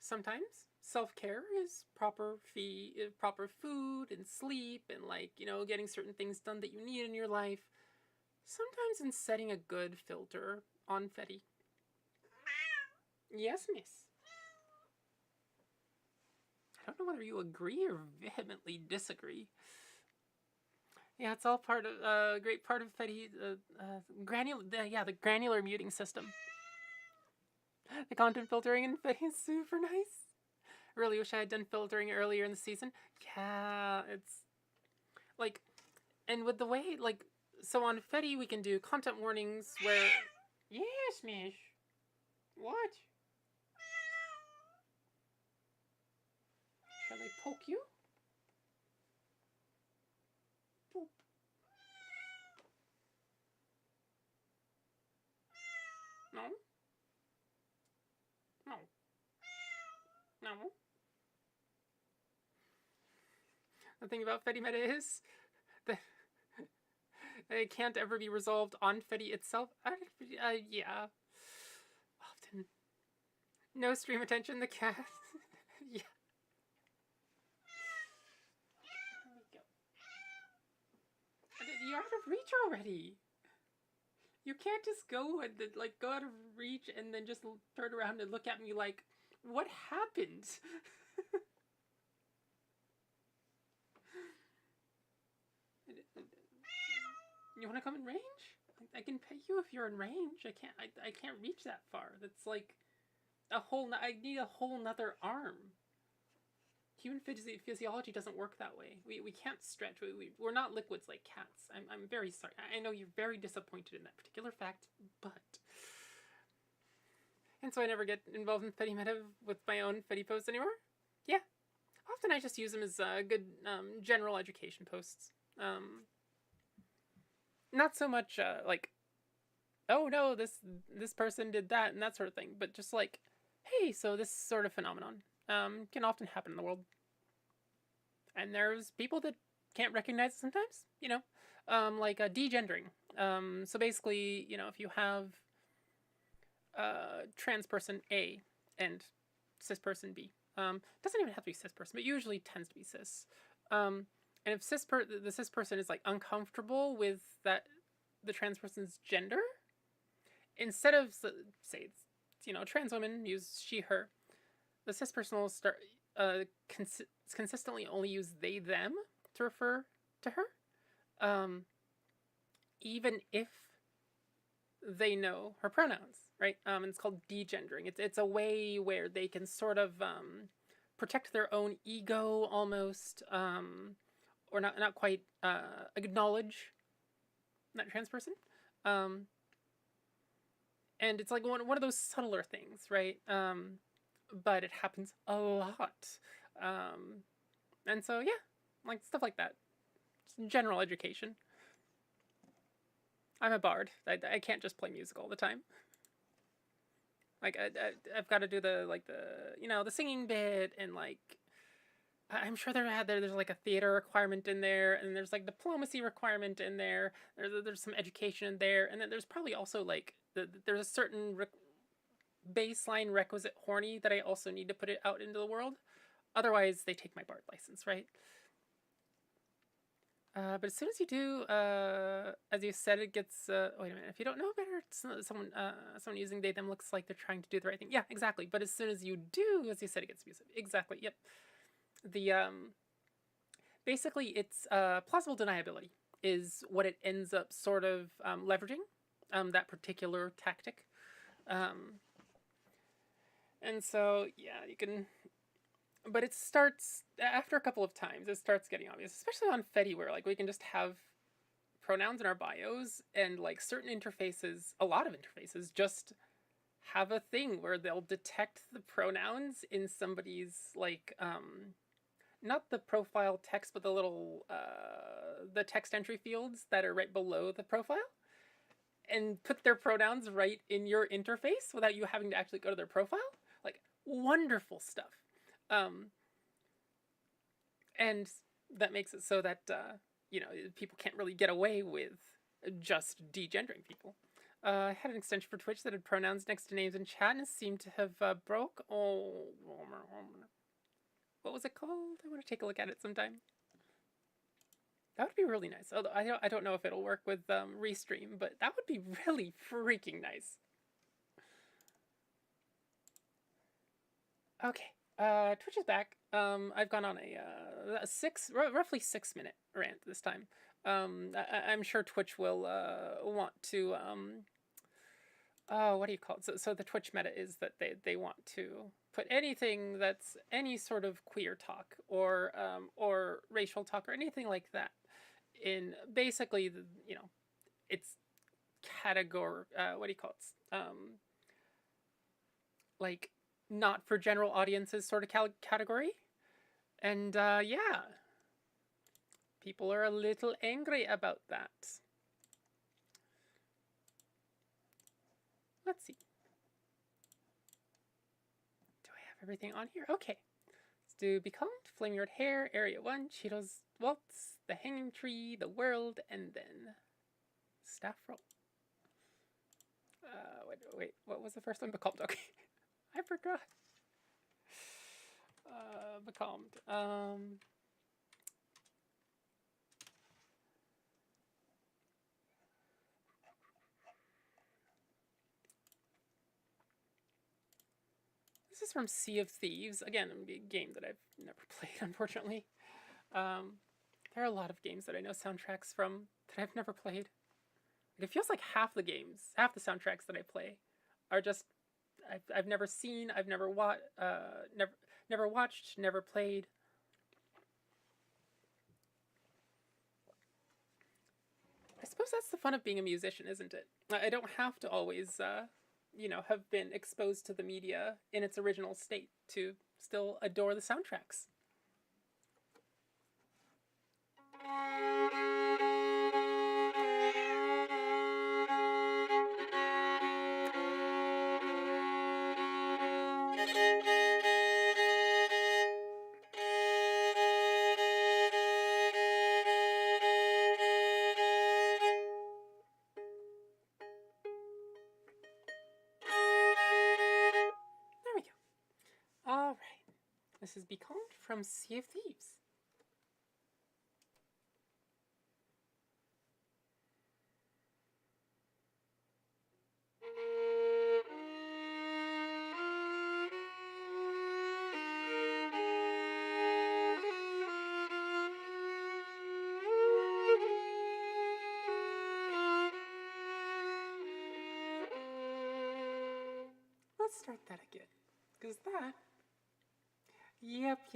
sometimes self-care is proper food and sleep and like, you know, getting certain things done that you need in your life. Sometimes in setting a good filter on Fetty. Yes, miss. I don't know whether you agree or vehemently disagree. Yeah, it's all part of a great part of Fetty, the granular muting system. The content filtering in Fetty is super nice. Really wish I had done filtering earlier in the season. Yeah, it's like, and with the way, like, so on Fetty we can do content warnings where... Yes, Mish. What? Shall I poke you? Boop. No? No. No. The thing about Fetty Meta is that it can't ever be resolved on Fetty itself. Yeah. Often. No stream attention, the cat. Yeah. There we go. You're out of reach already. You can't just go and like go out of reach and then just turn around and look at me like, what happened? You want to come in range? I can pay you if you're in range. I can't reach that far. That's like I need a whole nother arm. Human physiology doesn't work that way. We can't stretch. We're not liquids like cats. I'm very sorry. I know you're very disappointed in that particular fact, but... And so I never get involved in Fetty Meta with my own Fetty posts anymore? Yeah. Often I just use them as good general education posts. Not so much like, oh no, this person did that and that sort of thing, but just like, hey, so this sort of phenomenon can often happen in the world. And there's people that can't recognize it sometimes, you know, like degendering. So basically, you know, if you have trans person A and cis person B, doesn't even have to be cis person, but usually tends to be cis. And if the cis person is like uncomfortable with the trans person's gender, instead of say it's, you know, trans women use she her, the cis person will start consistently only use they them to refer to her, even if they know her pronouns, right? And it's called degendering. It's a way where they can sort of protect their own ego almost, or not quite acknowledge that trans person. And it's like one of those subtler things, right? But it happens a lot. And so, yeah, like stuff like that. Just general education. I'm a bard. I can't just play music all the time. Like, I've got to do the singing bit, and like, I'm sure there's like a theater requirement in there, and there's like diplomacy requirement in there. There's some education in there, and then there's probably also like there's a certain baseline requisite horny that I also need to put it out into the world. Otherwise, they take my bard license, right? But as soon as you do, as you said, it gets. Wait a minute. If you don't know better, someone using they them looks like they're trying to do the right thing. Yeah, exactly. But as soon as you do, as you said, it gets abusive. Exactly. Yep. The basically it's plausible deniability is what it ends up sort of leveraging, that particular tactic. And so yeah, you can. but it starts after a couple of times. It starts getting obvious, especially on Fetty, where like we can just have pronouns in our bios, and like certain interfaces, a lot of interfaces, just have a thing where they'll detect the pronouns in somebody's like not the profile text, but the little the text entry fields that are right below the profile, and put their pronouns right in your interface without you having to actually go to their profile. Like, wonderful stuff. And that makes it so that you know, people can't really get away with just degendering people. I had an extension for Twitch that had pronouns next to names in chat, and it seemed to have broke. Oh, what was it called? I want to take a look at it sometime. That would be really nice. Although I don't know if it'll work with Restream, but that would be really freaking nice. Okay, Twitch is back. I've gone on a roughly 6 minute rant this time. I'm sure Twitch will want to oh, what do you call it? So the Twitch meta is that they want to put anything that's any sort of queer talk or racial talk or anything like that in basically the, you know, it's category what do you call it? Like not for general audiences sort of category. And yeah, people are a little angry about that. Let's see. Do I have everything on here? Okay. Let's do Be Calmed, Flaming Red Hair, Area 1, Cheetos Waltz, The Hanging Tree, The World, and then Staff Roll. Wait, what was the first one? Becalmed. Okay. I forgot. Becalmed. This is from Sea of Thieves. Again, a game that I've never played, unfortunately. There are a lot of games that I know soundtracks from that I've never played. It feels like half the soundtracks that I play are just I've never seen, I've never watched, never played. I suppose that's the fun of being a musician, isn't it? I don't have to always, you know, have been exposed to the media in its original state to still adore the soundtracks. This is Be Calmed from Sea of Thieves. Let's start that again, because that... Yep.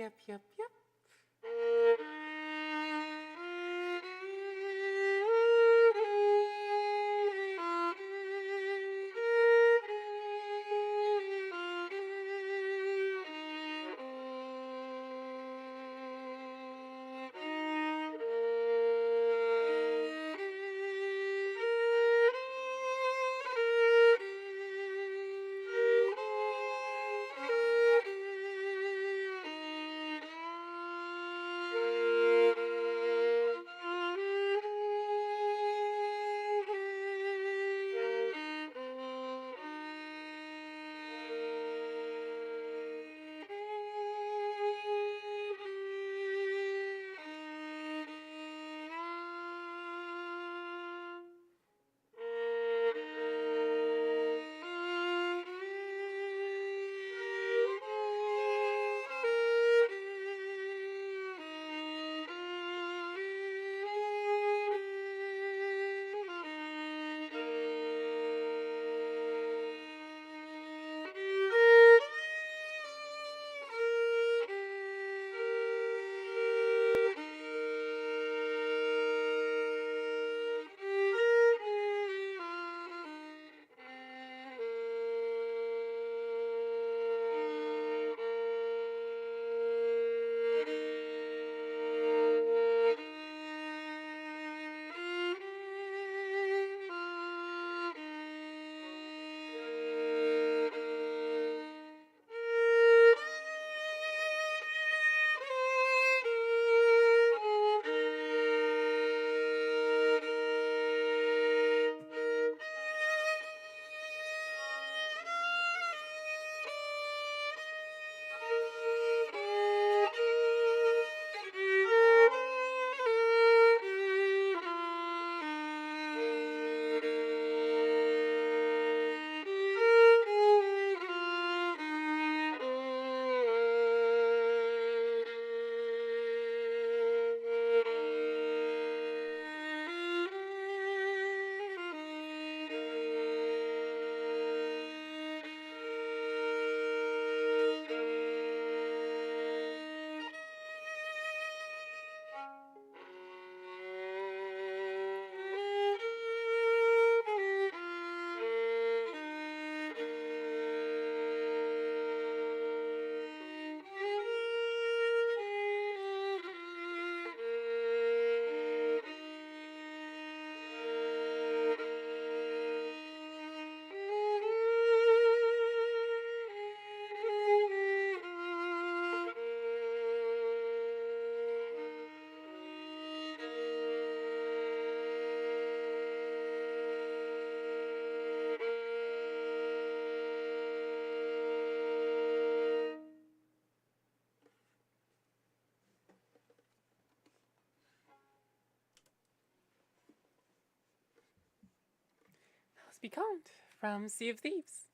Must be calmed from Sea of Thieves.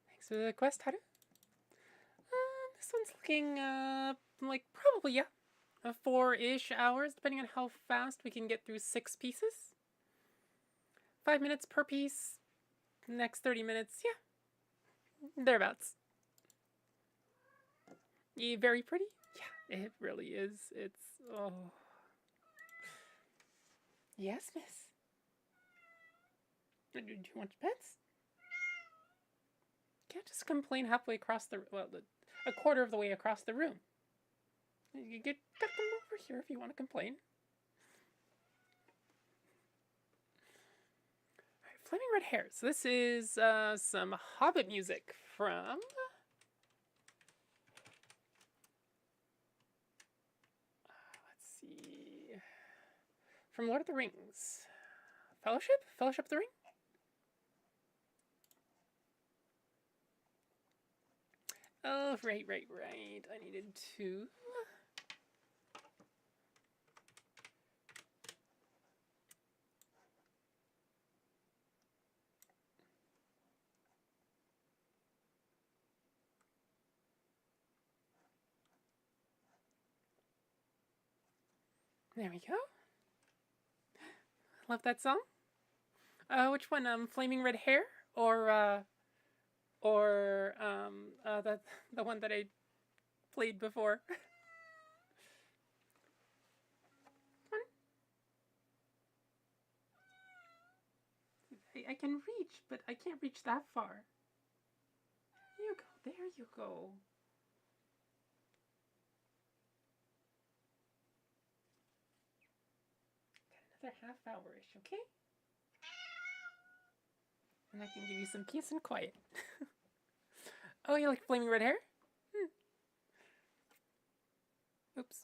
Thanks for the quest, Haru. This one's looking like probably, yeah, 4-ish hours, depending on how fast we can get through 6 pieces. 5 minutes per piece. Next 30 minutes, yeah, thereabouts. Very pretty. Yeah, it really is. It's, oh. Yes, miss. Do you want pets? Can't just complain halfway across the, well, a quarter of the way across the room. You got them over here if you want to complain. Alright, Flaming Red Hair. So this is some Hobbit music from... let's see... from Lord of the Rings. Fellowship? Fellowship of the Ring? Oh, right. I needed to... There we go. Love that song. Which one? Flaming Red Hair? Or the one that I played before? I can reach, but I can't reach that far. There you go. Got another half hour-ish, okay? And I can give you some peace and quiet. Oh, you like Flaming Red Hair? Oops.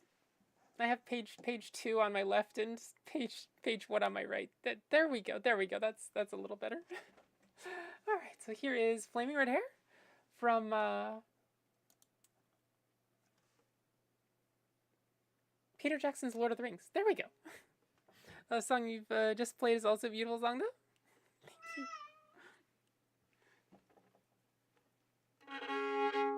I have page 2 on my left and page 1 on my right. There we go. That's a little better. All right. So here is Flaming Red Hair from Peter Jackson's Lord of the Rings. There we go. The song you've just played is also a beautiful song, though. Thank you.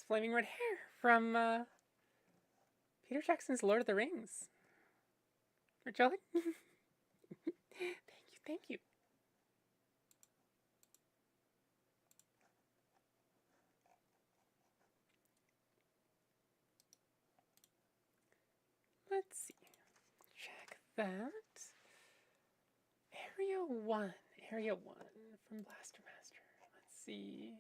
flaming red hair from Peter Jackson's Lord of the Rings. Rachel? Thank you. Let's see. Check that. Area 1 from Blaster Master. Let's see.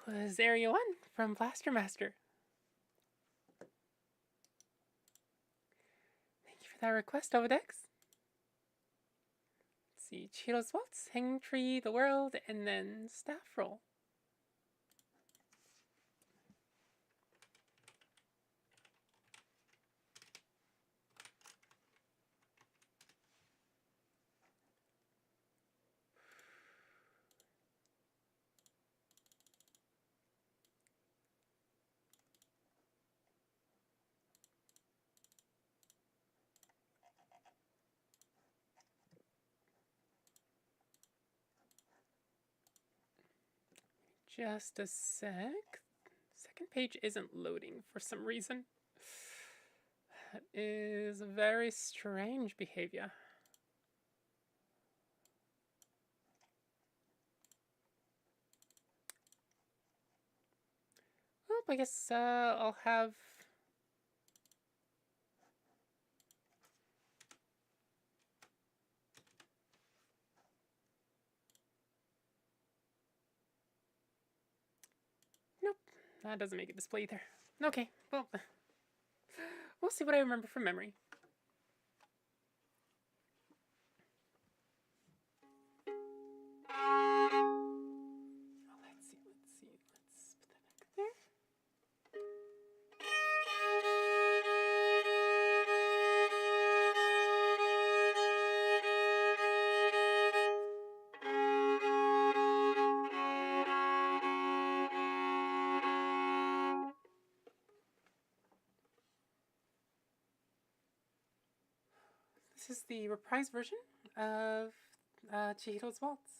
Was Area 1 from Blaster Master. Thank you for that request, Ovidex. Let's see, Cheeto's Waltz, Hanging Tree, The World, and then Staff Roll. Just a sec. Second page isn't loading for some reason. That is a very strange behavior. Well, I guess I'll have... Nope, that doesn't make it display either. Okay, well, we'll see what I remember from memory. Oh, let's see, let's put that back there. This is the reprise version of Chihiro's Waltz.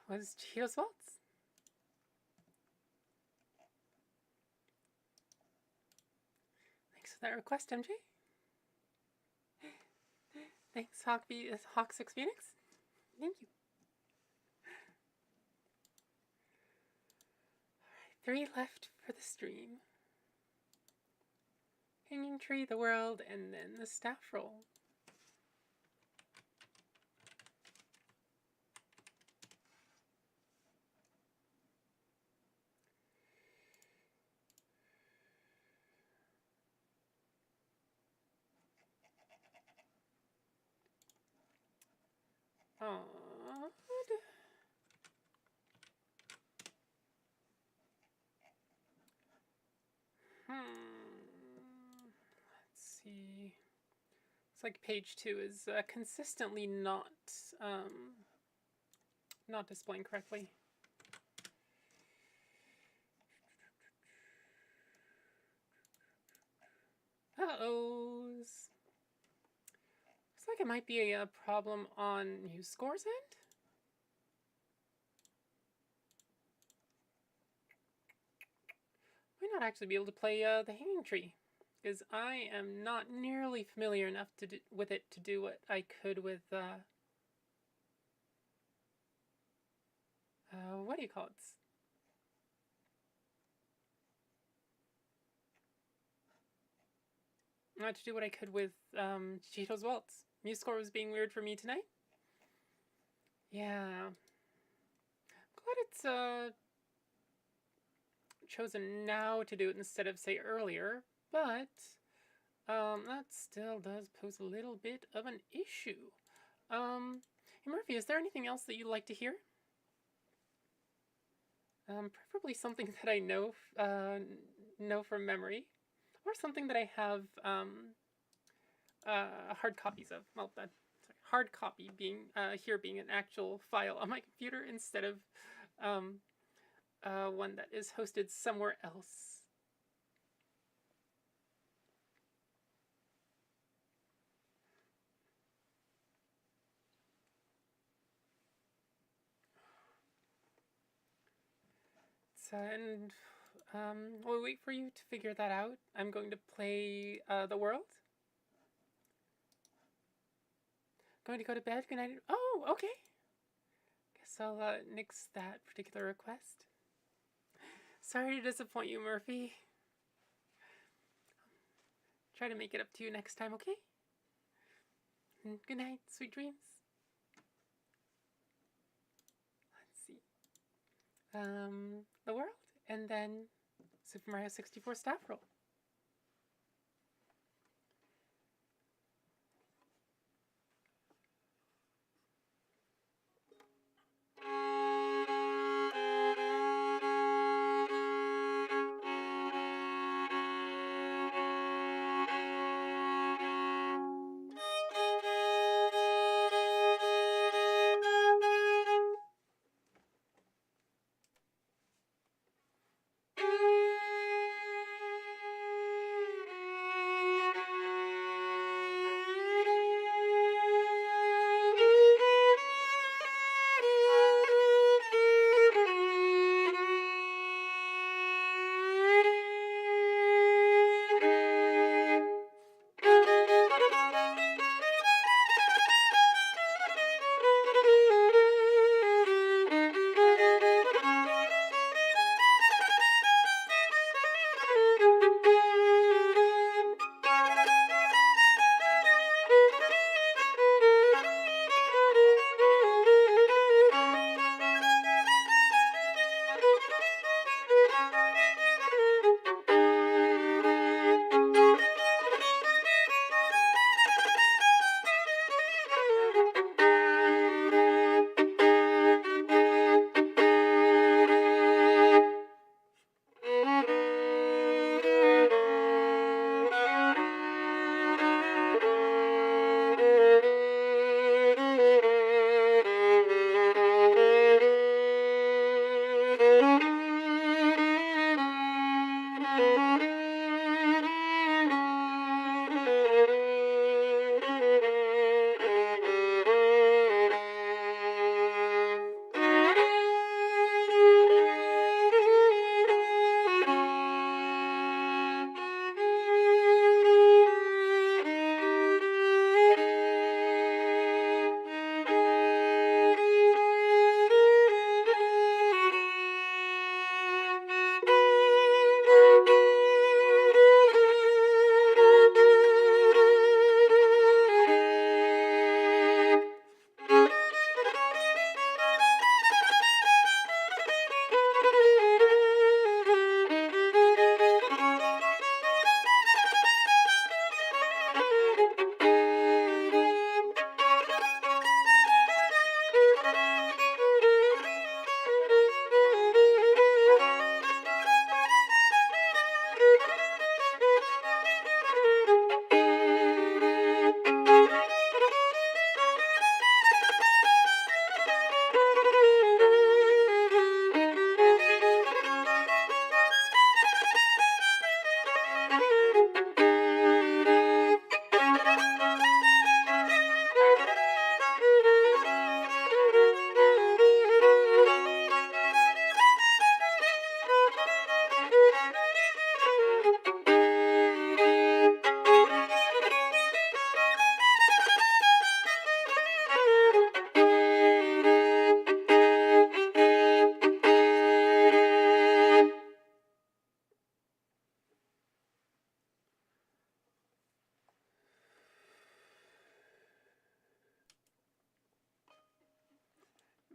Was Chihiro's Waltz. Thanks for that request, MJ. Thanks, Hawk6 Phoenix. Thank you. Alright, 3 left for the stream. Hanging Tree, the World, and then the Staff Roll. Odd. Let's see. It's like page 2 is consistently not displaying correctly. Uh-ohs. Looks like it might be a problem on MuseScore's end. Might not actually be able to play the hanging tree, because I am not nearly familiar enough with it to do what I could with what do you call it? Not to do what I could with Cheeto's Waltz. MuseScore was being weird for me tonight. Yeah. Glad it's chosen now to do it instead of, say, earlier, but that still does pose a little bit of an issue. Hey Murphy, is there anything else that you'd like to hear? Preferably something that I know from memory, or something that I have hard copies of. Well, sorry, hard copy being here being an actual file on my computer instead of one that is hosted somewhere else. And we'll wait for you to figure that out. I'm going to play The World. Going to go to bed? Good night. Oh, okay. Guess I'll nix that particular request. Sorry to disappoint you, Murphy. Try to make it up to you next time, okay? And good night, sweet dreams. Let's see. The World, and then Super Mario 64 staff roll.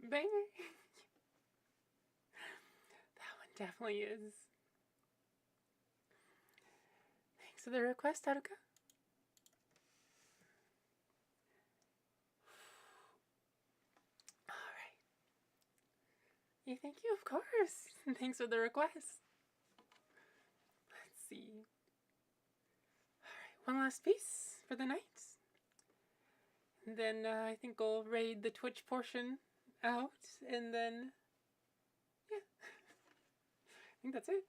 Banger. That one definitely is. Thanks for the request, Haruka. Alright. Yeah, thank you, of course. Thanks for the request. Let's see. Alright, one last piece for the night. And then I think I'll raid the Twitch portion out, and then, yeah. I think that's it.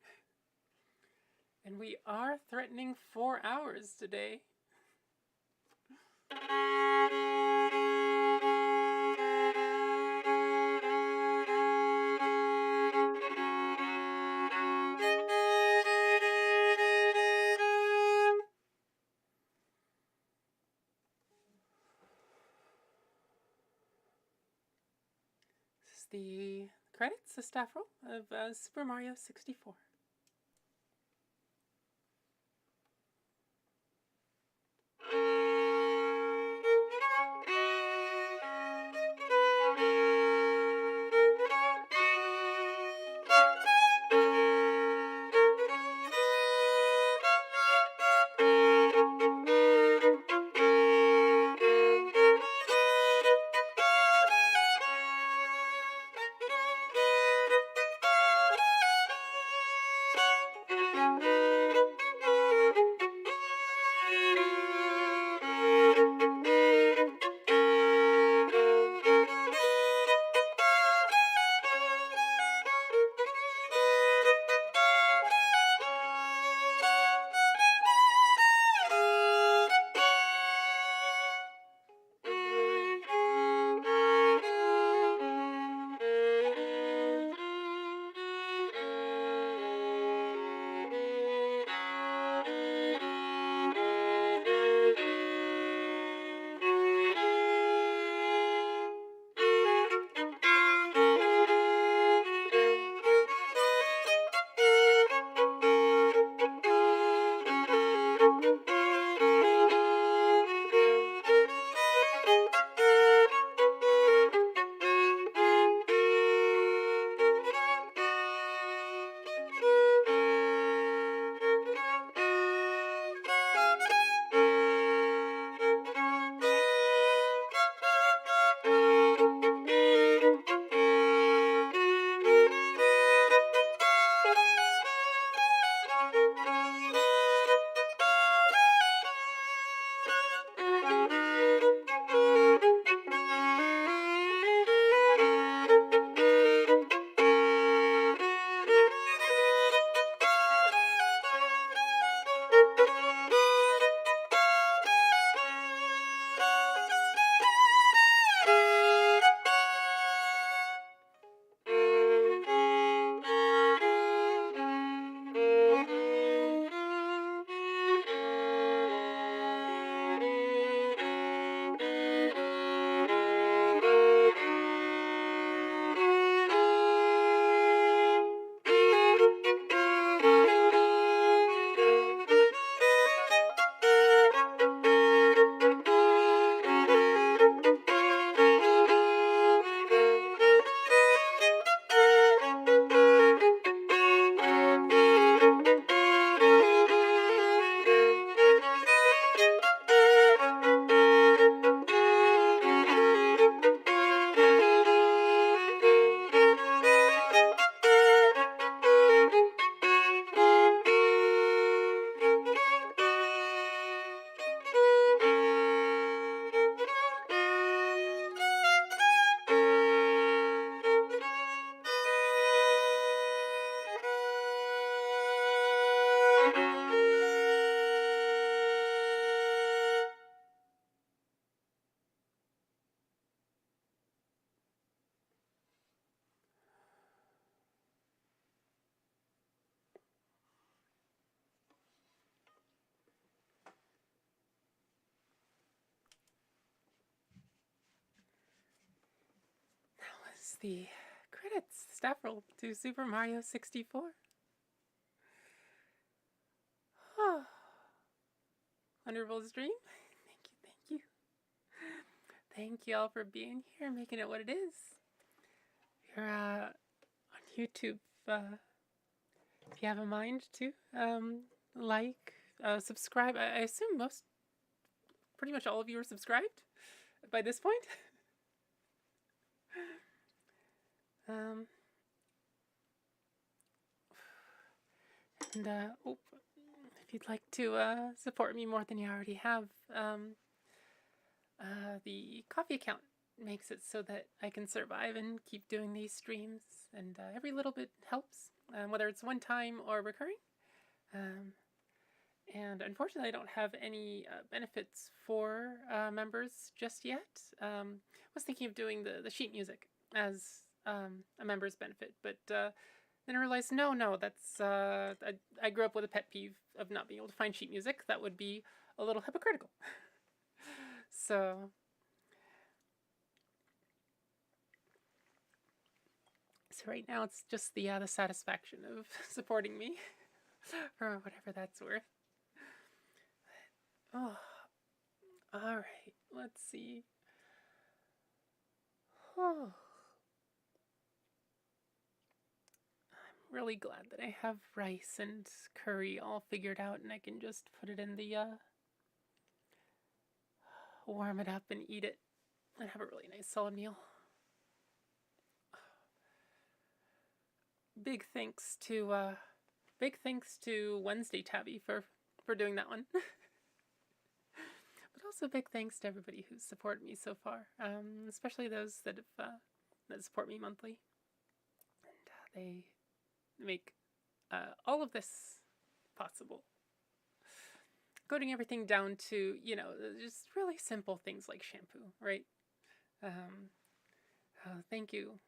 And we are threatening 4 hours today. This is the credits, the staff roll of Super Mario 64. The credits, staff roll to Super Mario 64. Oh. Wonderful stream. Thank you. Thank you all for being here, making it what it is. They're on YouTube. If you have a mind to subscribe. I assume pretty much all of you are subscribed by this point. If you'd like to support me more than you already have, the coffee account makes it so that I can survive and keep doing these streams, and every little bit helps, whether it's one time or recurring. And unfortunately, I don't have any benefits for members just yet. I was thinking of doing the sheet music as a member's benefit, but then I realized, no, that's I grew up with a pet peeve of not being able to find sheet music. That would be a little hypocritical. So right now it's just the satisfaction of supporting me for whatever that's worth. Oh, all right. Let's see. Oh. I'm really glad that I have rice and curry all figured out, and I can just put it in the warm it up and eat it and have a really nice solid meal. Big thanks to Wednesday Tabby for doing that one. But also big thanks to everybody who's supported me so far, especially those that have that support me monthly, and they make all of this possible. Cutting everything down to, just really simple things like shampoo, right? Thank you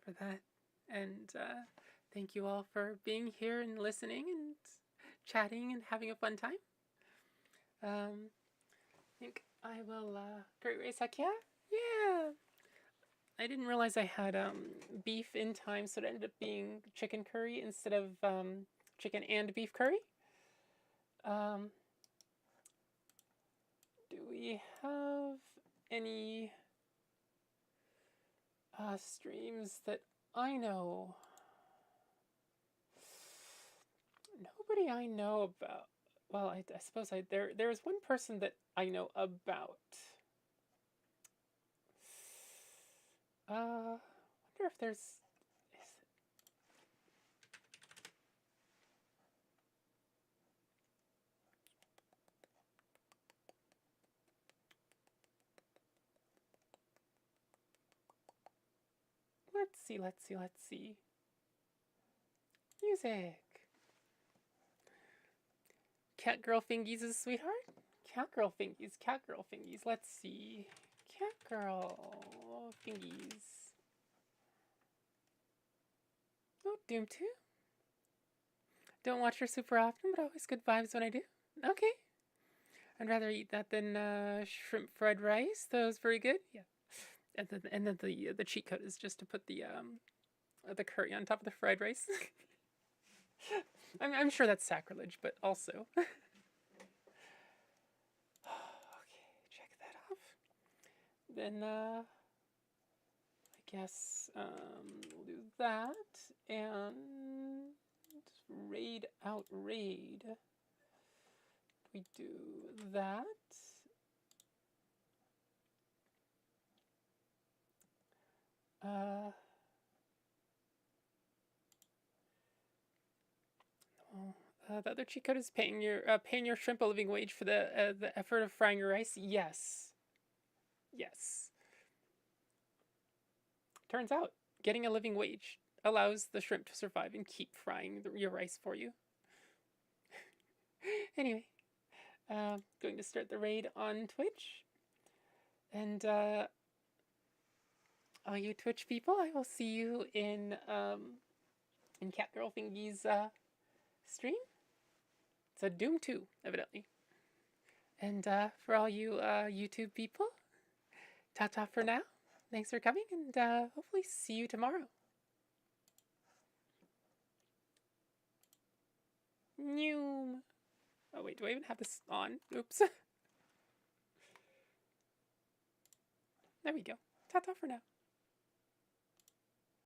for that, and thank you all for being here and listening and chatting and having a fun time. I think I will, Great Race Heck yeah! I didn't realize I had beef in time, so it ended up being chicken curry instead of chicken and beef curry. Do we have any streams that I know? Nobody I know about. Well, I suppose there's one person that I know about. Wonder if there's. Let's see. Music. Catgirl Fingies is a sweetheart? Catgirl Fingies. Let's see. Catgirl Fingies. Oh, Doom 2. Don't watch her super often, but always good vibes when I do. Okay. I'd rather eat that than shrimp fried rice. That was very good. Yeah. And then the cheat code is just to put the curry on top of the fried rice. I'm sure that's sacrilege, but also. Okay, check that off. Then I guess we'll do that and raid out raid. We do that. The other cheat code is paying your shrimp a living wage for the effort of frying your rice. Yes. Turns out, getting a living wage allows the shrimp to survive and keep frying your rice for you. Anyway, going to start the raid on Twitch, and all you Twitch people, I will see you in Catgirl Fingies stream. It's a Doom 2, evidently. And for all you YouTube people, ta-ta for now. Thanks for coming, and hopefully see you tomorrow. Noom. Oh wait, do I even have this on? Oops. There we go. Ta-ta for now.